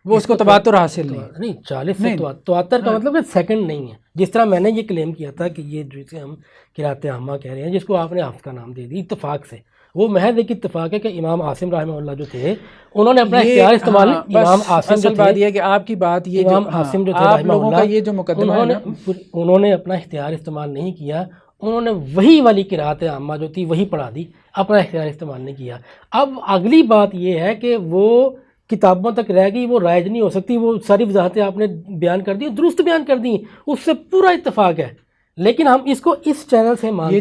اس کو تواتر حاصل نہیں. 40 سے تواتر کا مطلب سیکنڈ نہیں ہے. جس طرح میں نے یہ کلیم کیا تھا کہ یہ جسے ہم قرات عامہ کہہ رہے ہیں، جس کو آپ نے حفظ کا نام دے دی اتفاق سے، وہ محض ایک اتفاق ہے کہ امام عاصم رحمہ اللہ جو تھے انہوں نے اپنا اختیار استعمال، امام عاصم اصل بات یہ ہے کہ آپ کی بات یہ امام عاصم جو تھے آپ رحمہ لوگوں کا اللہ، یہ جو مقدمہ ہے نا، انہوں نے اپنا اختیار استعمال نہیں کیا، انہوں نے وہی والی قرات عامہ جو تھی وہی پڑھا دی، اپنا اختیار استعمال نہیں کیا. اب اگلی بات یہ ہے کہ وہ کتابوں تک رہ گئی، وہ رائج نہیں ہو سکتی. وہ ساری وضاحتیں آپ نے بیان کر دی، درست بیان کر دی، اس سے پورا اتفاق ہے. لیکن ہم اس کو اس چینل سے مانتے ہیں.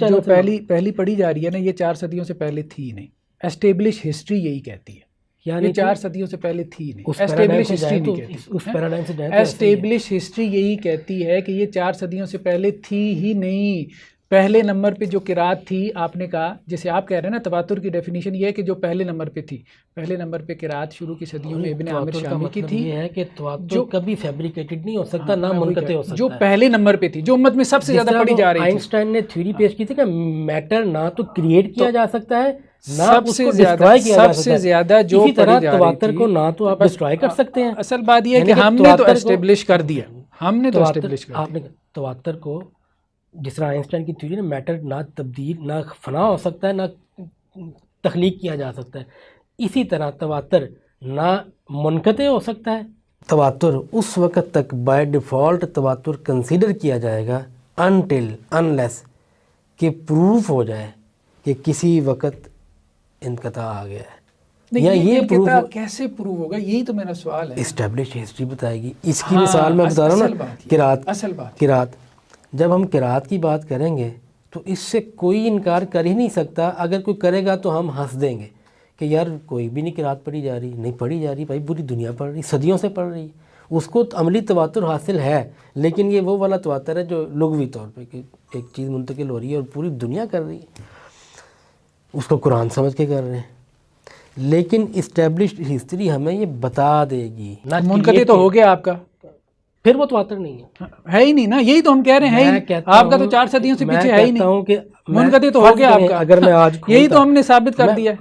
جو پہلی پڑھی جا رہی ہے نا، یہ 4 صدیوں سے پہلے تھی نہیں. اسٹیبلش ہسٹری یہی کہتی ہے، یہ 4 صدیوں سے پہلے تھی نہیں. اسٹیبلش ہسٹری نہیں کہتی، اسٹیبلش ہسٹری یہی کہتی ہے کہ یہ 4 صدیوں سے پہلے تھی ہی نہیں. پہلے نمبر پہ جو قرات تھی، آپ نے کہا، جیسے آپ کہہ رہے ہیں نا، تواتر کی ڈیفینیشن یہ ہے کہ جو پہلے نمبر پہ تھی، پہلے نمبر پہ قرات شروع کی صدیوں میں ابن عامر شامی کی تھی. یہ ہے کہ تواتر کبھی فیبریکیٹڈ نہیں ہو سکتا، نہ منقطع ہو سکتا. جو پہلے نمبر پہ تھی، جو امت میں سب سے زیادہ پڑھی جا رہی تھی. آئنسٹائن نے تھیوری پیش کی تھی کہ میٹر نہ تو کریٹ کیا جا سکتا ہے، سب سے زیادہ جو اسی طرح تواتر کو نہ تو آپ ڈسٹرائے کر سکتے ہیں. اصل بات یہ ہے کہ ہم نے تو اسٹیبلش کر دیا، ہم نے تو اسٹیبلش کر دیا. آپ نے تواتر کو، جس طرح آئنسٹائن کی تھیوری نے میٹر نہ تبدیل، نہ فنا ہو سکتا ہے، نہ تخلیق کیا جا سکتا ہے، اسی طرح تواتر نہ منقطع ہو سکتا ہے. تواتر اس وقت تک بائی ڈیفالٹ تواتر کنسیڈر کیا جائے گا unless کہ پروف ہو جائے کہ کسی وقت انقطاع آ گیا ہے. یہ پروف کیسے پروف ہوگا، یہی تو میرا سوال ہے. اسٹیبلش ہسٹری بتائے گی. اس کی مثال میں بتا رہا ہوں نا، قرات. جب ہم قرات کی بات کریں گے تو اس سے کوئی انکار کر ہی نہیں سکتا. اگر کوئی کرے گا تو ہم ہنس دیں گے کہ یار کوئی بھی نہیں قرات پڑھی جا رہی. نہیں پڑھی جا رہی بھائی، پوری دنیا پڑھ رہی، صدیوں سے پڑھ رہی. اس کو عملی تواتر حاصل ہے، لیکن یہ وہ والا تواتر ہے جو لغوی طور پہ کہ ایک چیز منتقل ہو رہی ہے اور پوری دنیا کر رہی ہے، اس کو قرآن سمجھ کے کر رہے ہیں. لیکن اسٹیبلشڈ ہسٹری ہمیں یہ بتا دے گی. منقطع تو ہو گیا آپ کا، پھر وہ تواتر نہیں ہے ہی نہیں نا. یہی تو ہم کہہ رہے ہیں، آپ کا تو 4 صدیوں سے پیچھے ہے ہی نہیں. منقطع تو ہو گیا آپ کا. اگر میں آج یہی تو ہم نے ثابت کر دیا.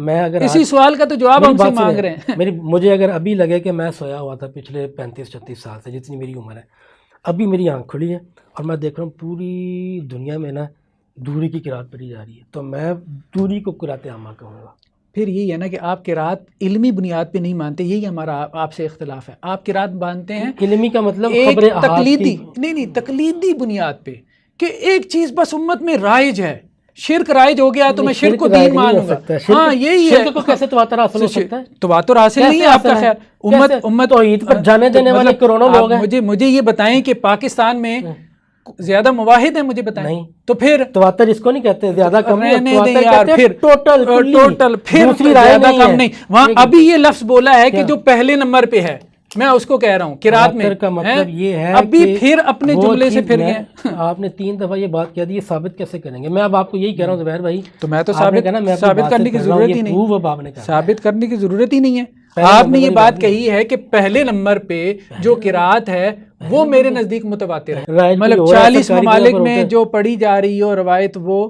اسی سوال کا تو جواب ہم سے مانگ رہے ہیں. مجھے اگر ابھی لگے کہ میں سویا ہوا تھا پچھلے 35-36 سال سے، جتنی میری عمر ہے، ابھی میری آنکھ کھلی ہے اور میں دیکھ رہا ہوں پوری دنیا میں نا دوری کی قرات پڑھی جا رہی ہے، تو میں دوری کو قرات عامہ کہوں گا. پھر یہی ہے نا کہ آپ قرات علمی بنیاد پہ نہیں مانتے. یہی ہمارا آپ سے اختلاف ہے. آپ قرات مانتے ہیں علمی کا مطلب ایک تقلیدی، نہیں تقلیدی بنیاد پہ، کہ ایک چیز بس امت میں رائج ہے. شرک رائج ہو گیا تو میں شرک کو دین مانوں گا. ہاں یہی ہے. شرک کو کیسے تواتر حاصل ہو سکتا ہے؟ تواتر حاصل نہیں ہے آپ کا. خیر امت توحید پر جانے دینے والے کروڑوں لوگ ہیں. مجھے یہ بتائیں کہ پاکستان میں زیادہ مواحد ہیں، مجھے بتائیں. نہیں تو پھر تواتر اس کو نہیں کہتے زیادہ کم نہیں. ٹوٹل پھر زیادہ کم نہیں. وہاں ابھی یہ لفظ بولا ہے کہ جو پہلے نمبر پہ ہے، میں اس کو کہہ رہا ہوں قرات میں کا مطلب یہ ہے ابھی پھر اپنے جملے سے پھر گئے. آپ نے 3 دفعہ یہ بات کہہ دی، یہ ثابت کیسے کریں گے؟ میں اب آپ کو یہی کہہ رہا ہوں زبیر بھائی. تو میں تو ثابت کرنے کی ضرورت ہی نہیں، ثابت کرنے کی ضرورت ہی نہیں ہے. آپ نے یہ بات کہی ہے کہ پہلے نمبر پہ جو قرات ہے وہ میرے نزدیک متواتر ہے. مطلب 40 ممالک میں جو پڑھی جا رہی ہو روایت وہ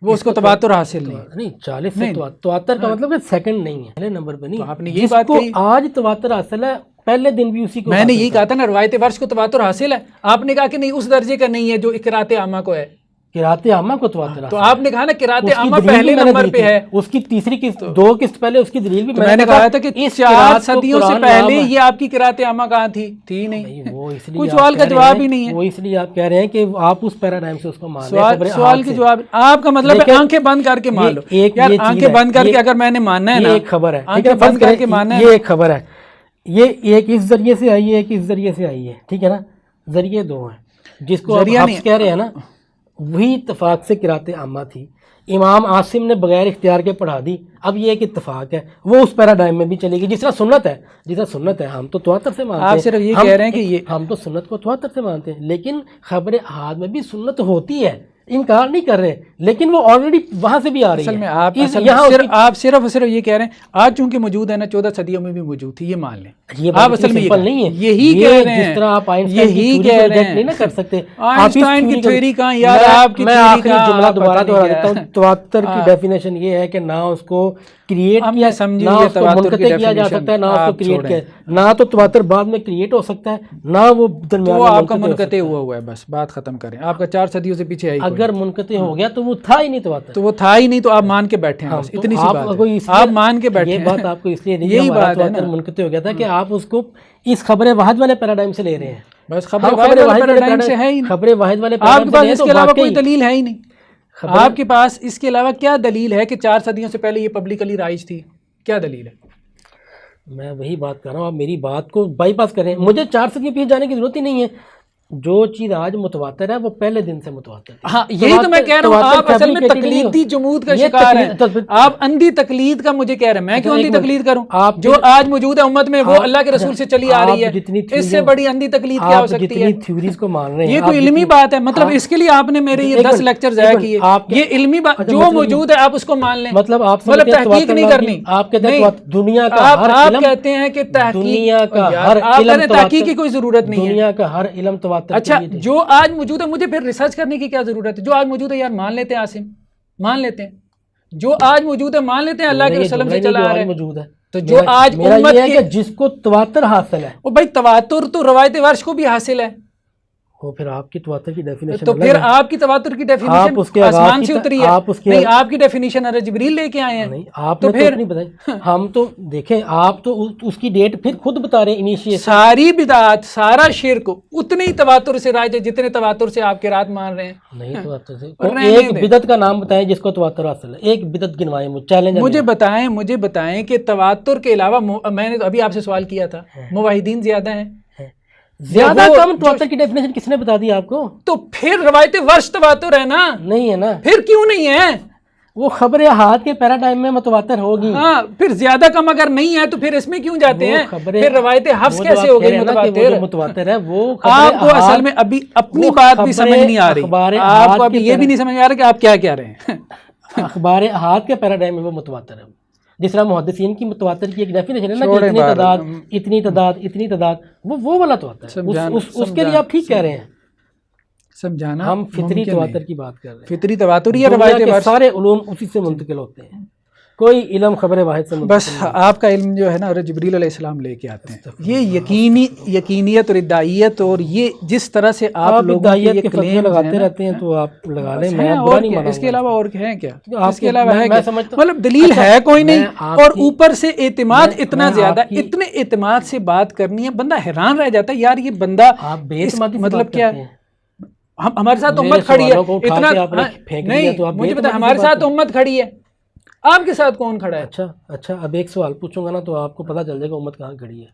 اس کو تواتر حاصل نہیں. 40 سے تواتر کا مطلب سیکنڈ نہیں ہے، پہلے نمبر پہ نہیں. آپ نے یہ بات کہی. آج تواتر حاصل ہے پہلے دن بھی اسی کو میں نے یہی کہا تھا نا، روایت ورش کو تواتر حاصل ہے، آپ نے کہا کہ نہیں اس درجے کا نہیں ہے جو قرات عامہ کو ہے، قرات عامہ کو تواتر تو آپ نے کہا نا قرات اس کی عامہ دلیل پہلے بھی میں نے نمبر دی پہ تھی، ہے، اس کی تیسری قسط 2 قسط پہلے اس کی دلیل بھی میں نے کہا تھا کہ اس 4 قرات کو صدیوں سے قرآن پہلے نام ہے۔ یہ آپ کی قرات عامہ کہاں تھی نہیں، وہ اس لیے کوئی آپ سوال کا کہہ رہے جواب ہیں، ہی نہیں ہے، وہ اس لیے آپ کہہ رہے ہیں کہ آپ اس پیراڈائم سے اس کو مان لیں، سوال کے جواب آپ کا مطلب ہے آنکھیں بند کر کے مان لو، یار آنکھیں بند کر کے اگر میں نے ماننا ہے یہ نا، ایک خبر ہے، آنکھیں بند کر کے ماننا ہے، یہ ایک خبر ہے، یہ ایک اس ذریعے سے آئی ہے، ایک اس ذریعے سے آئی ہے، ٹھیک ہے نا، ذریعے 2 ہیں، جس کو آپ حفظ کہہ رہے ہیں نا، وہی اتفاق سے قرات عامہ تھی، امام عاصم نے بغیر اختیار کے پڑھا دی، اب یہ ایک اتفاق ہے، وہ اس پیراڈائم میں بھی چلے گی، جس طرح سنت ہے، ہم تو تواتر سے مانتے ہیں، آپ صرف یہ کہہ رہے ہیں کہ ہم تو سنت کو تواتر سے مانتے ہیں، لیکن خبر احاد میں بھی سنت ہوتی ہے، انکار نہیں کر رہے، لیکن وہ آلریڈی وہاں سے بھی آ رہی ہے، اصل میں آپ صرف اور صرف یہ کہہ رہے ہیں آج چونکہ موجود ہے نا، 14 صدیوں میں بھی موجود تھی، یہ مان لیں، یہ آپ اصل میں سمپل نہیں ہے، یہی کہہ رہے جس ہیں، طرح آپ آئنسٹائن کی یہی تھیوری کہہ کو رہے ریجیکٹ نہیں ہیں، نہ کر سکتے، آئنسٹائن کی تھیوری کہاں یار، آپ کی میں تھیوری آخری کہاں، جملہ دوبارہ پتہ دہرا نہیں دیتا ہوں، تواتر کی ڈیفینیشن یہ ہے کہ نہ اس کو کریٹ ہم کیا، نے سمجھی نہ ہوئی ہے اس کو تواتر کی منقطع کیا جا definition، سکتا ہے، نہ اس کو آپ کریٹ چھوڑیں، کیا، نہ تو تواتر بعد میں کریٹ ہو سکتا ہے، نہ وہ تو درمیان وہ میں آپ کا منقطع ہو منقطع سکتا ہے۔ ہوا ہے، بس بات ختم کریں، آپ کا 4 صدیوں سے پیچھے ہے ہی کوئی اگر منقطع ہو گیا تو وہ تھا ہی نہیں تواتر، تو وہ تھا ہی نہیں، تو آپ مان کے بیٹھے ہیں، ہاں، بس تو اتنی سی آپ بات کوئی ہے، اس لیے آپ مان کے بیٹھے یہ ہیں، بات آپ کو اس لیے نہیں، یہی ہمارا بات ہے نا، تواتر منقطع ہو گیا تھا کہ آپ اس کو اس خبر واحد والے پیراڈائم سے لے رہے ہیں، بس خبر واحد والے پیراڈائم سے ہے ہی نہیں، خبر واحد والے آپ پیراڈائم کے سے پاس لیں اس تو کے علاوہ کوئی واقعی دلیل ہے ہی نہیں، آپ کے پاس اس کے علاوہ کیا دلیل ہے کہ 4 صدیوں سے پہلے یہ پبلکلی رائج تھی، کیا دلیل ہے؟ میں وہی بات کر رہا ہوں، آپ میری بات کو بائی پاس کریں، مجھے 4 صدیوں پیچھے جانے کی ضرورت ہی نہیں ہے، جو چیز آج متواتر ہے وہ پہلے دن سے متواتر ہے، ہاں یہی تو میں کہہ رہا ہوں، آپ اصل میں تقلیدی جمود کا شکار ہیں، آپ اندھی تقلید کا مجھے کہہ رہے ہیں، میں کیوں اندھی تقلید کروں؟ جو آج موجود ہے امت میں وہ اللہ کے رسول سے چلی آ رہی ہے، اس سے بڑی اندھی تقلید کیا ہو سکتی ہے؟ تھیوریز کو مان رہے ہیں، یہ کوئی علمی بات ہے؟ مطلب اس کے لیے آپ نے میرے یہ 10 لیکچر ضائع کیے، یہ علمی بات جو موجود ہے آپ اس کو مان لیں، مطلب آپ مطلب تحقیق نہیں کرنی، آپ کہتے ہیں دنیا کا ہر آپ علم، کہتے ہیں کہ دنیا کا تحقیق، ہر آپ کہتے علم ہیں تحقیق کی کوئی ضرورت نہیں ہے، دنیا کا ہر علم تواتر، اچھا جو آج موجود ہے مجھے پھر ریسرچ کرنے کی کیا ضرورت ہے؟ جو آج موجود ہے یار مان لیتے ہیں، عاصم مان لیتے ہیں، جو آج موجود ہے مان لیتے ہیں، اللہ کے وسلم سے چلا آ رہا ہے، موجود ہے، تو جو آج میرا امت یہ ہے کے کہ جس کو تواتر حاصل ہے، وہ بھائی تواتر تو روایت ورش کو بھی حاصل ہے، وہ پھر آپ کی تواتر کی ڈیفینیشن تو پھر آپ کی تواتر کی ڈیفینیشن آسمان سے اتری ہے، نہیں آپ کی ڈیفینیشن ارے جبریل لے کے آئے ہیں، نہیں آپ نے تو اپنی بتائی، ہم تو دیکھیں آپ تو اس کی ڈیٹ پھر خود بتا رہے ہیں، انیشیشن ساری بدعات سارا شرک اتنے ہی تواتر سے رائج ہے جتنے تواتر سے آپ کے رات مان رہے ہیں، نہیں تواتر سے ایک بدعت کا نام بتائیں جس کو تواتر حاصل ہے، ایک بدعت گنوائیں، چیلنج مجھے بتائیں کہ تواتر کے علاوہ میں نے ابھی آپ سے سوال کیا تھا موحدین زیادہ ہیں، زیادہ کم تواتر کی ڈیفینیشن کس نے بتا دی آپ کو؟ تو پھر روایت ورش تواتر ہے نا، نہیں ہے نا، پھر کیوں نہیں ہے؟ وہ خبر احاد کے پیراڈائم میں متواتر ہوگی، ہاں پھر زیادہ کم اگر نہیں ہے تو پھر اس میں کیوں جاتے ہیں؟ پھر روایت حفظ کیسے ہو گئی متواتر ہے؟ وہ آپ کو اصل میں ابھی اپنی بات بھی سمجھ نہیں آ رہی، آپ کو ابھی یہ بھی نہیں سمجھ آ رہا کہ آپ کیا کہہ رہے ہیں، اخبار احاد کے پیراڈائم میں وہ متواتر ہے، جس طرح محدثین کی متواتر کی ایک ڈیفینیشن ہے نا کہ اتنی تعداد اتنی تعداد اتنی تعداد، وہ والا تواتر ہے، اس کے لیے آپ ٹھیک کہہ رہے ہیں، سمجھانا ہم فطری تواتر کی بات کر رہے ہیں، فطری تواتر یا دنیا روایت کے ورش، سارے علوم اسی سے منتقل ہوتے ہیں، کوئی علم خبر واحد سے منتقل بس آپ کا علم جو ہے نا جبریل علیہ السلام لے کے آتے ہیں، یہ یقینیت اور ادعائیت، اور یہ جس طرح سے آپ لوگوں کے یہ فتوے لگاتے رہتے ہیں تو آپ لگا لیں، میں برا نہیں مانا، اس کے علاوہ اور ہے کیا؟ اس کے علاوہ ہے کیا؟ مطلب دلیل ہے کوئی نہیں، اور اوپر سے اعتماد اتنا زیادہ، اتنے اعتماد سے بات کرنی ہے، بندہ حیران رہ جاتا ہے یار یہ بندہ مطلب کیا، ہمارے ساتھ امت کھڑی ہے اتنا نہیں، مجھے پتا ہمارے ساتھ امت کھڑی ہے، آپ کے ساتھ کون کھڑا ہے؟ اچھا اب ایک سوال پوچھوں گا نا تو آپ کو پتہ چل جائے گا امت کہاں کھڑی ہے،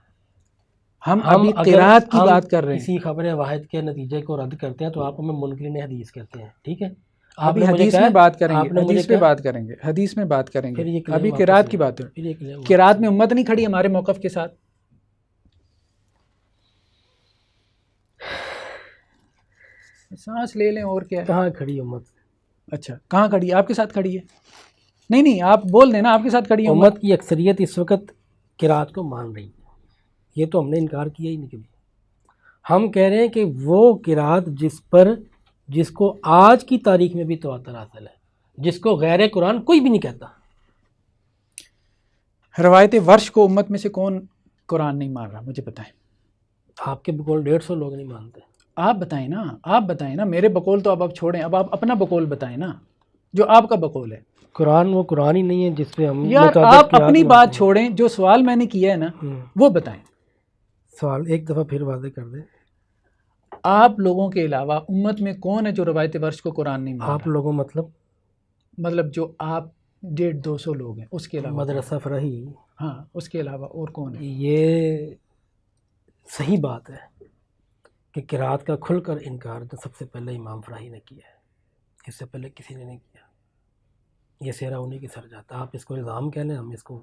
ہم ابھی قرات کی بات کر رہے ہیں، کسی خبر واحد کے نتیجے کو رد کرتے ہیں تو آپ ہمیں منکرین حدیث کہتے ہیں، ٹھیک ہے، ابھی حدیث میں بات کریں گے، حدیث پہ بات کریں گے، حدیث میں بات کریں گے، ابھی قرات کی بات ہے، قرات میں امت نہیں کھڑی ہمارے موقف کے ساتھ، سانس لے لیں، اور کیا کہاں کھڑی امت؟ اچھا کہاں کھڑی ہے؟ آپ کے ساتھ کھڑی ہے؟ نہیں آپ بول دیں نا، آپ کے ساتھ کھڑی ہے امت کی اکثریت اس وقت قرات کو مان رہی ہے، یہ تو ہم نے انکار کیا ہی نہیں کبھی، ہم کہہ رہے ہیں کہ وہ قرات جس کو آج کی تاریخ میں بھی تواتر حاصل ہے، جس کو غیر قرآن کوئی بھی نہیں کہتا، روایت ورش کو امت میں سے قرآن نہیں مان رہا؟ مجھے بتائیں. آپ کے بقول 150 لوگ نہیں مانتے. آپ بتائیں نا. میرے بقول تو اب آپ چھوڑیں، اب آپ اپنا بقول بتائیں نا، جو آپ کا بقول ہے. قرآن وہ قرآن ہی نہیں ہے جس پہ ہم یار مطابق آپ قیاس اپنی کرتے بات ہیں. چھوڑیں، جو سوال میں نے کیا ہے نا وہ بتائیں. سوال ایک دفعہ پھر واضح کر دیں. آپ لوگوں کے علاوہ امت میں کون ہے جو روایت ورش کو قرآن نہیں مان آپ رہا؟ لوگوں مطلب جو آپ 150-200 لوگ ہیں، اس کے علاوہ مدرسہ فراہی، ہاں اس کے علاوہ اور کون ہے؟ یہ صحیح بات ہے کہ قرات کا کھل کر انکار تو سب سے پہلے امام فراہی نے کیا ہے، اس سے پہلے کسی نے نہیں کیا. یہ سیرا انہیں کی سر جاتا. آپ اس کو الزام کہہ لیں، ہم اس کو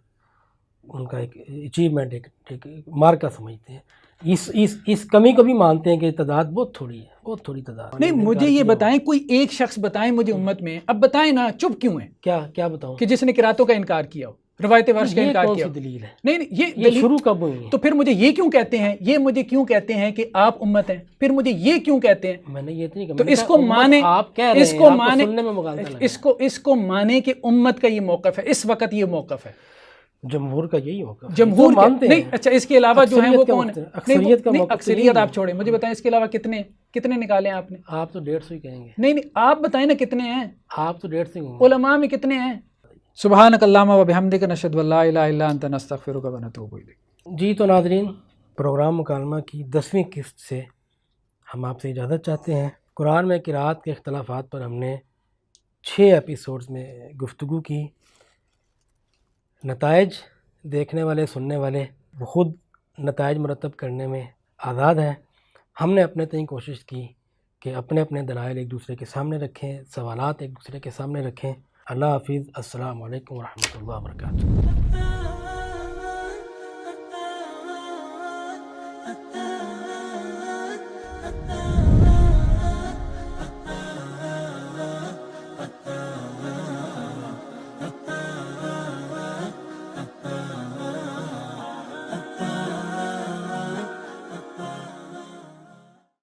ان کا ایک اچیومنٹ، ایک مارکا سمجھتے ہیں. اس کمی کو بھی مانتے ہیں کہ تعداد بہت تھوڑی ہے، بہت تھوڑی تعداد. نہیں مجھے یہ بتائیں، کوئی ایک شخص بتائیں مجھے امت میں، اب بتائیں نا، چپ کیوں ہیں؟ کیا بتاؤں کہ جس نے قراتوں کا انکار کیا ہو، روایت ورش کا یہ انکار کون کیا سی ہو. دلیل ہے؟ نہیں یہ یہ دلیل شروع کب ہوئی ہے؟ تو پھر مجھے یہ کیوں کہتے ہیں، یہ مجھے کیوں کہتے ہیں کہ آپ امت ہیں؟ پھر مجھے یہ کیوں کہتے ہیں؟ میں نے یہ تو نہیں کہا. تو میں نے اس کہا کو امت مانے، آپ کہہ رہے اس ہیں، کو آپ مانے، سننے میں مغالطہ لگ رہا ہے. اس کو مانے کہ امت کا یہ موقف ہے، اس وقت یہ موقف ہے. جمہور کا یہی ہوگا. جمہور مانتے ہیں. نہیں، اچھا اس کے علاوہ جو ہیں وہ کون ہیں؟ اکثریت کا موقف اکثریت آپ چھوڑیں، مجھے بتائیں اس کے علاوہ کتنے نکالے آپ نے؟ آپ تو 150 ہی کہیں گے. نہیں آپ بتائیں نا کتنے ہیں. آپ تو 150 ہی ہوں. علماء میں کتنے ہیں؟ سبحانک اللہم و بحمدک نشہد ان لا الہ الا انت نستغفرک و نتوب الیک. جی تو ناظرین، پروگرام مکالمہ کی 10ویں قسط سے ہم آپ سے اجازت چاہتے ہیں. قرآن میں قرات کے اختلافات پر ہم نے 6 ایپیسوڈز میں گفتگو کی. نتائج دیکھنے والے، سننے والے وہ خود نتائج مرتب کرنے میں آزاد ہیں. ہم نے اپنے تئیں کوشش کی کہ اپنے دلائل ایک دوسرے کے سامنے رکھیں، سوالات ایک دوسرے کے سامنے رکھیں. اللہ حافظ. السلام علیکم ورحمۃ اللہ وبرکاتہ.